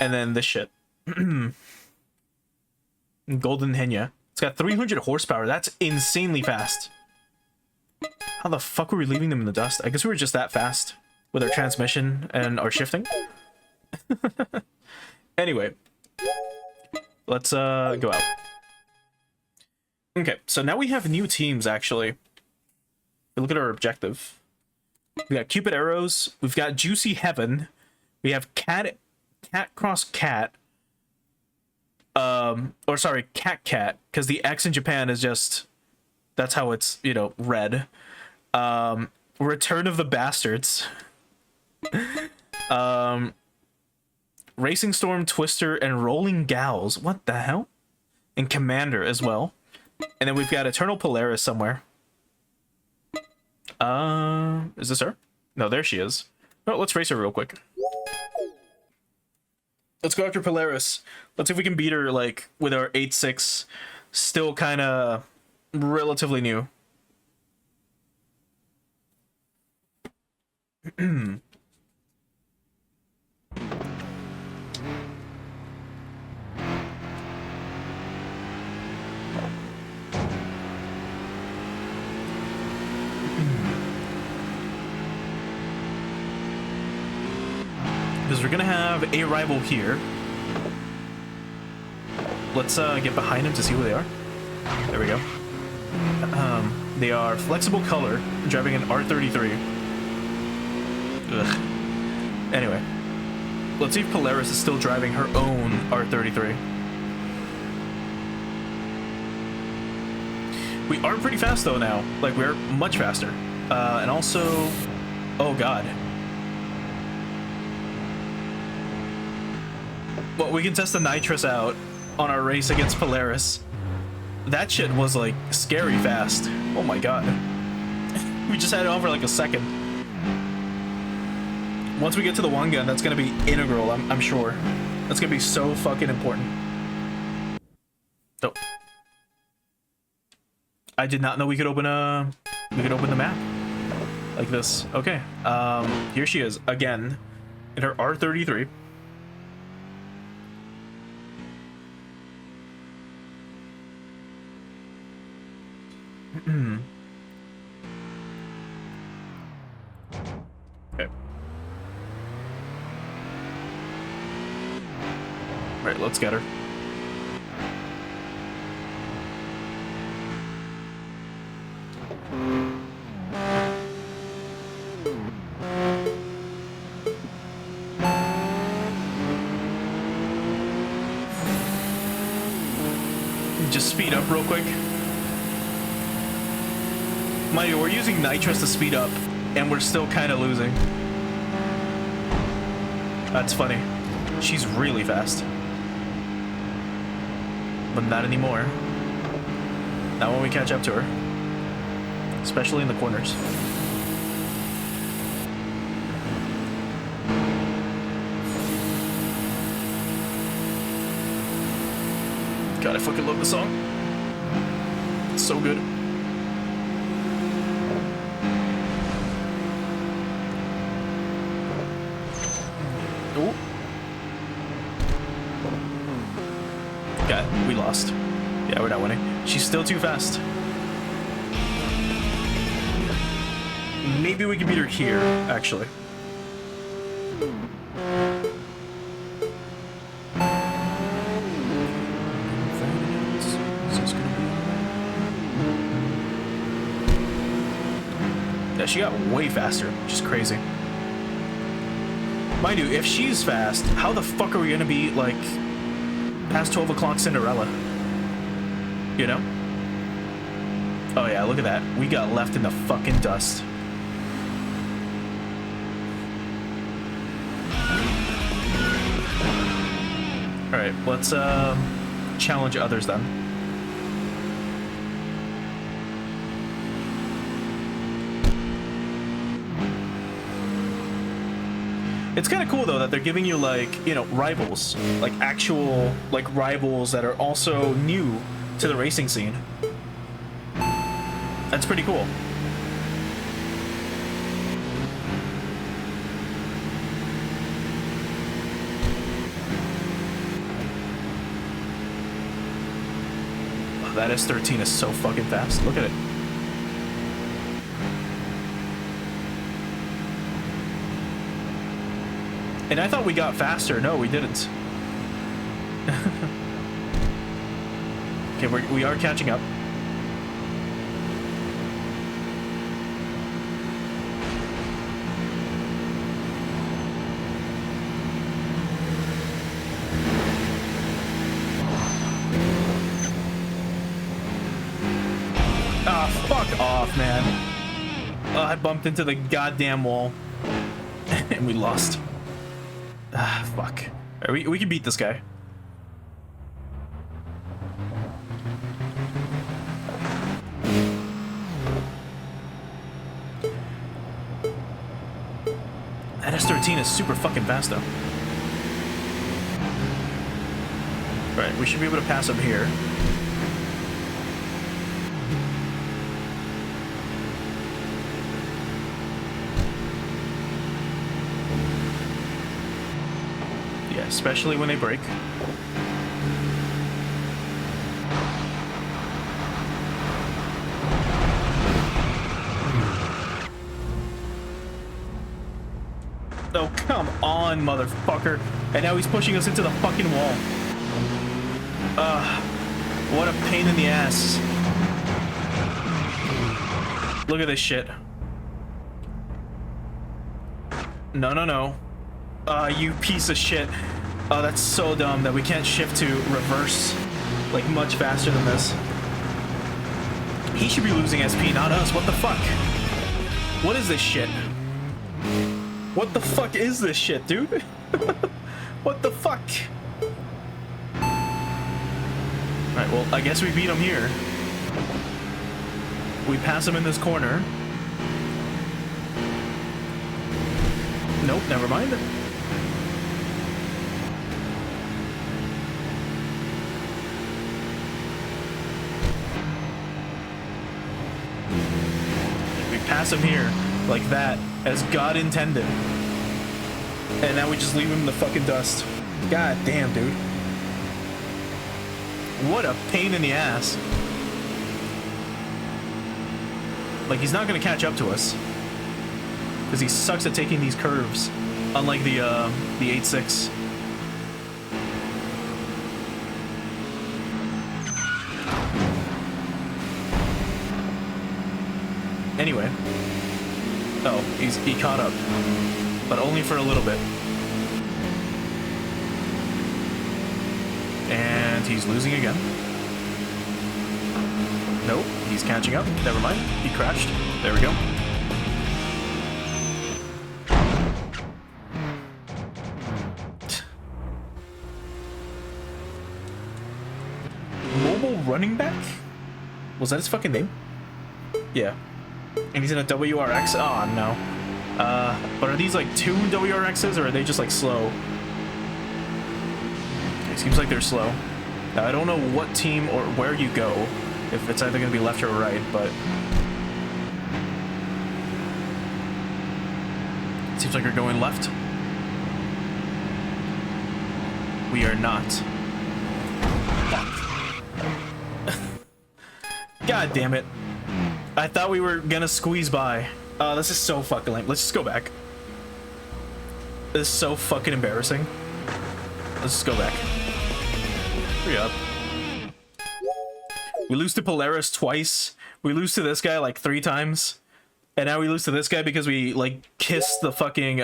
And then this shit. Golden Henya. It's got 300 horsepower. That's insanely fast. How the fuck were we leaving them in the dust? I guess we were just that fast with our transmission and our shifting. Anyway, let's go out. Okay, so now we have new teams, actually. Look at our objective. We got Cupid Arrows. We've got Juicy Heaven. We have Cat Cross Cat. Or sorry, Cat, because the X in Japan is just, that's how it's, you know, read. Return of the Bastards. Racing Storm, Twister, and Rolling Gals. What the hell? And Commander as well. And then we've got Eternal Polaris somewhere. Is this her? No, there she is. Oh, let's race her real quick. Let's go after Polaris. Let's see if we can beat her, like, with our 8.6. Still kind of relatively new. Because we're gonna have a rival here. Let's get behind him to see who they are. There we go. They are Flexible Color, driving an R33. Ugh. Anyway, let's see if Polaris is still driving her own R33. We are pretty fast though now. Like, we're much faster. And also, oh god. Well, we can test the nitrous out on our race against Polaris. That shit was like scary fast. Oh my god. We just had it on for like a second. Once we get to the one gun, that's gonna be integral, I'm sure. That's gonna be so fucking important. Oh. I did not know we could open the map like this. Okay. Here she is again in her R33. Okay. Right, let's get her. Just speed up real quick. Mind you, we're using nitrous to speed up, and we're still kind of losing. That's funny. She's really fast. But not anymore. Not when we catch up to her. Especially in the corners. God, I fucking love the song. It's so good. Ooh. God, we lost. Yeah, we're not winning. She's still too fast. Maybe we can beat her here, actually. Yeah, she got way faster, which is crazy. Mind you, if she's fast, how the fuck are we gonna be, like, past 12 o'clock Cinderella? You know? Oh yeah, look at that. We got left in the fucking dust. Alright, let's, challenge others then. It's kind of cool, though, that they're giving you, like, you know, rivals. Like, actual, like, rivals that are also new to the racing scene. That's pretty cool. Oh, that S13 is so fucking fast. Look at it. And I thought we got faster. No, we didn't. Okay, we are catching up. Ah, fuck off, man. Oh, I bumped into the goddamn wall. And we lost. Ah, fuck. Right, we can beat this guy. That S13 is super fucking fast, though. Right, we should be able to pass up here. Yeah, especially when they break. Oh, come on, motherfucker. And now he's pushing us into the fucking wall. What a pain in the ass. Look at this shit. No, no, no. You piece of shit. Oh, that's so dumb that we can't shift to reverse, like, much faster than this. He should be losing SP, not us. What the fuck? What is this shit? What the fuck is this shit, dude? What the fuck? Alright, well, I guess we beat him here. We pass him in this corner. Nope, never mind. We pass him here, like that, as God intended. And now we just leave him in the fucking dust. God damn, dude. What a pain in the ass. Like, he's not gonna catch up to us. Because he sucks at taking these curves. Unlike the 8.6. Anyway. Oh, he caught up. But only for a little bit. And he's losing again. Nope, he's catching up. Never mind. He crashed. There we go. Mobile running back? Was that his fucking name? Yeah. And he's in a WRX? Oh, no. But are these like two WRXs or are they just like slow? It seems like they're slow. Now, I don't know what team or where you go, if it's either going to be left or right, but it seems like we're going left. We are not. Fuck. God damn it. I thought we were gonna squeeze by. This is so fucking lame. Let's just go back. This is so fucking embarrassing. Let's just go back. Hurry up. We lose to Polaris twice. We lose to this guy like 3 times. And now we lose to this guy because we, like, kissed the fucking,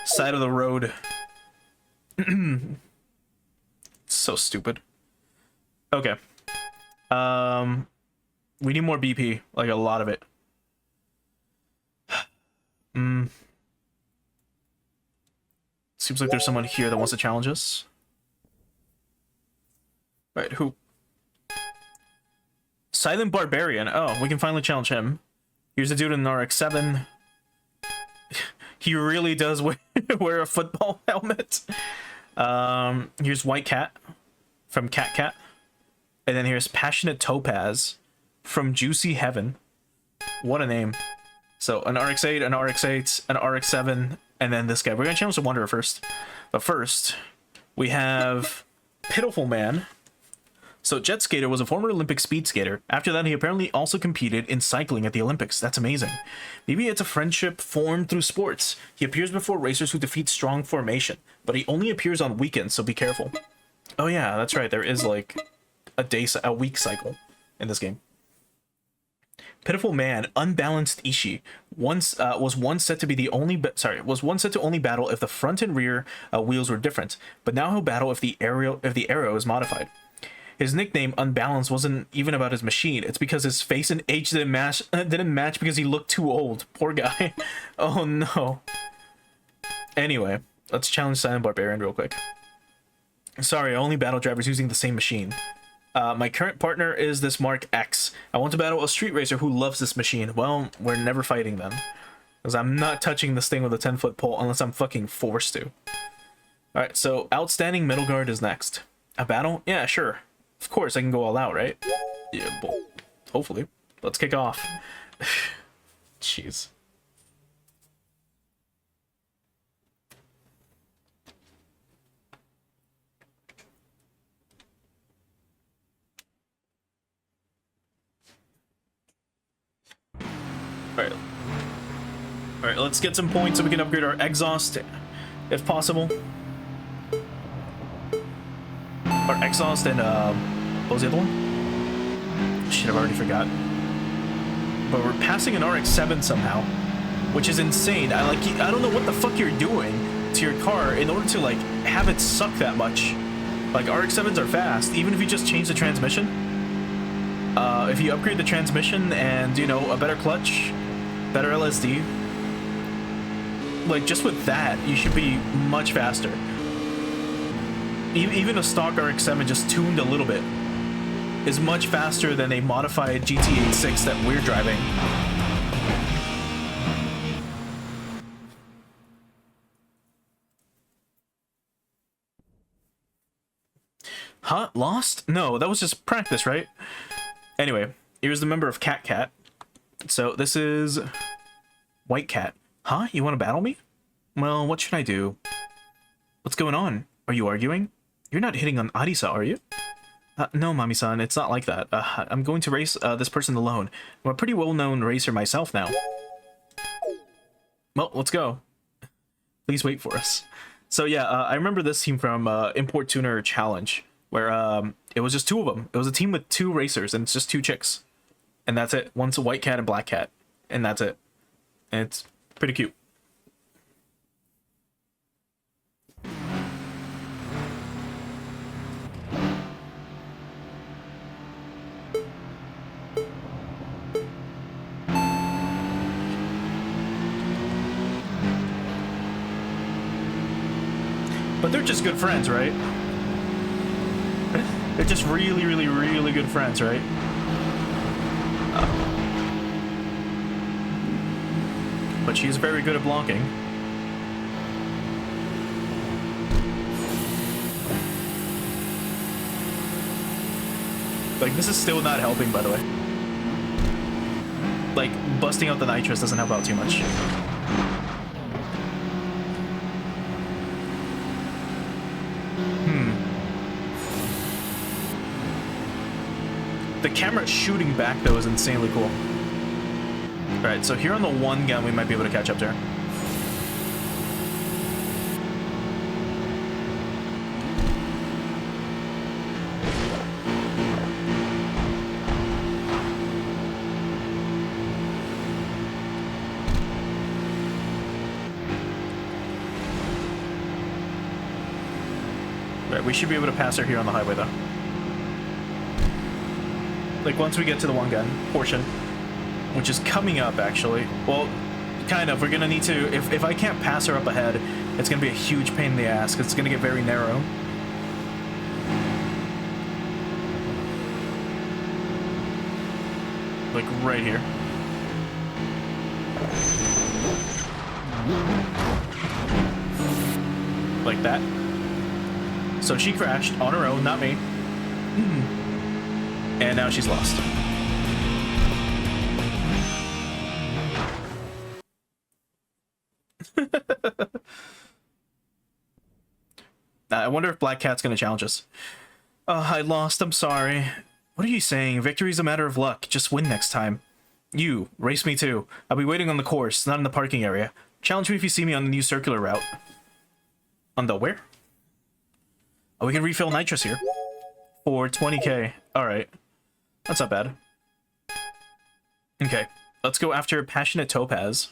side of the road. So stupid. Okay. We need more BP. Like, a lot of it. Seems like there's someone here that wants to challenge us. Right, who? Silent Barbarian. Oh, we can finally challenge him. Here's a dude in an RX-7. He really does wear a football helmet. Here's White Cat from Cat Cat. And then here's Passionate Topaz from Juicy Heaven. What a name. So an RX-8, an RX-8, an RX-7, and then this guy. We're gonna challenge the Wanderer first. But first, we have Pitiful Man. So Jet Skater was a former Olympic speed skater. After that, he apparently also competed in cycling at the Olympics. That's amazing. Maybe it's a friendship formed through sports. He appears before racers who defeat strong formation, but he only appears on weekends, so be careful. Oh yeah, that's right. There is like a week cycle in this game. Pitiful Man, Unbalanced Ishii, was once set to only battle if the front and rear wheels were different, but now he'll battle if the aero is modified. His nickname, Unbalanced, wasn't even about his machine. It's because his face and age didn't match because he looked too old. Poor guy. Oh no. Anyway, let's challenge Silent Barbarian real quick. Sorry, I only battle drivers using the same machine. My current partner is this Mark X. I want to battle a street racer who loves this machine. Well, we're never fighting then. Because I'm not touching this thing with a 10-foot pole unless I'm fucking forced to. Alright, so Outstanding Middle Guard is next. A battle? Yeah, sure. Of course, I can go all out, right? Yeah, well, hopefully. Let's kick off. Jeez. Alright, let's get some points so we can upgrade our exhaust, if possible. Our exhaust and, what was the other one? Shit, I've already forgot. But we're passing an RX-7 somehow, which is insane. I don't know what the fuck you're doing to your car in order to, like, have it suck that much. Like, RX-7s are fast, even if you just change the transmission. If you upgrade the transmission and, you know, a better clutch, better LSD, like, just with that, you should be much faster. Even a stock RX-7 just tuned a little bit is much faster than a modified GTA 6 that we're driving. Huh? Lost? No, that was just practice, right? Anyway, here's the member of Cat Cat. So this is White Cat. Huh? You want to battle me? Well, what should I do? What's going on? Are you arguing? You're not hitting on Arisa, are you? No, Mami-san, it's not like that. I'm going to race this person alone. I'm a pretty well-known racer myself now. Well, let's go. Please wait for us. So yeah, I remember this team from Import Tuner Challenge, where it was just 2 of them. It was a team with 2 racers, and it's just 2 chicks. And that's it. One's a white cat and black cat. And that's it. And it's pretty cute. But they're just good friends, right? They're just really, really, really good friends, right? But she's very good at blocking. Like, this is still not helping, by the way. Like, busting out the nitrous doesn't help out too much. The camera shooting back, though, is insanely cool. Alright, so here on the one gun, we might be able to catch up to her. Right, we should be able to pass her here on the highway, though. Like, once we get to the one gun portion, which is coming up, actually. Well, kind of. We're gonna need to... If I can't pass her up ahead, it's gonna be a huge pain in the ass, because it's gonna get very narrow. Like, right here. Like that. So she crashed on her own, not me. And now she's lost. I wonder if Black Cat's gonna challenge us. I lost, I'm sorry. What are you saying? Victory's a matter of luck. Just win next time. You, race me too. I'll be waiting on the course, not in the parking area. Challenge me if you see me on the new circular route. On the where? Oh, we can refill nitrous here. For 20k. Alright. That's not bad. Okay. Let's go after Passionate Topaz.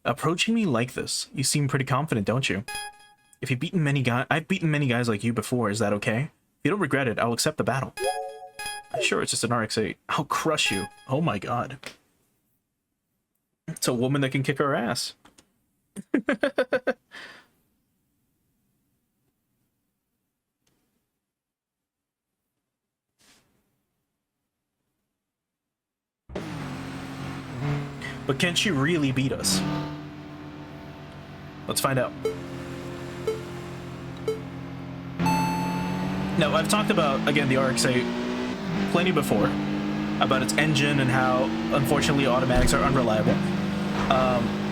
Approaching me like this. You seem pretty confident, don't you? If you've beaten many guys... I've beaten many guys like you before. Is that okay? If you don't regret it, I'll accept the battle. Sure, it's just an RX-8. I'll crush you. Oh my god. It's a woman that can kick her ass. But can she really beat us? Let's find out. Now, I've talked about, again, the RX-8 plenty before, about its engine and how, unfortunately, automatics are unreliable.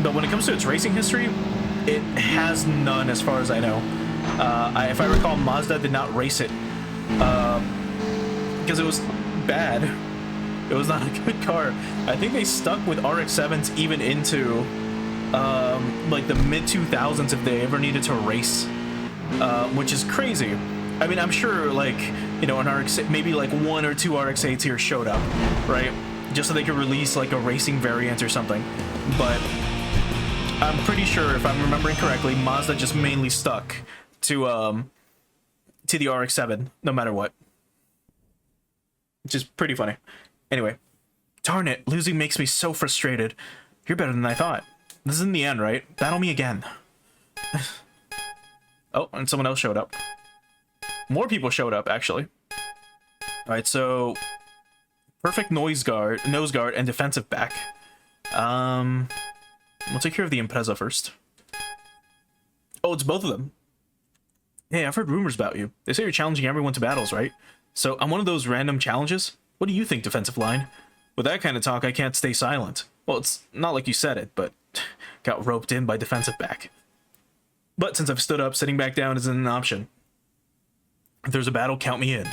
But when it comes to its racing history, it has none as far as I know. If I recall, Mazda did not race it because it was bad. It was not a good car. I think they stuck with RX-7s even into like the mid-2000s if they ever needed to race, which is crazy. I mean, I'm sure, like, you know, an RX, maybe like 1 or 2 RX-8s here showed up, right? Just so they could release like a racing variant or something. But I'm pretty sure, if I'm remembering correctly, Mazda just mainly stuck to the RX-7, no matter what. Which is pretty funny. Anyway, darn it, losing makes me so frustrated. You're better than I thought. This is in the end, right? Battle me again. Oh, and someone else showed up. More people showed up, actually. Alright, so... perfect nose guard, and defensive back. We'll take care of the Impreza first. Oh, it's both of them. Hey, I've heard rumors about you. They say you're challenging everyone to battles, right? So, I'm one of those random challenges? What do you think, defensive line? With that kind of talk, I can't stay silent. Well, it's not like you said it, but got roped in by defensive back. But since I've stood up, sitting back down isn't an option. If there's a battle, count me in.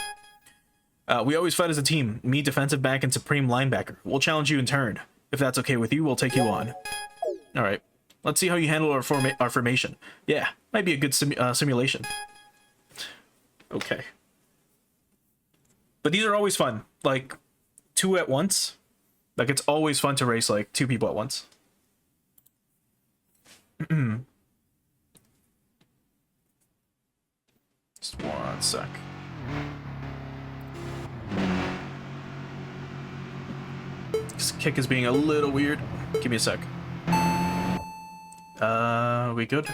We always fight as a team. Me, defensive back, and supreme linebacker. We'll challenge you in turn. If that's okay with you, we'll take you on. Alright. Let's see how you handle our formation. Yeah, might be a good simulation. Okay. But these are always fun. Like, 2 at once. Like, it's always fun to race, like, 2 people at once. Just 1 sec. This kick is being a little weird. Give me a sec. We good?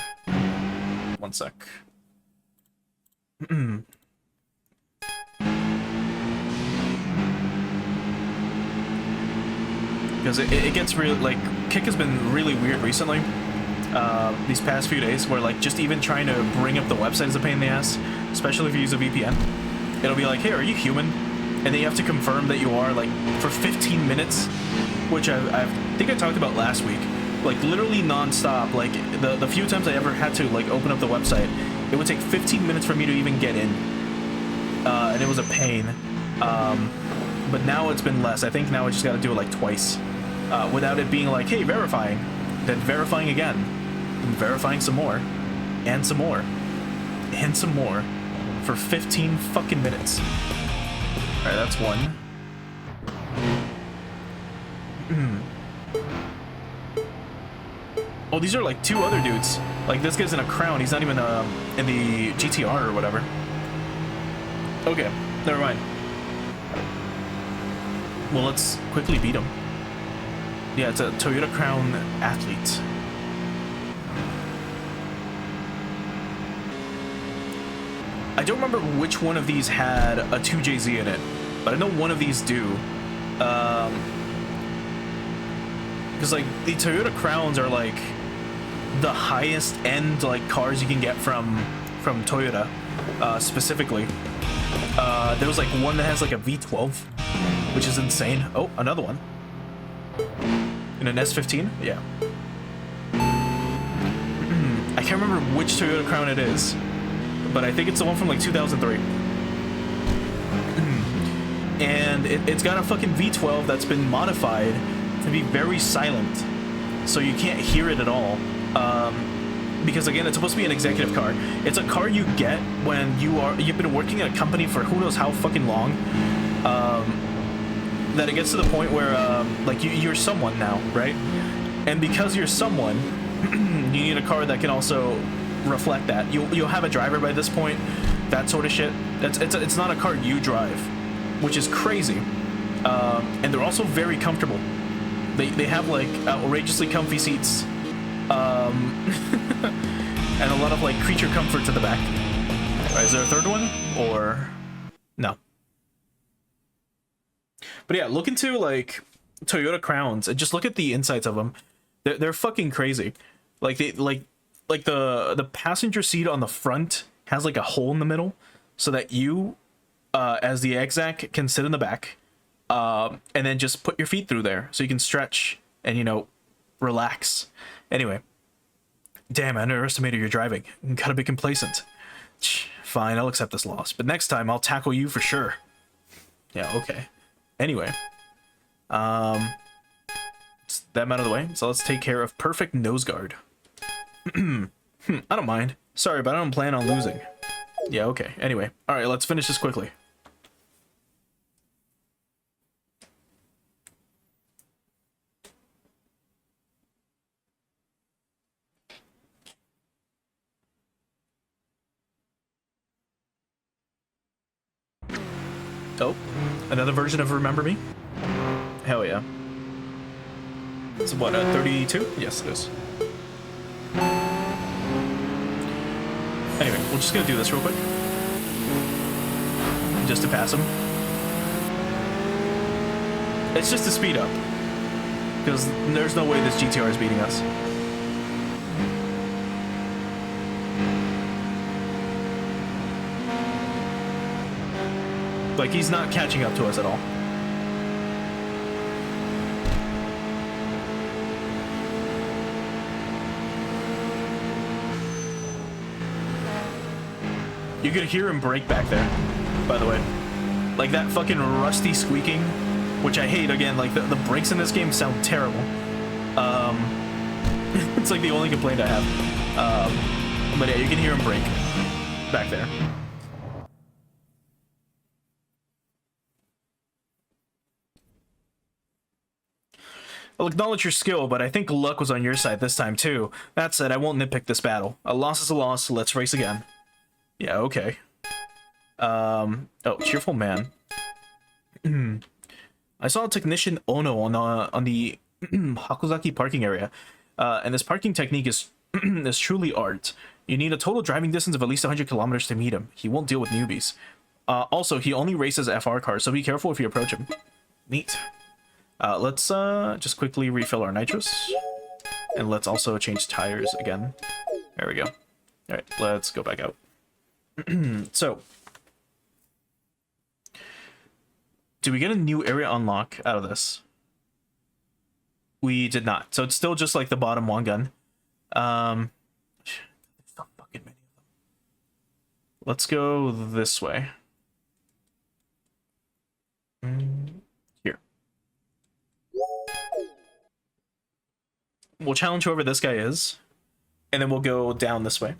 1 sec. Because it gets real, like, kick has been really weird recently. These past few days, where, like, just even trying to bring up the website is a pain in the ass, especially if you use a VPN. It'll be like, hey, are you human? And then you have to confirm that you are, like, for 15 minutes, which I think I talked about last week. Like, literally non-stop. Like, the few times I ever had to, like, open up the website, it would take 15 minutes for me to even get in. and it was a pain. But now it's been less. I think now I just got to do it like twice, without it being like, hey, verifying, then verifying again, and verifying some more, and some more, and some more, for 15 fucking minutes. All right, that's one. Oh, these are like two other dudes. Like, this guy's in a crown. He's not even in the GTR or whatever. Okay, never mind. Well, let's quickly beat him. Yeah, it's a Toyota Crown athlete. I don't remember which one of these had a 2JZ in it, but I know one of these do. Because, like, the Toyota Crowns are, like, the highest end, like, cars you can get from Toyota, specifically. There's, like, one that has, like, a V12, which is insane. Oh, another one. In an S15? Yeah. I can't remember which Toyota Crown it is, but I think it's the one from, like, 2003. And it's got a fucking V12 that's been modified to be very silent, so you can't hear it at all. Because again, it's supposed to be an executive car. It's a car you get when you've been working at a company for who knows how fucking long. That it gets to the point where like you're someone now, right? And because you're someone, you need a car that can also reflect that. You'll have a driver by this point, that sort of shit. It's not a car you drive, which is crazy. And they're also very comfortable. They have like outrageously comfy seats, and a lot of like creature comforts at the back. Right, is there a third one or no? But yeah, look into like Toyota Crowns and just look at the insides of them. They're fucking crazy. Like the passenger seat on the front has like a hole in the middle, so that you, as the exec, can sit in the back. And then just put your feet through there so you can stretch and, you know, relax. Anyway, damn, I underestimated your driving. You gotta be complacent. Fine, I'll accept this loss, but next time I'll tackle you for sure. Yeah, okay. Anyway, that out of the way, so let's take care of perfect nose guard. I don't mind. Sorry, but I don't plan on losing. Yeah, okay. Anyway, all right, let's finish this quickly. Oh, another version of Remember Me? Hell yeah. It's what, 32? Yes, it is. Anyway, we're just gonna do this real quick. Just to pass him. It's just to speed up. Because there's no way this GTR is beating us. Like, he's not catching up to us at all. You could hear him brake back there, by the way. Like, that fucking rusty squeaking, which I hate. Again, like, the brakes in this game sound terrible. It's like the only complaint I have. But yeah, you can hear him brake back there. I'll acknowledge your skill, but I think luck was on your side this time too. That said, I won't nitpick this battle. A loss is a loss, so let's race again. Yeah, okay. Oh, cheerful man. I saw a technician Ono on the Hakozaki parking area, and this parking technique is is truly art. You need a total driving distance of at least 100 kilometers to meet him. He won't deal with newbies. Also, he only races FR cars, so be careful if you approach him. Neat. Let's just quickly refill our nitrous, and let's also change tires again. There we go. All right, let's go back out. So, do we get a new area unlock out of this? We did not. So it's still just like the bottom one gun. There's so fucking many of them. Let's go this way. Here. We'll challenge whoever this guy is, and then we'll go down this way.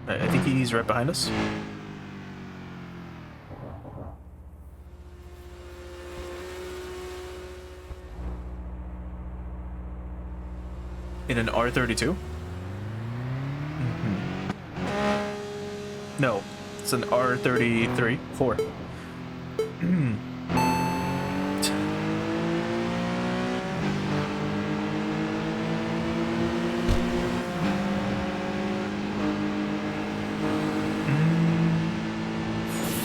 I think he's right behind us. In an R32? No, it's an R33, 4.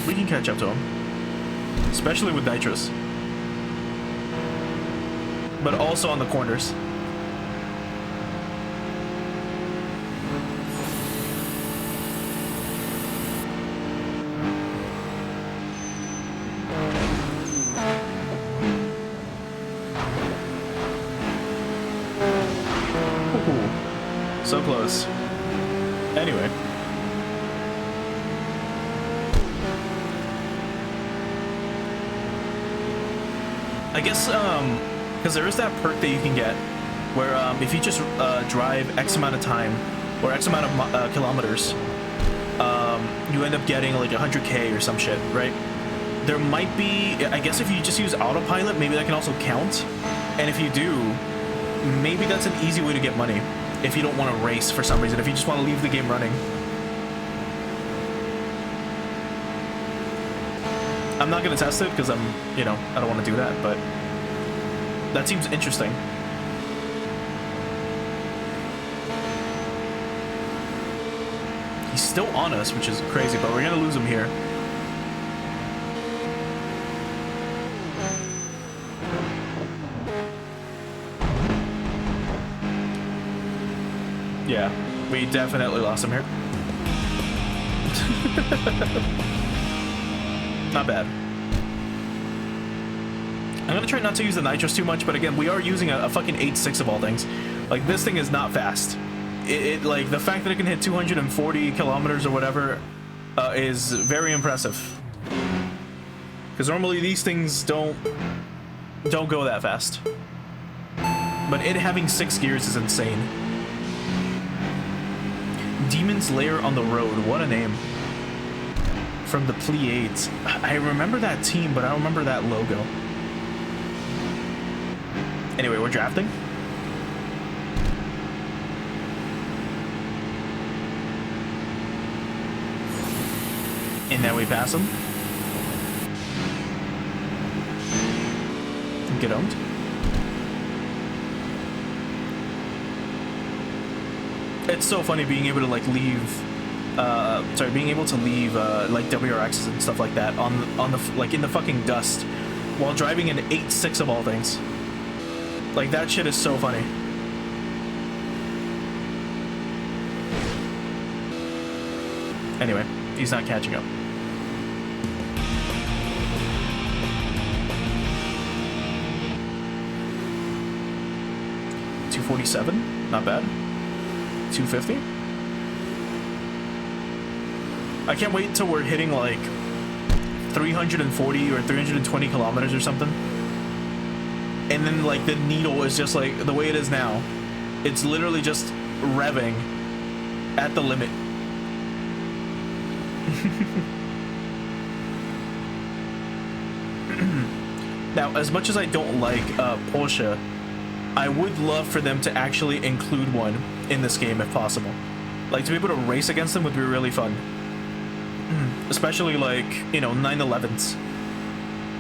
We can catch up to him, especially with nitrous, but also on the corners. So close. Anyway. I guess, because there is that perk that you can get where if you just drive X amount of time or X amount of kilometers, you end up getting like 100K or some shit, right? There might be, I guess if you just use autopilot, maybe that can also count. And if you do, maybe that's an easy way to get money. If you don't want to race for some reason, if you just want to leave the game running. I'm not going to test it because I'm, you know, I don't want to do that, but that seems interesting. He's still on us, which is crazy, but we're going to lose him here. Yeah, we definitely lost him here. Not bad. I'm gonna try not to use the nitrous too much, but again, we are using a fucking 8.6 of all things. Like, this thing is not fast. It like, the fact that it can hit 240 kilometers or whatever is very impressive. Because normally these things don't go that fast. But it having 6 gears is insane. Demon's Lair on the Road, what a name. From the Pleiades. I remember that team, but I don't remember that logo. Anyway, we're drafting. And now we pass him. Get owned. It's so funny being able to like leave, being able to leave like WRXs and stuff like that on the like in the fucking dust while driving an 8.6 of all things. Like, that shit is so funny. Anyway, he's not catching up. $247, not bad. 250. I can't wait until we're hitting like 340 or 320 kilometers or something. And then like the needle is just like the way it is now. It's literally just revving at the limit. Now, as much as I don't like Porsche, I would love for them to actually include one in this game if possible. Like, to be able to race against them would be really fun. Especially like, you know, 911s.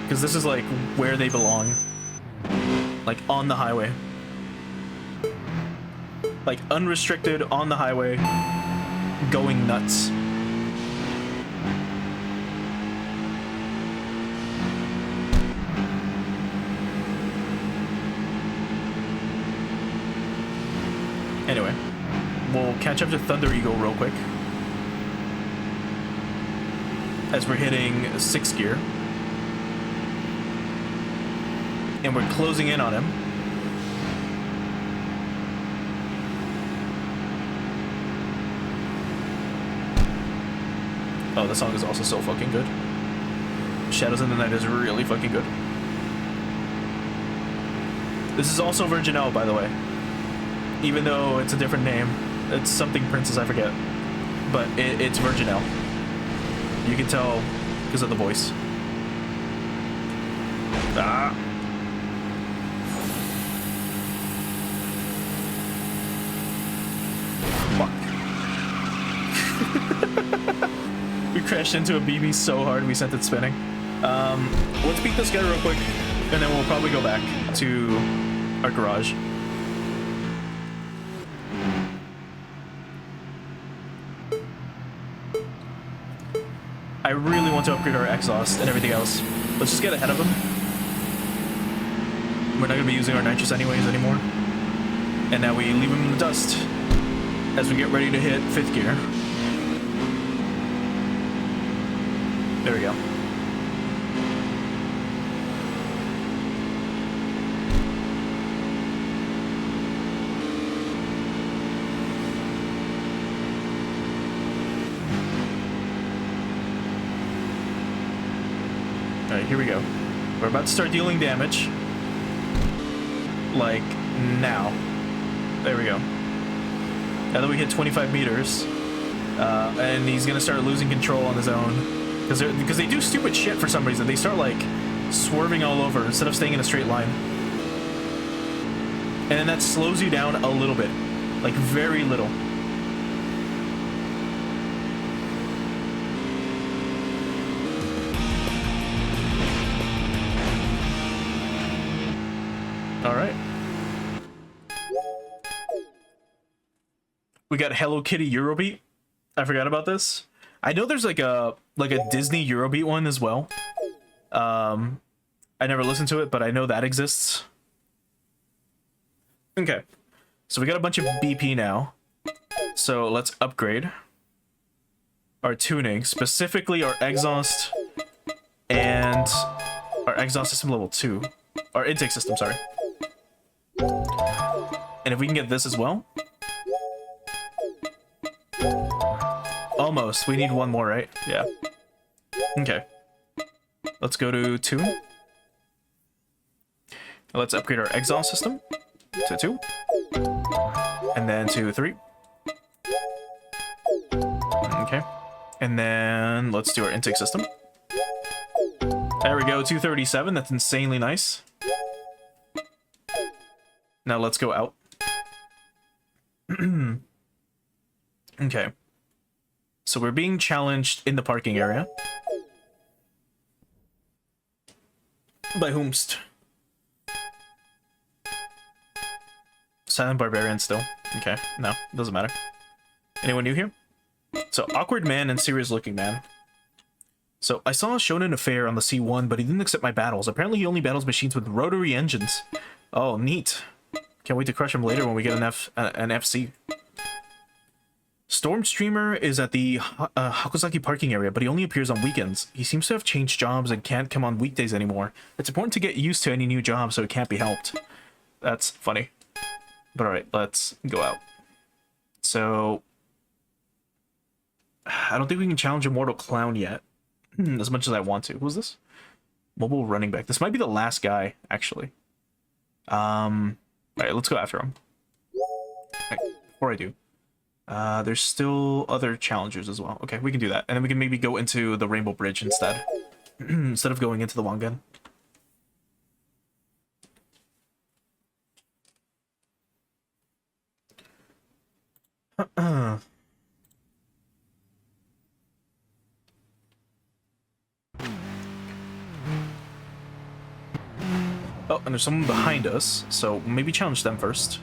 Because this is like where they belong. Like, on the highway. Like, unrestricted on the highway, going nuts. Anyway, we'll catch up to Thunder Eagle real quick. As we're hitting 6th gear. And we're closing in on him. Oh, the song is also so fucking good. Shadows in the Night is really fucking good. This is also Virginelle, by the way. Even though it's a different name. It's something Princess, I forget. But it's Virginelle. You can tell because of the voice. Ah. Fuck. We crashed into a BB so hard we sent it spinning. Let's beat this guy real quick, and then we'll probably go back to our garage. I really want to upgrade our exhaust and everything else. Let's just get ahead of him. We're not going to be using our nitrous anyways anymore. And now we leave him in the dust as we get ready to hit 5th gear. There we go. Alright, here we go. We're about to start dealing damage. Like, now. There we go. Now that we hit 25 meters, and he's gonna start losing control on his own. Because they do stupid shit for some reason. They start, like, swerving all over instead of staying in a straight line. And then that slows you down a little bit. Like, very little. Alright. We got Hello Kitty Eurobeat. I forgot about this. I know there's like a Disney Eurobeat one as well. I never listened to it, but I know that exists. Okay. So we got a bunch of BP now. So let's upgrade our tuning, specifically our exhaust and our exhaust system level 2. Our intake system, sorry. And if we can get this as well. Almost. We need one more, right? Yeah. Okay. Let's go to tune. Let's upgrade our exhaust system to 2. And then to 3. Okay. And then let's do our intake system. There we go, 237. That's insanely nice. Now let's go out. Okay. So we're being challenged in the parking area. By whomst? Silent Barbarian still. Okay, no, doesn't matter. Anyone new here? So, Awkward Man and Serious Looking Man. So, I saw Shonen Affair on the C1, but he didn't accept my battles. Apparently he only battles machines with rotary engines. Oh, neat. Can't wait to crush him later when we get an FC. Stormstreamer is at the Hakozaki parking area, but he only appears on weekends. He seems to have changed jobs and can't come on weekdays anymore. It's important to get used to any new job, so it can't be helped. That's funny. But alright, let's go out. So, I don't think we can challenge Immortal Clown yet, as much as I want to. Who's this? Mobile running back. This might be the last guy, actually. Alright, let's go after him. Right, before I do. There's still other challengers as well. Okay, we can do that. And then we can maybe go into the Rainbow Bridge instead. Instead of going into the Wangan. Oh, and there's someone behind us, so maybe challenge them first.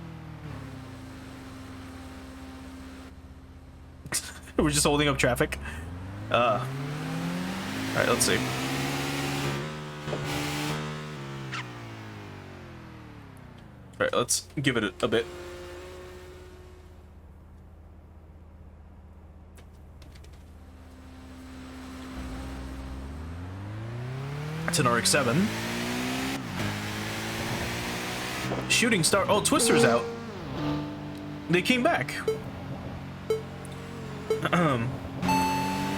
We're just holding up traffic. Alright, let's see. Alright, let's give it a bit. It's an RX-7. Shooting Star. Oh, Twister's out. They came back.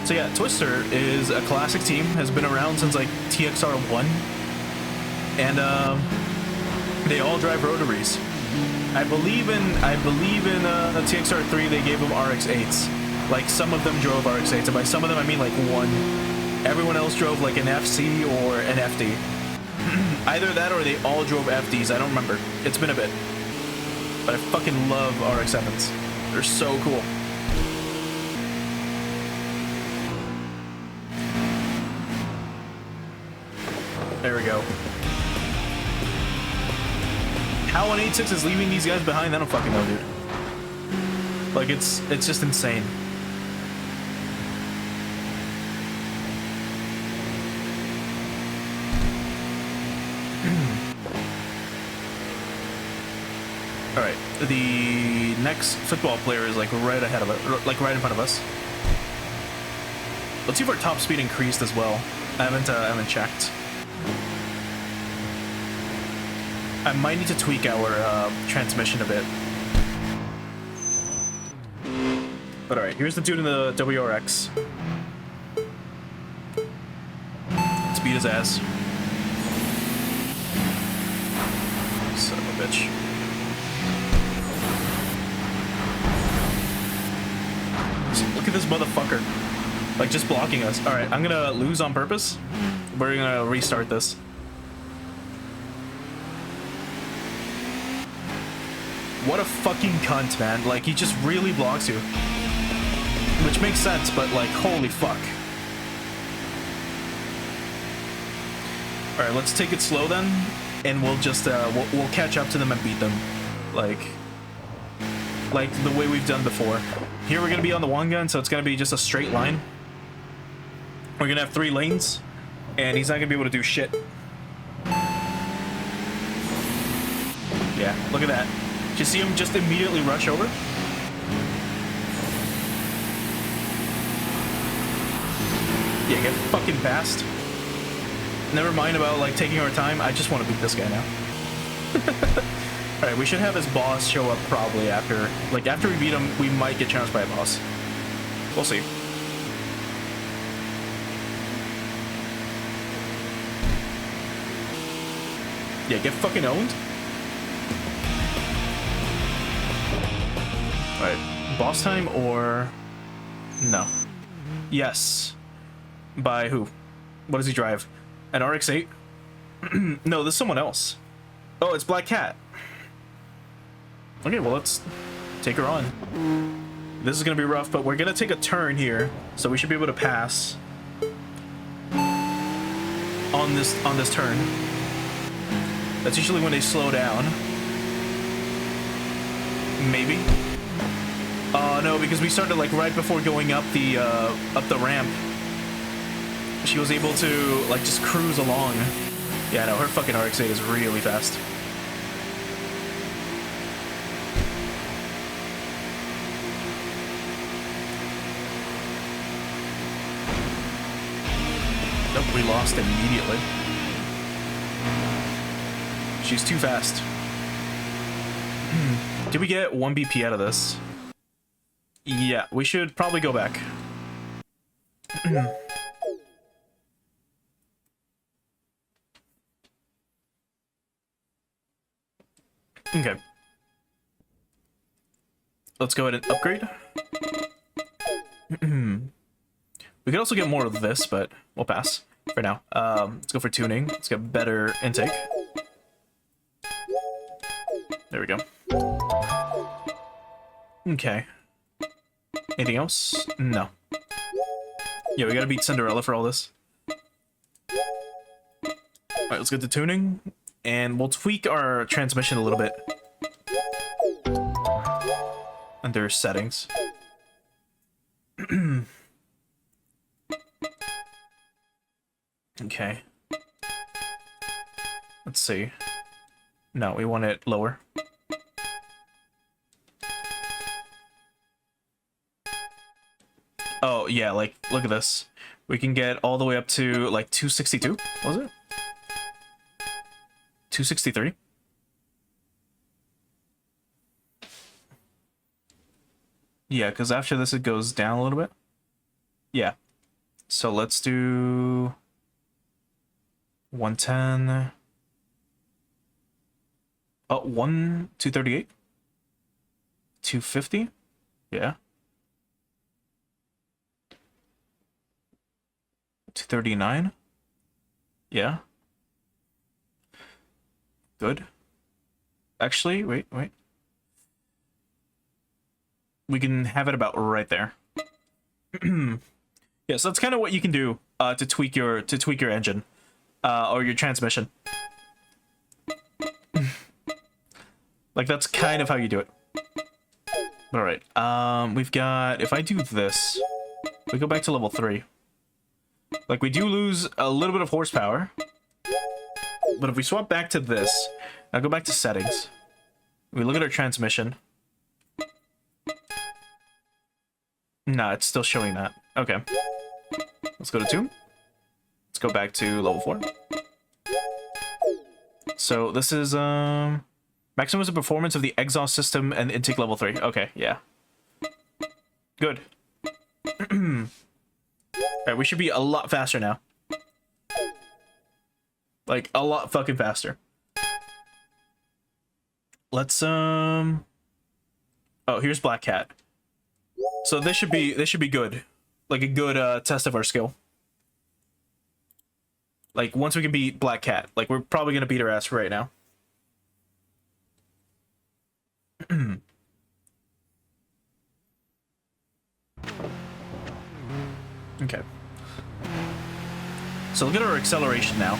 So So yeah, Twister is a classic team, has been around since like TXR 1, and they all drive rotaries. I believe in the TXR 3 they gave them RX8s. Like some of them drove RX8s, and by some of them I mean like one. Everyone else drove like an FC or an FD. Either that or they all drove FDs. I don't remember. It's been a bit, but I fucking love RX7s. They're so cool. There we go. How an 86 is leaving these guys behind, I don't fucking know, dude. Like, it's just insane. Alright, the next football player is like right ahead of it, like right in front of us. Let's see if our top speed increased as well. I haven't checked. I might need to tweak our transmission a bit. But alright, here's the tune in the WRX. Speed his ass. Son of a bitch. Look at this motherfucker. Like, just blocking us. Alright, I'm gonna lose on purpose. We're gonna restart this. What a fucking cunt, man. Like, he just really blocks you. Which makes sense, but like, holy fuck. Alright, let's take it slow then, and we'll just, we'll catch up to them and beat them. Like the way we've done before. Here we're gonna be on the one gun, so it's gonna be just a straight line. We're gonna have 3 lanes, and he's not gonna be able to do shit. Yeah, look at that. Did you see him just immediately rush over? Yeah, get fucking past. Never mind about like taking our time. I just want to beat this guy now. Alright, we should have his boss show up probably after. Like, after we beat him, we might get challenged by a boss. We'll see. Yeah, get fucking owned. Alright, boss time or... No. Yes. By who? What does he drive? An RX-8? No, this is someone else. Oh, it's Black Cat. Okay, well, let's take her on. This is gonna be rough, but we're gonna take a turn here, so we should be able to pass on this turn. That's usually when they slow down. Maybe. No, because we started like right before going up the ramp. She was able to like just cruise along. Yeah, no, her fucking RX-8 is really fast. Nope, we lost immediately. She's too fast. Did we get 1 BP out of this? Yeah, we should probably go back. Okay. Let's go ahead and upgrade. We could also get more of this, but we'll pass for now. Let's go for tuning. Let's get better intake. There we go. Okay. Anything else? No. Yeah, we gotta beat Cinderella for all this. Alright, let's get to tuning. And we'll tweak our transmission a little bit. Under settings. Okay. Let's see. No, we want it lower. Oh, yeah, like, look at this. We can get all the way up to, like, 262, was it? 263? Yeah, because after this it goes down a little bit. Yeah, So let's do 110. Oh, 238? 250? Yeah. 239? Yeah. Good. Actually, wait. We can have it about right there. Yeah, so that's kind of what you can do to tweak your engine or your transmission. Like, that's kind of how you do it. All right. We've got, if I do this, we go back to level 3. Like, we do lose a little bit of horsepower. But if we swap back to this, I'll go back to settings. We look at our transmission. Nah, it's still showing that. Okay. Let's go to 2. Let's go back to level 4. So this is maximum performance of the exhaust system and intake level 3. Okay, yeah. Good. Alright, we should be a lot faster now. Like, a lot fucking faster. Let's oh, here's Black Cat. So this should be good. Like a good test of our skill. Like, once we can beat Black Cat, like, we're probably gonna beat her ass right now. Okay. So look at our acceleration now.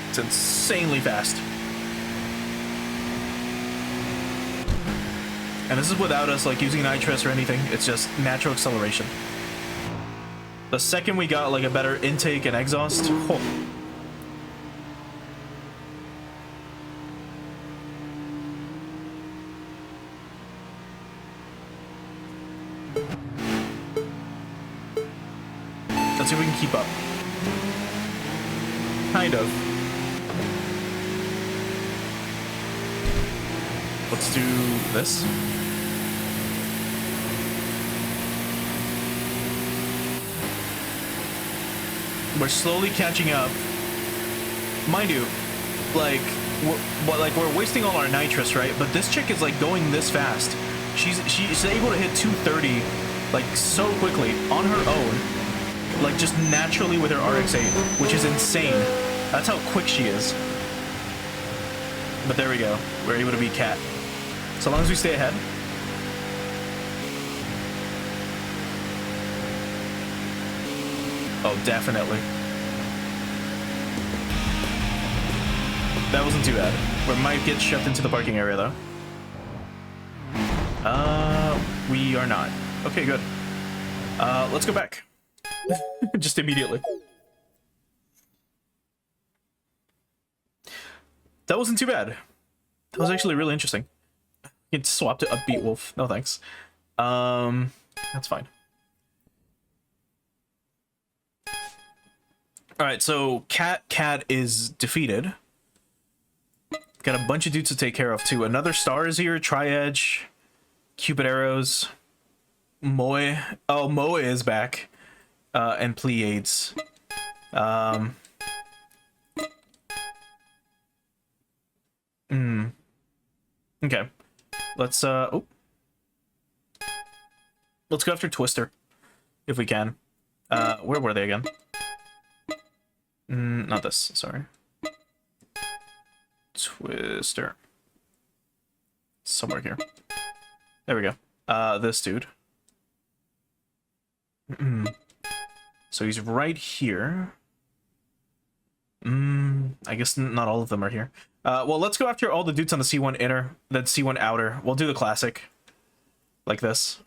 It's insanely fast. And this is without us, like, using nitrous or anything. It's just natural acceleration. The second we got, like, a better intake and exhaust... Oh. Let's see if we can keep up. Kind of. Let's do this. We're slowly catching up. Mind you, like, we're wasting all our nitrous, right? But this chick is, like, going this fast. She's able to hit 230, like, so quickly on her own, like, just naturally with her RX-8, which is insane. That's how quick she is. But there we go. We're able to beat Cat. So long as we stay ahead. Oh, definitely. That wasn't too bad. We might get shoved into the parking area, though. We are not. Okay, good. Let's go back. Just immediately. That wasn't too bad. That was actually really interesting. Get swapped to Upbeat Wolf. No thanks. That's fine. Alright, so Cat is defeated. Got a bunch of dudes to take care of too. Another star is here, Tri-Edge, Cupid Arrows, Moe. Oh, Moe is back. And Pleiades. Okay. Let's let's go after Twister, if we can. Where were they again? Not this, sorry. Twister. Somewhere here. There we go. This dude. So he's right here. I guess not all of them are here. Well, let's go after all the dudes on the C1 inner, then C1 outer. We'll do the classic. Like this.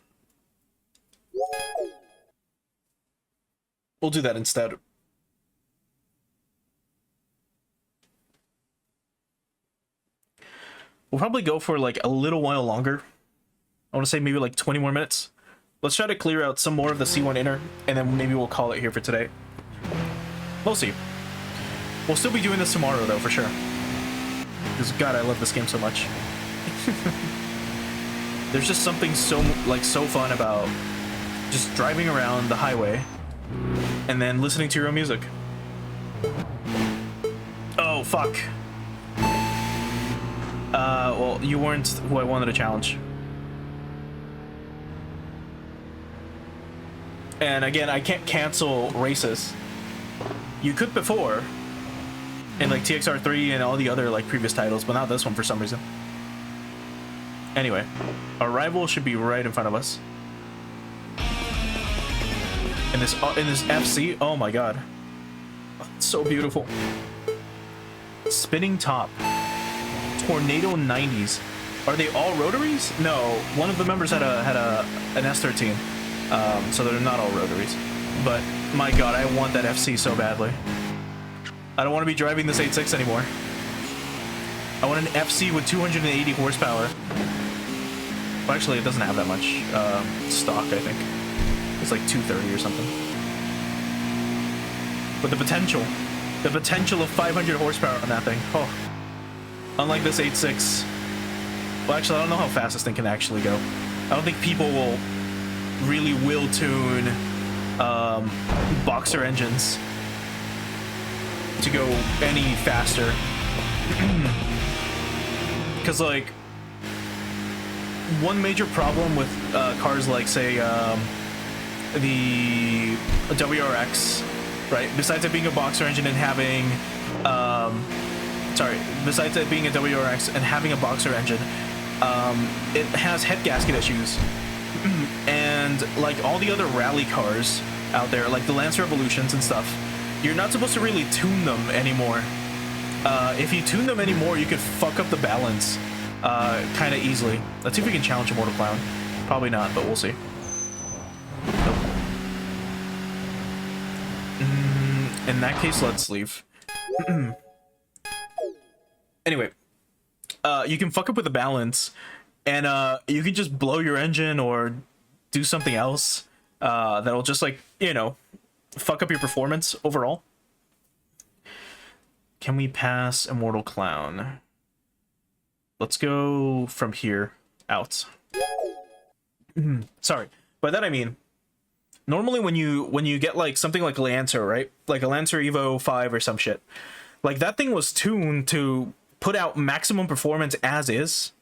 We'll do that instead. We'll probably go for like a little while longer. I want to say maybe like 20 more minutes. Let's try to clear out some more of the C1 inner, and then maybe we'll call it here for today. We'll see. We'll still be doing this tomorrow, though, for sure. Because, God, I love this game so much. There's just something so fun about just driving around the highway and then listening to your own music. Oh, fuck. Well, you weren't who I wanted to challenge. And again, I can't cancel races. You could before, in like TXR3 and all the other like previous titles, but not this one for some reason. Anyway, our rival should be right in front of us. In this FC, oh my god, it's so beautiful. Spinning top, Tornado 90s. Are they all rotaries? No, one of the members had an S13, so they're not all rotaries. But my god, I want that FC so badly. I don't want to be driving this 8.6 anymore. I want an FC with 280 horsepower. Well, actually, it doesn't have that much stock, I think. It's like 230 or something. But the potential of 500 horsepower on that thing. Oh. Unlike this 8.6. Well, actually, I don't know how fast this thing can actually go. I don't think people will really tune boxer engines to go any faster. Because, like, one major problem with cars like, say, the WRX, right? Besides it being a boxer engine and having, besides it being a WRX and having a boxer engine, it has head gasket issues. And like all the other rally cars out there, like the Lancer Evolutions and stuff, you're not supposed to really tune them anymore. If you tune them anymore, you could fuck up the balance kind of easily. Let's see if we can challenge a Mortal Clown. Probably not, but we'll see. Nope. In that case, let's leave. Anyway, you can fuck up with the balance, and you can just blow your engine or do something else that'll just, like, you know, fuck up your performance overall. Can we pass Immortal Clown? Let's go from here out. Sorry, by that I mean, normally when you get like something like Lancer, right? Like a Lancer Evo 5 or some shit, like that thing was tuned to put out maximum performance as is,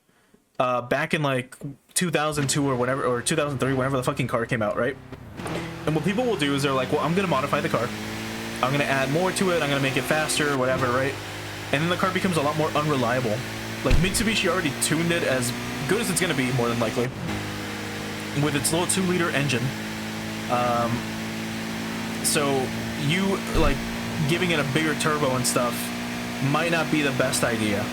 back in like 2002 or whatever, or 2003, whenever the fucking car came out, right? And what people will do is they're like, well, I'm gonna modify the car, I'm gonna add more to it, I'm gonna make it faster, whatever, right? And then the car becomes a lot more unreliable. Like Mitsubishi already tuned it as good as it's gonna be, more than likely, with its little 2-liter engine. So you like giving it a bigger turbo and stuff might not be the best idea.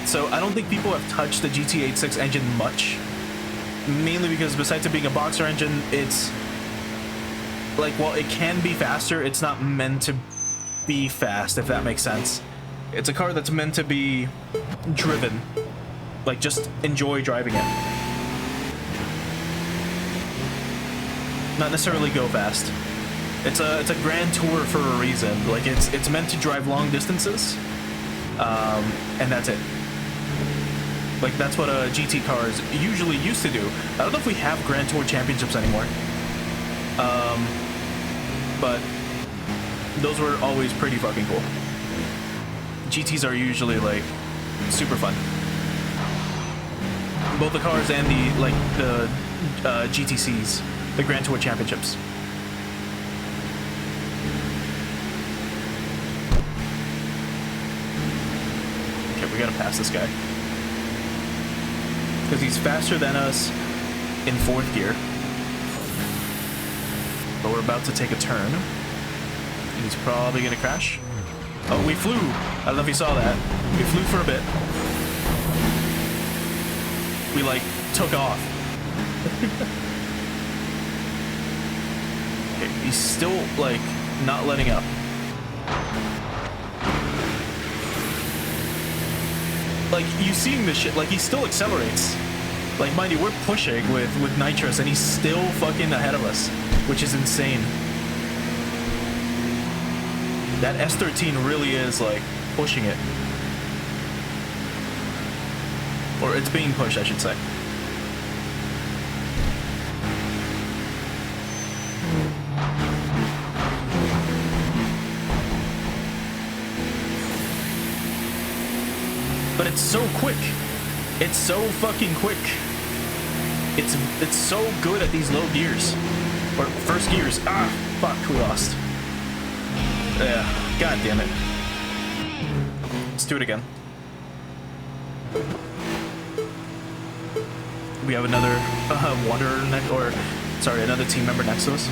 So I don't think people have touched the GT86 engine much, mainly because besides it being a boxer engine, it's like, while it can be faster, it's not meant to be fast, if that makes sense. It's a car that's meant to be driven, like just enjoy driving it, not necessarily go fast. It's a grand tour for a reason. Like it's meant to drive long distances, and that's it. Like that's what GT cars usually used to do. I don't know if we have Grand Tour championships anymore, but those were always pretty fucking cool. GTs are usually like super fun. Both the cars and the GTCs, the Grand Tour championships. Okay, we gotta pass this guy because he's faster than us in 4th gear. But we're about to take a turn, and he's probably gonna crash. Oh, we flew. I don't know if you saw that. We flew for a bit. We like took off. Okay, he's still like not letting up. Like, you seeing this shit, like he still accelerates. Like, mind you, we're pushing with nitrous and he's still fucking ahead of us, which is insane. That S13 really is like pushing it. Or it's being pushed, I should say. but it's so quick. It's so fucking quick. It's so good at these low gears. Or first gears. Ah, fuck, we lost. Yeah, god damn it. Let's do it again. We have another wanderer next, or sorry, another team member next to us.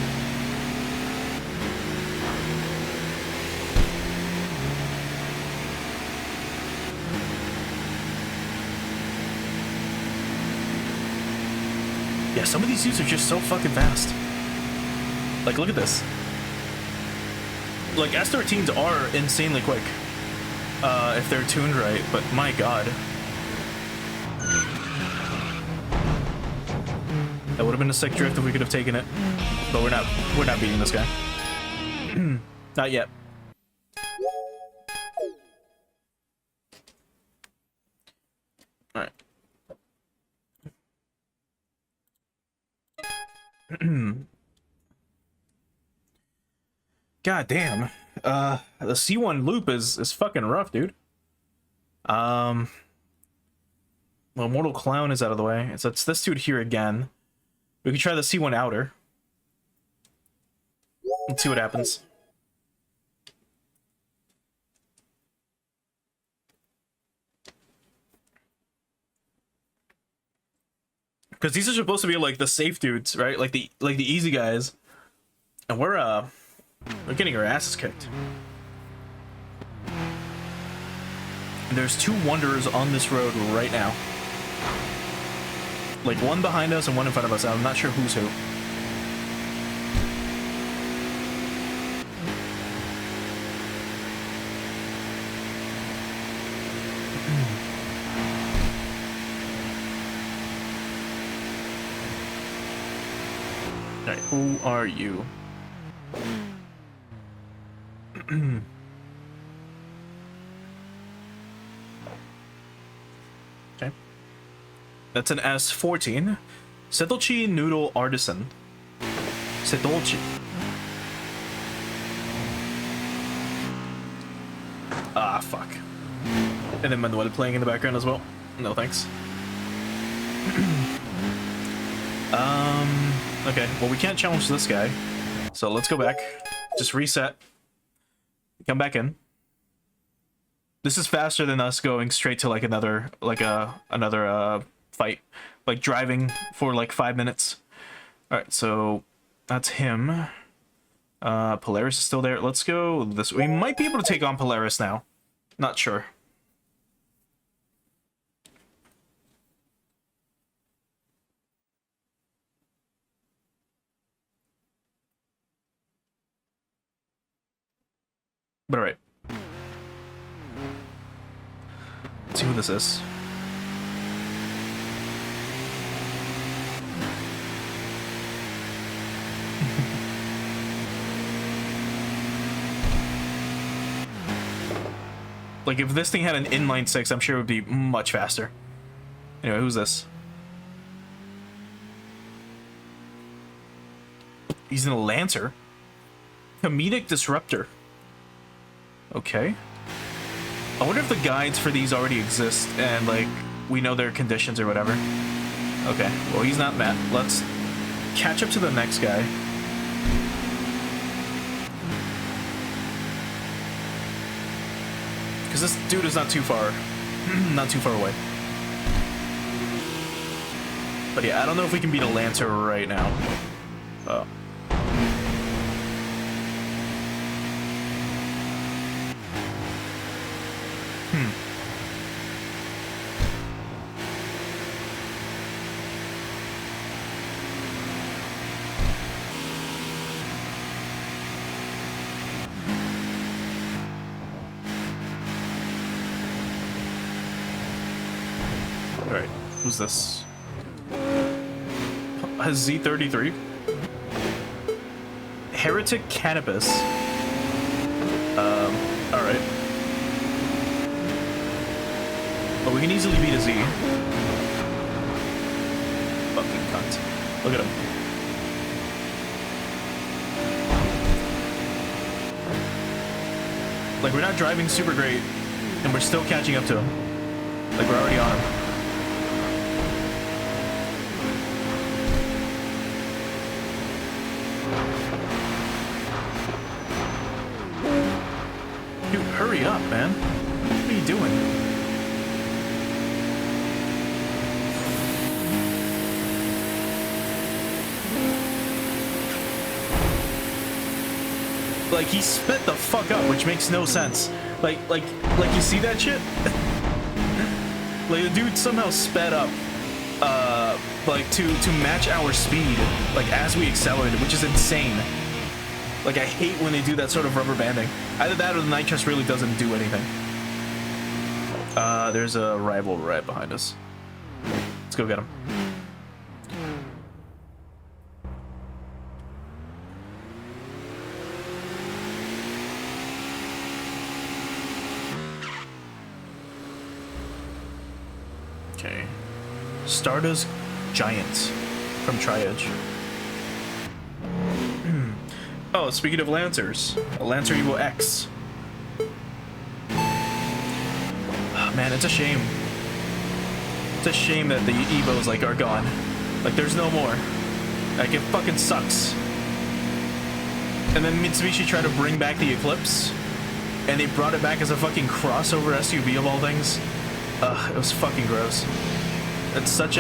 Yeah, some of these dudes are just so fucking fast. Like, look at this. Like, S13s are insanely quick. If they're tuned right, but my god. That would have been a sick drift if we could have taken it. But we're not beating this guy. Not yet. Alright. God damn. The C1 loop is fucking rough, dude. Well, Mortal Clown is out of the way. So it's this dude here again. We could try the C1 outer. Let's see what happens. Because these are supposed to be like the safe dudes, right? Like the easy guys. And we're getting our asses kicked. And there's two wanderers on this road right now. Like one behind us and one in front of us. I'm not sure who's who. Alright, who are you? Okay. That's an S14. Setolchi Noodle Artisan. Setolchi. Ah, fuck. And then Manuel playing in the background as well. No thanks. Okay, well we can't challenge this guy. So let's go back. Just reset. Come back in. This is faster than us going straight to like another fight. Like driving for like 5 minutes. Alright, so that's him. Polaris is still there. Let's go this way. We might be able to take on Polaris now. Not sure. But alright. Let's see who this is. Like, if this thing had an inline 6, I'm sure it would be much faster. Anyway, who's this? He's in a Lancer. Comedic Disruptor. Okay. I wonder if the guides for these already exist and, like, we know their conditions or whatever. Okay, well, he's not mad. Let's catch up to the next guy. Because this dude is not too far. Not too far away. But yeah, I don't know if we can beat a Lancer right now. Oh. Alright, who's this? Has Z33? Heretic Cannabis. Alright. But we can easily beat a Z. Fucking cunt. Look at him. Like, we're not driving super great, and we're still catching up to him. Like, we're already on him. Dude, hurry up, man. What are you doing? Like, he sped the fuck up, which makes no sense. Like you see that shit? Like, the dude somehow sped up, like, to match our speed, like, as we accelerated, which is insane. Like, I hate when they do that sort of rubber banding. Either that or the nitrous really doesn't do anything. There's a rival right behind us. Let's go get him. Okay. Stardust Giants from Tri-Edge. Oh, speaking of Lancers, a Lancer Evo X. Oh, man, it's a shame. It's a shame that the Evos, like, are gone. Like, there's no more. Like, it fucking sucks. And then Mitsubishi tried to bring back the Eclipse, and they brought it back as a fucking crossover SUV of all things. Ugh, it was fucking gross. It's such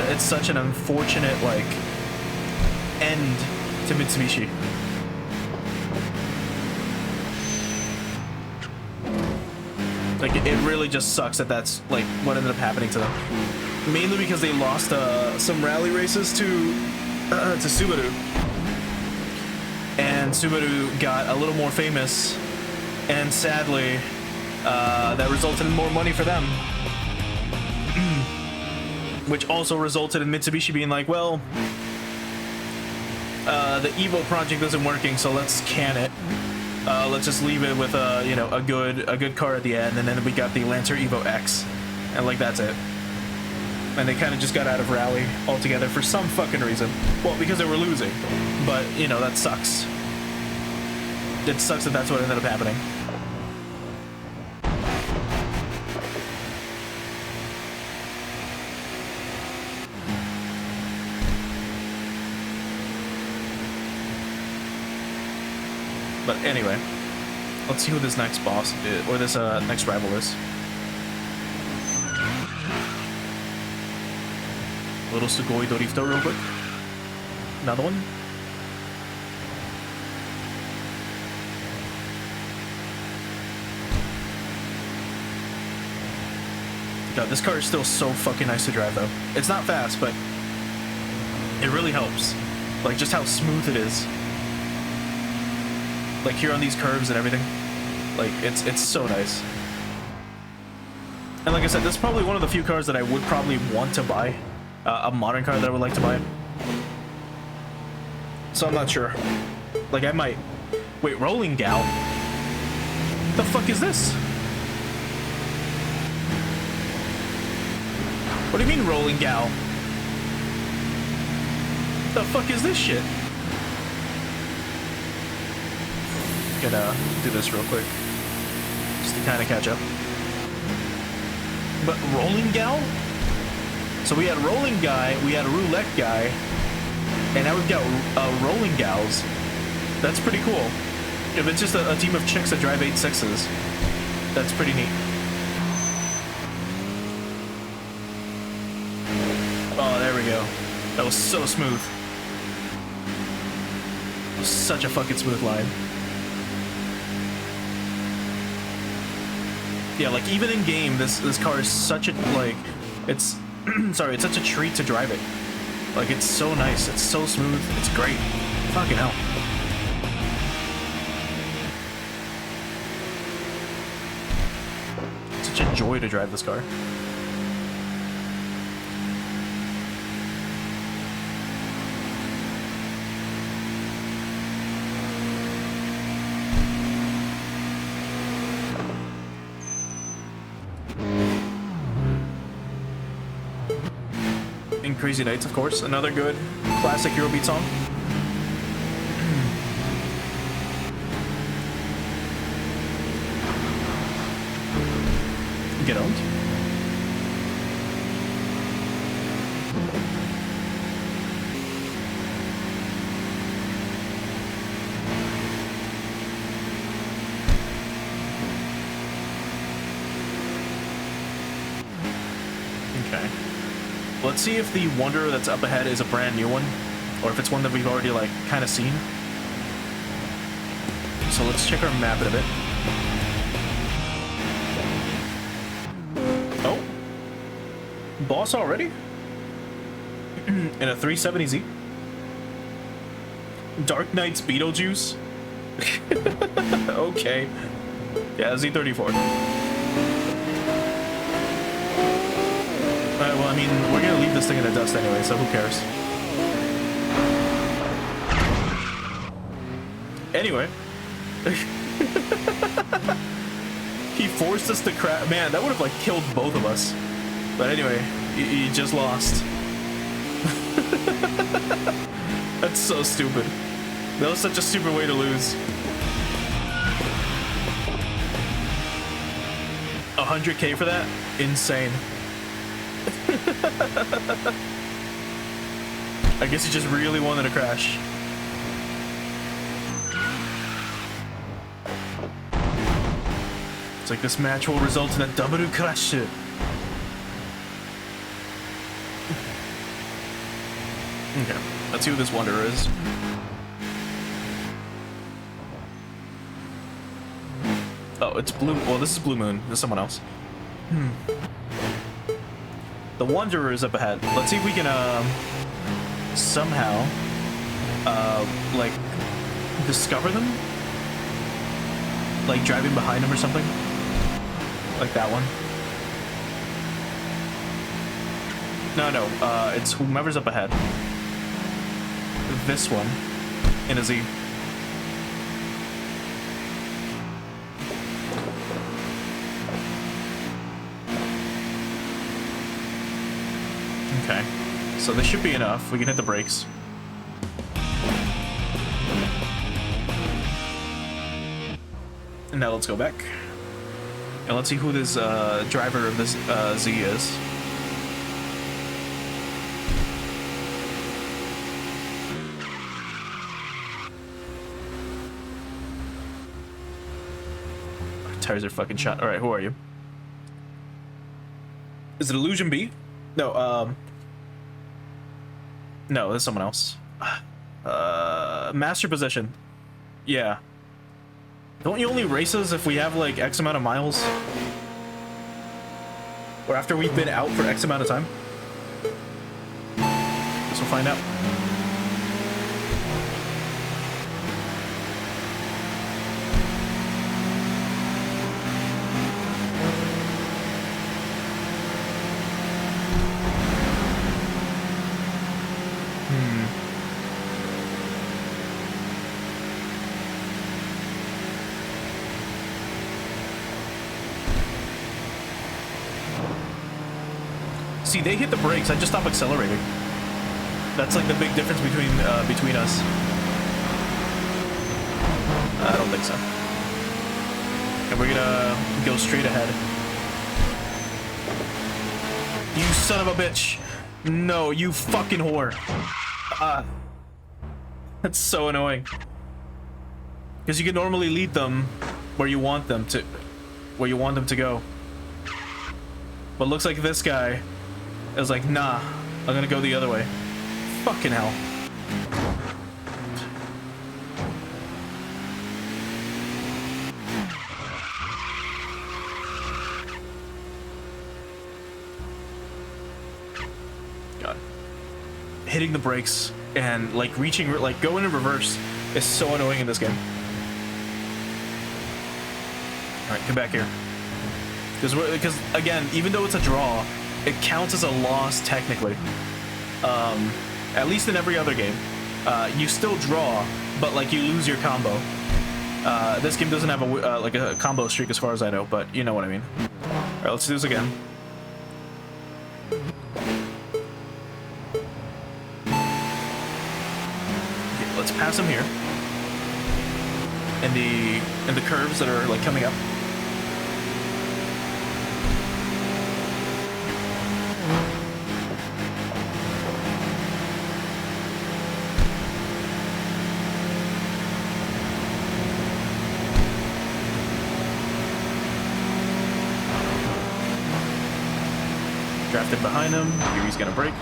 an unfortunate, like, end to Mitsubishi. Like, it really just sucks that that's, like, what ended up happening to them. Mainly because they lost some rally races to Subaru. And Subaru got a little more famous, and sadly, that resulted in more money for them. Which also resulted in Mitsubishi being like, well, the Evo project isn't working, so let's can it. Let's just leave it with you know, a good car at the end, and then we got the Lancer Evo X, and like that's it. And they kind of just got out of rally altogether for some fucking reason. Well, because they were losing, but you know, that sucks. It sucks that that's what ended up happening. But anyway, let's see who this next boss is, or this next rival is. Little Sugoi Dorifto real quick. Another one. God, this car is still so fucking nice to drive though. It's not fast, but it really helps. Like, just how smooth it is. Like, here on these curves and everything. Like, it's so nice. And like I said, this is probably one of the few cars that I would probably want to buy. A modern car that I would like to buy. So I'm not sure. Like, I might. Wait, Rolling Gal? The fuck is this? What do you mean, Rolling Gal? The fuck is this shit? Gonna do this real quick, just to kind of catch up. But Rolling Gal? So we had Rolling Guy, we had a Roulette Guy, and now we've got Rolling Gals. That's pretty cool. If it's just a team of chicks that drive 8.6s, that's pretty neat. Oh, there we go. That was so smooth. It was such a fucking smooth line. Yeah, like, even in game, this car is such a, like, it's, sorry, it's such a treat to drive it. Like, it's so nice, it's so smooth, it's great. Fucking hell. It's such a joy to drive this car. Crazy Nights, of course, another good classic Eurobeat song. Get owned. Okay. Let's see if the Wanderer that's up ahead is a brand new one, or if it's one that we've already, like, kind of seen. So let's check our map in a bit. Oh. Boss already? In a 370Z? Dark Knight's Beetlejuice? Okay. Yeah, Z34. Well, I mean, we're gonna leave this thing in the dust anyway, so who cares? Anyway. He forced us to crash. Man, that would have, like, killed both of us. But anyway, he just lost. That's so stupid. That was such a stupid way to lose. 100K for that? Insane. I guess he just really wanted to crash. It's like this match will result in a double crash. Okay, let's see who this Wanderer is. Oh, it's Blue. Well, this is Blue Moon. This is someone else. The Wanderer is up ahead. Let's see if we can somehow like discover them. Like driving behind them or something. Like that one. No, it's whomever's up ahead. This one in a Z. Okay, so this should be enough. We can hit the brakes. And now let's go back. And let's see who this driver of this Z is. Tires are fucking shot. Alright, who are you? Is it Illusion B? No, no, there's someone else. Master Position. Yeah. Don't you only race us if we have, like, X amount of miles? Or after we've been out for X amount of time? Guess we'll find out. See, they hit the brakes. I just stopped accelerating. That's like the big difference between us. I don't think so. And we're gonna go straight ahead. You son of a bitch! No, you fucking whore! That's so annoying. Because you can normally lead them where you want them to, go. But looks like this guy is like, nah, I'm gonna go the other way. Fucking hell. God. Hitting the brakes and like reaching, like going in reverse is so annoying in this game. Alright, come back here. Because again, even though it's a draw, it counts as a loss technically. At least in every other game. You still draw, but like you lose your combo. This game doesn't have a like a combo streak as far as I know, but you know what I mean. Alright, let's do this again. Okay, let's pass him here. And the curves that are like coming up. drafted behind him. Here he's gonna brake.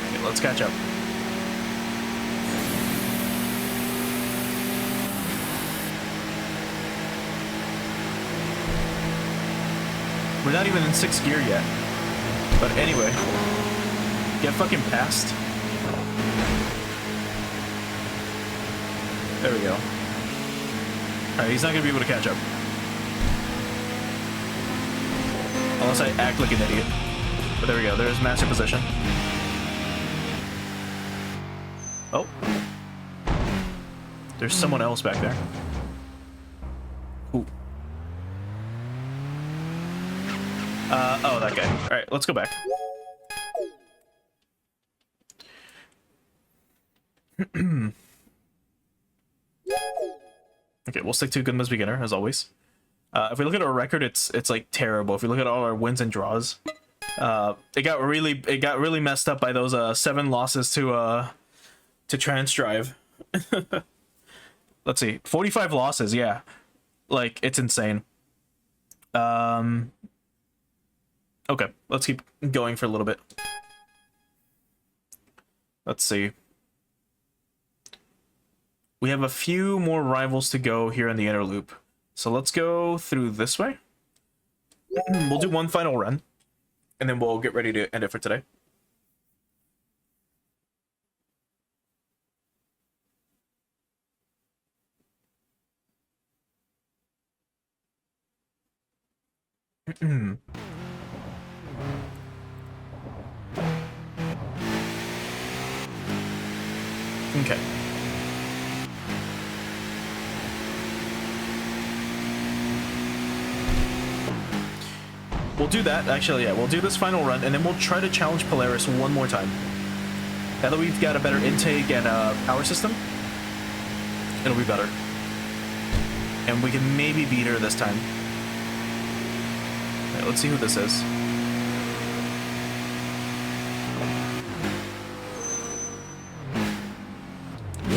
Okay, let's catch up. We're not even in 6th gear yet. But anyway, get fucking past. There we go. Alright, he's not gonna be able to catch up. Unless I act like an idiot. But there we go, there's master position. Oh. There's someone else back there. Ooh. Oh, that guy. Alright, let's go back. Okay, we'll stick to Goodman's Beginner, as always. If we look at our record, it's like terrible. If we look at all our wins and draws, it got really messed up by those 7 losses to Transdrive. Let's see, 45 losses, yeah. Like, it's insane. Okay, let's keep going for a little bit. Let's see. We have a few more rivals to go here in the inner loop. So let's go through this way. We'll do one final run, and then we'll get ready to end it for today. Okay. We'll do that, actually, yeah. We'll do this final run, and then we'll try to challenge Polaris one more time. Now that we've got a better intake and power system, it'll be better. And we can maybe beat her this time. Right, let's see who this is.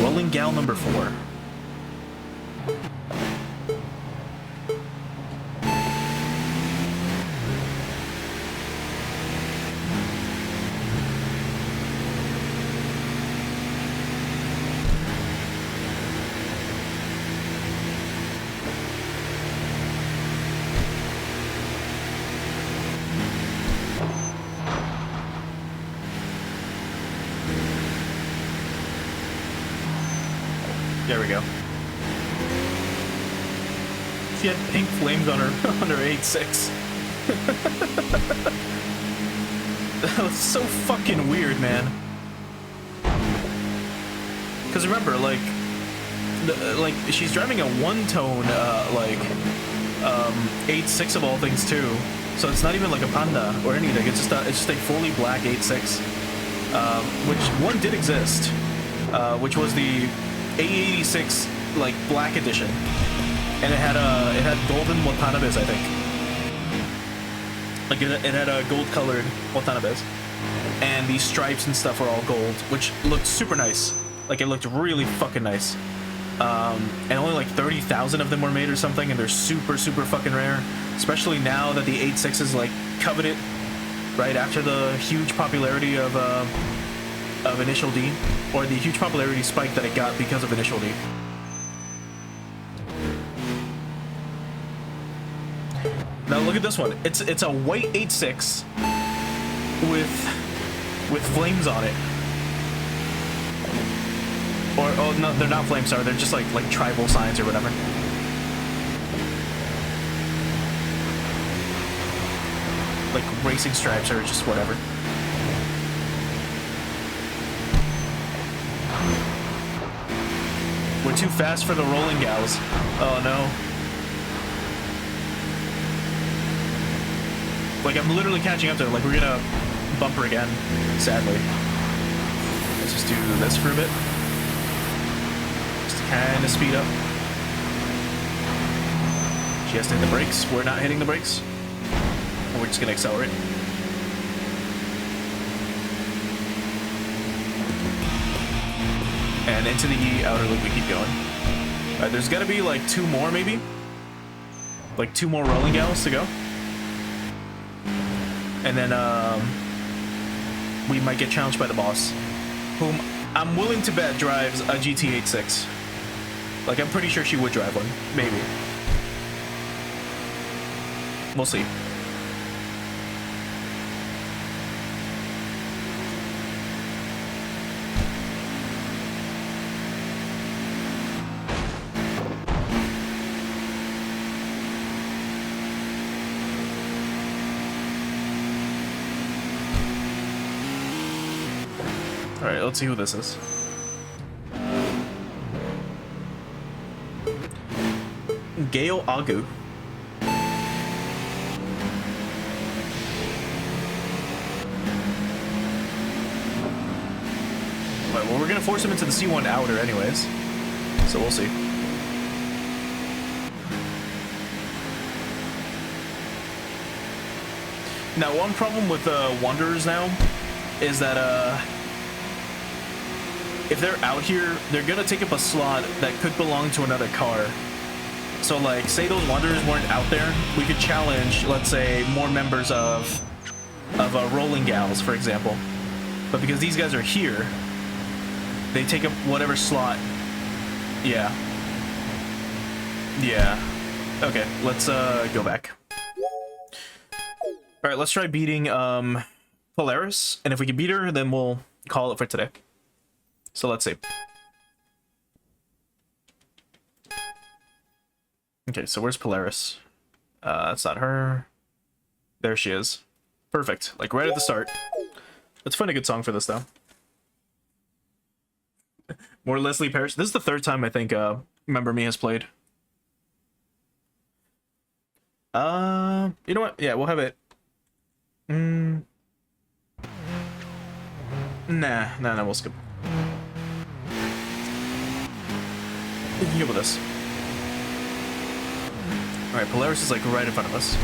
Rolling Gal number 4. There we go. She had pink flames on her on her 8.6. That was so fucking weird, man. Because remember, like she's driving a one-tone, 8.6 of all things too. So it's not even like a Panda or anything. It's just a fully black 8.6, which one did exist, which was the A86 like black edition, and it had golden Watanabes, I think. Like it had a gold colored Watanabes, and the stripes and stuff were all gold, which looked super nice. Like it looked really fucking nice. And only like 30,000 of them were made or something, and they're super fucking rare. Especially now that the 8.6 is like coveted, right after the huge popularity of Initial D, or the huge popularity spike that it got because of Initial D. Now look at this one. It's a white 8.6 with flames on it. Or oh no, they're not flames, sorry. They're just like tribal signs or whatever. Like racing stripes or just whatever. We're too fast for the rolling gals. Oh no. Like I'm literally catching up to her. Like we're gonna bump her again, sadly. Let's just do this for a bit. Just to kind of speed up. She has to hit the brakes. We're not hitting the brakes. We're just gonna accelerate. And into the outer loop we keep going. Alright, there's gotta be like 2 more maybe? Like 2 more rolling gals to go. And then we might get challenged by the boss, whom I'm willing to bet drives a GT86. Like, I'm pretty sure she would drive one. Maybe. We'll see. Alright, let's see who this is. Gale Agu. Right, well, we're gonna force him into the C1 outer anyways, so we'll see. Now, one problem with Wanderers now is that if they're out here, they're gonna take up a slot that could belong to another car. So, like, say those Wanderers weren't out there, we could challenge, let's say, more members of Rolling Gals, for example. But because these guys are here, they take up whatever slot. Yeah. Yeah. Okay, let's go back. Alright, let's try beating Polaris, and if we can beat her, then we'll call it for today. So let's see. Okay, so where's Polaris? That's not her. There she is. Perfect. Like right at the start. Let's find a good song for this though. More Leslie Parrish. This is the 3rd time I think Remember Me has played. You know what? Yeah, we'll have it. Nah, we'll skip. We can get with this. Alright, Polaris is like right in front of us.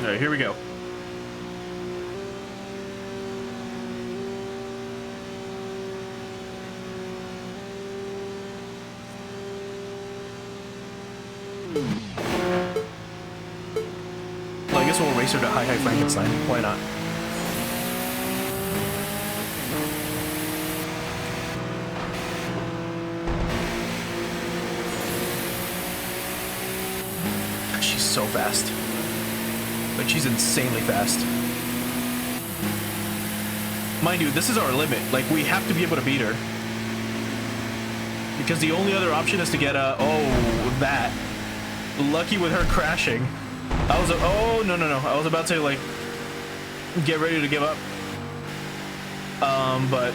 Alright, here we go. Well, I guess we'll race her to Hi Frankenstein. Why not? She's so fast. Like, she's insanely fast. Mind you, this is our limit. Like, we have to be able to beat her. Because the only other option is to get a... Oh, that. Lucky with her crashing. I was... Oh, no. I was about to, like, get ready to give up. But...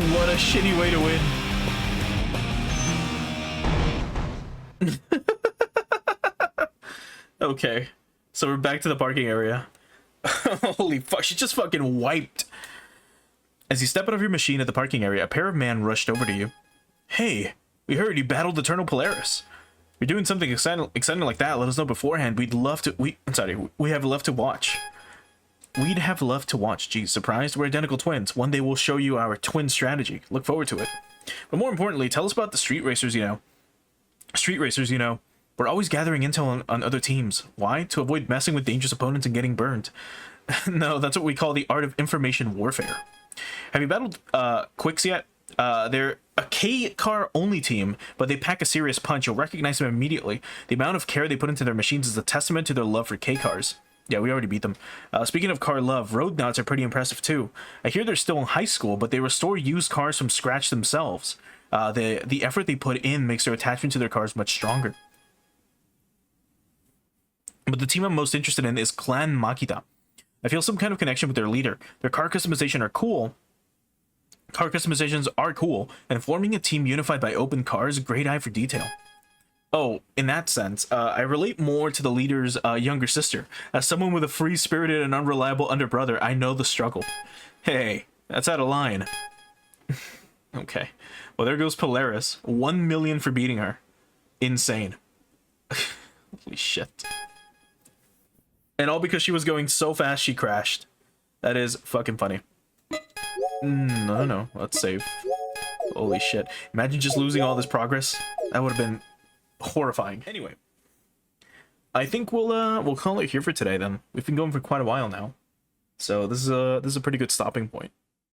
What a shitty way to win. Okay. So we're back to the parking area. Holy fuck, she just fucking wiped. As you step out of your machine at the parking area, a pair of men rushed over to you. Hey, we heard you battled Eternal Polaris. If you're doing something exciting like that, let us know beforehand. We'd love to... We have loved to watch. We'd have loved to watch. Geez, surprised? We're identical twins. One day we'll show you our twin strategy. Look forward to it. But more importantly, tell us about the street racers, you know. Street racers, you know. We're always gathering intel on other teams. Why? To avoid messing with dangerous opponents and getting burned. No, that's what we call the art of information warfare. Have you battled Quicks yet? They're a K-car only team, but they pack a serious punch. You'll recognize them immediately. The amount of care they put into their machines is a testament to their love for K-cars. Yeah, we already beat them. Speaking of car love, road nuts are pretty impressive too. I hear they're still in high school, but they restore used cars from scratch themselves. The effort they put in makes their attachment to their cars much stronger. But the team I'm most interested in is Clan Makita. I feel some kind of connection with their leader. Their car customization are cool. Car customizations are cool, and forming a team unified by open cars, great eye for detail. Oh, in that sense, I relate more to the leader's younger sister. As someone with a free-spirited and unreliable underbrother, I know the struggle. Hey, that's out of line. Okay. Well, there goes Polaris. 1 million for beating her. Insane. Holy shit. And all because she was going so fast she crashed. That is fucking funny. No. Let's save. Holy shit. Imagine just losing all this progress. That would have been horrifying. Anyway. I think we'll call it here for today then. We've been going for quite a while now. So this is a pretty good stopping point.